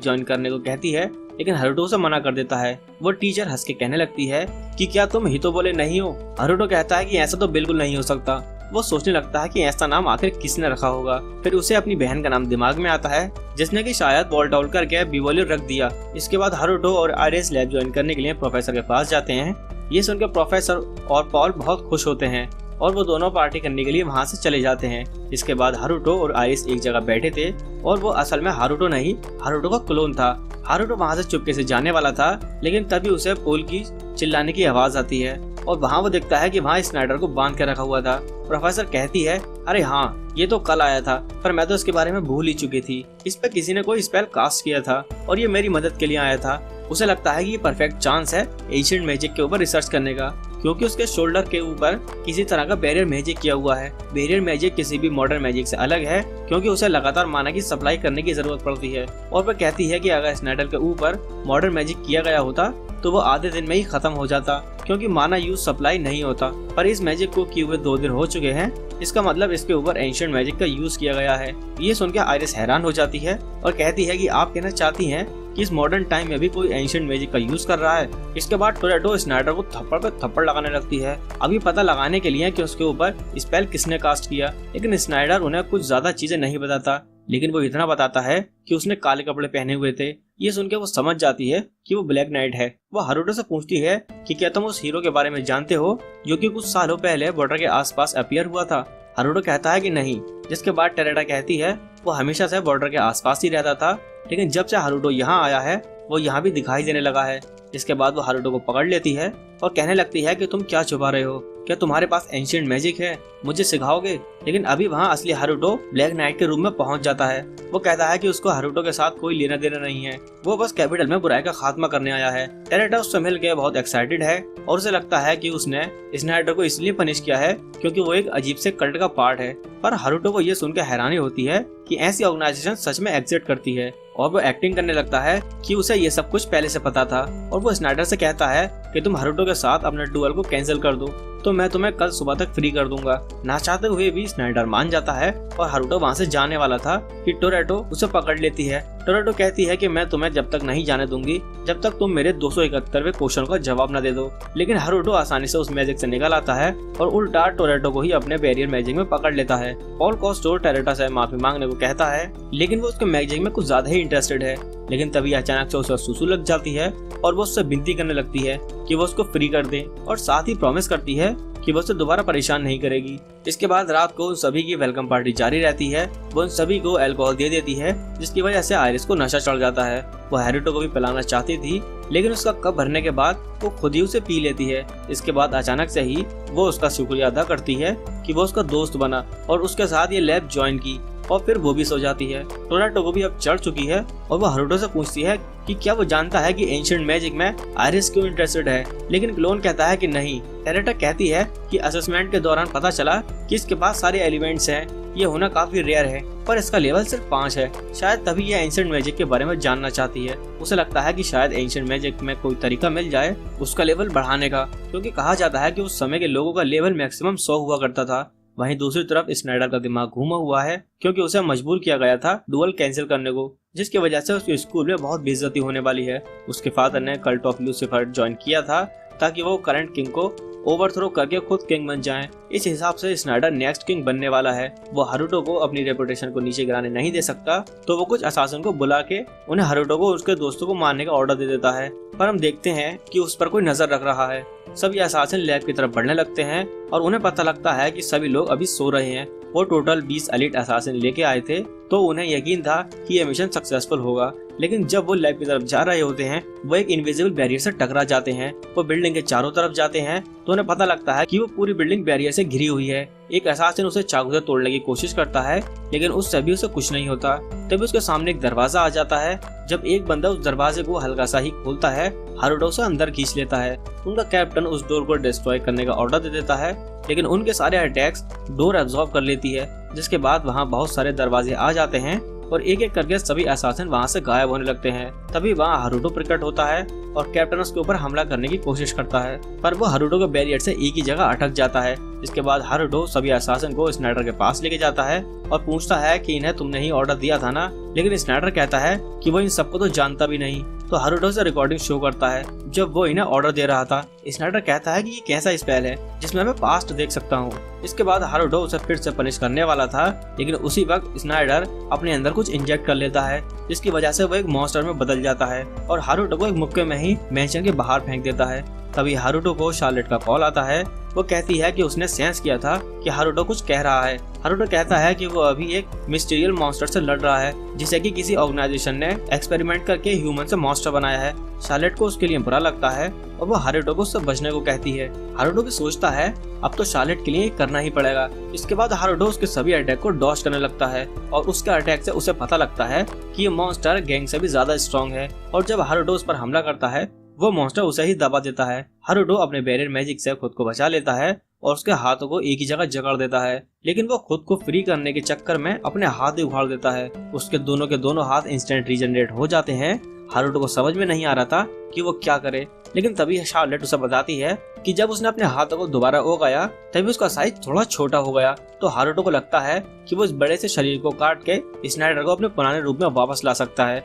ज्वाइन करने को कहती है लेकिन हारुतो से मना कर देता है। वो टीचर हंस के कहने लगती है कि क्या तुम हितोबोले नहीं हो? हारुतो कहता है कि ऐसा तो बिल्कुल नहीं हो सकता। वो सोचने लगता है कि ऐसा नाम आखिर किसने रखा होगा। फिर उसे अपनी बहन का नाम दिमाग में आता है जिसने कि शायद वॉल्ट आउट करके बिबोले रख दिया। इसके बाद हारुतो और आइरिस लैब ज्वाइन करने के लिए प्रोफेसर के पास जाते हैं। ये सुनकर प्रोफेसर और पॉल बहुत खुश होते हैं और वो दोनों पार्टी करने के लिए वहाँ से चले जाते हैं। इसके बाद हारुतो और आइरिस एक जगह बैठे थे और वो असल में हारुतो नहीं, हारुतो का क्लोन था। हारुतो वहाँ से चुपके से जाने वाला था लेकिन तभी उसे पोल की चिल्लाने की आवाज आती है और वहाँ वो देखता है कि वहाँ स्नाइडर को बांध के रखा हुआ था। प्रोफेसर कहती है, अरे हाँ, ये तो कल आया था पर मैं तो इसके बारे में भूल ही चुकी थी। इस पे किसी ने कोई स्पेल कास्ट किया था और ये मेरी मदद के लिए आया था। उसे लगता है कि ये परफेक्ट चांस है एशियंट मैजिक के ऊपर रिसर्च करने का, क्योंकि उसके शोल्डर के ऊपर किसी तरह का बैरियर मैजिक किया हुआ है। बैरियर मैजिक किसी भी मॉडर्न मैजिक से अलग है क्योंकि उसे लगातार माना की सप्लाई करने की जरूरत पड़ती है। और वह कहती है कि अगर स्नाइडर के ऊपर मॉडर्न मैजिक किया गया होता तो वो आधे दिन में ही खत्म हो जाता क्योंकि माना यूज सप्लाई नहीं होता। पर इस मैजिक को किए हुए 2 दिन हो चुके हैं, इसका मतलब इसके ऊपर एंशिएंट मैजिक का यूज किया गया है। ये सुनकर आयरिस हैरान हो जाती है और कहती है कि आप कहना चाहती हैं कि इस मॉडर्न टाइम में भी कोई एंशिएंट मैजिक का यूज कर रहा है। इसके बाद टोरेटो स्नाइडर को थप्पड़ पे थप्पड़ लगाने लगती है, अभी पता लगाने के लिए कि उसके ऊपर स्पेल किसने कास्ट किया। लेकिन स्नाइडर उन्हें कुछ ज्यादा चीजें नहीं बताता, लेकिन वो इतना बताता है कि उसने काले कपड़े पहने हुए थे। ये सुनकर वो समझ जाती है कि वो ब्लैक नाइट है। वो हारुटो से पूछती है कि क्या तुम उस हीरो के बारे में जानते हो जो कि कुछ सालों पहले बॉर्डर के आसपास अपीयर हुआ था। हारुटो कहता है कि नहीं, जिसके बाद टेरेटा कहती है वो हमेशा से बॉर्डर के आसपास ही रहता था, लेकिन जब से हारुटो यहाँ आया है वो यहाँ भी दिखाई देने लगा है। इसके बाद वो हारुटो को पकड़ लेती है और कहने लगती है कि तुम क्या छुपा रहे हो, क्या तुम्हारे पास एंशिएंट मैजिक है, मुझे सिखाओगे। लेकिन अभी वहाँ असली हारुटो ब्लैक नाइट के रूम में पहुँच जाता है। वो कहता है कि उसको हारुटो के साथ कोई लेना देना नहीं है, वो बस कैपिटल में बुराई का खात्मा करने आया है। टेरेटा उससे मिलकर बहुत एक्साइटेड है और उसे लगता है कि उसने स्नाइडर को इसलिए पनिश किया है क्योंकि वो एक अजीब से कल्ट का पार्ट है। पर हारुटो को ये सुनकर हैरानी होती है कि ऐसी ऑर्गेनाइजेशन सच में एग्जिस्ट करती है और वो एक्टिंग करने लगता है कि उसे ये सब कुछ पहले से पता था। और वो स्नाइडर से कहता है कि तुम हारुटो के साथ अपने डुएल को कैंसिल कर दो तो मैं तुम्हें कल सुबह तक फ्री कर दूंगा। ना चाहते हुए भी स्नाइडर मान जाता है और हारुटो वहाँ से जाने वाला था कि टोरेटो उसे पकड़ लेती है। टोरेटो कहती है कि मैं तुम्हें जब तक नहीं जाने दूंगी जब तक तुम मेरे 271वें क्वेश्चन का जवाब न दे दो। लेकिन हारुटो आसानी से उस मैजिक से निकल आता है और उल्टा टोरेटो को ही अपने बैरियर मैजिक में पकड़ लेता है। पॉल कॉस्टो टेरेटा से माफी मांगने को कहता है, लेकिन वो उसके मैजिक में कुछ ज्यादा ही इंटरेस्टेड है। लेकिन तभी अचानक से उसे सुसु लग जाती है और वो उससे विनती करने लगती है कि वो उसको फ्री कर दे और साथ ही प्रॉमिस करती है कि वो उसे दोबारा परेशान नहीं करेगी। इसके बाद रात को उन सभी की वेलकम पार्टी जारी रहती है। वो उन सभी को अल्कोहल दे देती है जिसकी वजह से आयरिस को नशा चढ़ जाता है। वो हारुटो को भी पिलाना चाहती थी, लेकिन उसका कप भरने के बाद वो खुद ही उसे पी लेती है। इसके बाद अचानक से ही वो उसका शुक्रिया अदा करती है कि वो उसका दोस्त बना और उसके साथ ये लैब ज्वाइन की और फिर वो भी सो जाती है। टोरेटो को भी अब चढ़ चुकी है और वो हारुटो से पूछती है कि क्या वो जानता है कि एंशिएंट मैजिक में आयरिस क्यों इंटरेस्टेड है। लेकिन क्लोन कहता है कि नहीं। टेरेटा कहती है कि असेसमेंट के दौरान पता चला कि इसके पास सारे एलिमेंट्स हैं, ये होना काफी रेयर है, पर इसका लेवल सिर्फ 5 है। शायद तभी ये एंशिएंट मैजिक के बारे में जानना चाहती है। उसे लगता है कि शायद एंशिएंट मैजिक में कोई तरीका मिल जाए उसका लेवल बढ़ाने का, क्योंकि कहा जाता है कि उस समय के लोगों का लेवल मैक्सिमम 100 हुआ करता था। वहीं दूसरी तरफ स्नाइडर का दिमाग घूमा हुआ है क्योंकि उसे मजबूर किया गया था डुएल कैंसिल करने को, जिसकी वजह से उसके स्कूल में बहुत बेइज्जती होने वाली है। उसके फादर ने कल्ट ऑफ लूसीफर ज्वाइन किया था ताकि वो करंट किंग को ओवरथ्रो करके खुद किंग बन जाएं। इस हिसाब से स्नाइडर नेक्स्ट किंग बनने वाला है। वो हारुटो को अपनी रेपुटेशन को नीचे गिराने नहीं दे सकता, तो वो कुछ असासिन को बुला के उन्हें हारुटो को उसके दोस्तों को मारने का ऑर्डर दे देता है। पर हम देखते हैं कि उस पर कोई नजर रख रहा है। सभी असासिन लैब की तरफ बढ़ने लगते हैं और उन्हें पता लगता है कि सभी लोग अभी सो रहे हैं। वो टोटल 20 एलिट असासिन लेके आए थे, तो उन्हें यकीन था कि ये मिशन सक्सेसफुल होगा। लेकिन जब वो लैब की तरफ जा रहे होते हैं वो एक इनविजिबल बैरियर से टकरा जाते हैं। वो बिल्डिंग के चारों तरफ जाते हैं तो उन्हें पता लगता है कि वो पूरी बिल्डिंग बैरियर से घिरी हुई है। एक असासिन उसे चाकू से तोड़ने की कोशिश करता है, लेकिन उससे भी उसे कुछ नहीं होता। तभी उसके सामने एक दरवाजा आ जाता है। जब एक बंदा उस दरवाजे को हल्का सा ही खोलता है, हारुटो उसे अंदर खींच लेता है। उनका कैप्टन उस डोर को डिस्ट्रॉय करने का ऑर्डर दे देता है, लेकिन उनके सारे अटैक्स डोर एब्जॉर्ब कर लेती है। जिसके बाद वहाँ बहुत सारे दरवाजे आ जाते हैं और एक एक करके सभी असासिन वहाँ से गायब होने लगते हैं। तभी वहाँ हारुटो प्रकट होता है और कैप्टन उसके ऊपर हमला करने की कोशिश करता है, पर वो हारुटो के बैरियर से एक ही जगह अटक जाता है। इसके बाद हारुटो सभी असासिन को स्नाइडर के पास लेके जाता है और पूछता है कि इन्हें तुमने ही ऑर्डर दिया था ना। लेकिन स्नाइडर कहता है कि वो इन सबको तो जानता भी नहीं। तो हारुटो से रिकॉर्डिंग शो करता है जब वो इन्हें ऑर्डर दे रहा था। स्नाइडर कहता है कि ये कैसा स्पेल है जिसमें मैं पास्ट देख सकता हूँ। इसके बाद हारुटो उसे फिर से पनिश करने वाला था, लेकिन उसी वक्त स्नाइडर अपने अंदर कुछ इंजेक्ट कर लेता है, जिसकी वजह से वो एक मॉन्स्टर में बदल जाता है और हारुटो को एक मुक्के में ही मैंशन के बाहर फेंक देता है। तभी हारुटो को शार्लेट का कॉल आता है। वो कहती है कि उसने सेंस किया था कि हारुटो कुछ कह रहा है। हारुटो कहता है कि वो अभी एक मिस्टीरियल मॉन्स्टर से लड़ रहा है जिसे कि किसी ऑर्गेनाइजेशन ने एक्सपेरिमेंट करके ह्यूमन से मॉन्स्टर बनाया है। शार्लेट को उसके लिए बुरा लगता है और वो हारुटो को उससे बचने को कहती है। हारुटो भी सोचता है अब तो शार्लेट के लिए करना ही पड़ेगा। इसके बाद हारुटो उसके सभी अटैक को डॉज करने लगता है और उसके अटैक से उसे पता लगता है कि ये मॉन्स्टर गैंग से भी ज्यादा स्ट्रॉन्ग है। और जब हारुटो उस पर हमला करता है वो मॉन्स्टर उसे ही दबा देता है। हारुटो अपने बैरियर मैजिक से खुद को बचा लेता है और उसके हाथों को एक ही जगह जकड़ देता है, लेकिन वो खुद को फ्री करने के चक्कर में अपने हाथ ही उखाड़ देता है। उसके दोनों के दोनों हाथ इंस्टेंट रीजनरेट हो जाते हैं हारुतो को समझ में नहीं आ रहा था कि वो क्या करे, लेकिन तभी शार्लेट उसे बताती है कि जब उसने अपने हाथों को दोबारा उगाया तभी उसका साइज थोड़ा छोटा हो गया। तो हारुतो को लगता है कि वो इस बड़े से शरीर को काट के स्नाइडर को अपने पुराने रूप में वापस ला सकता है।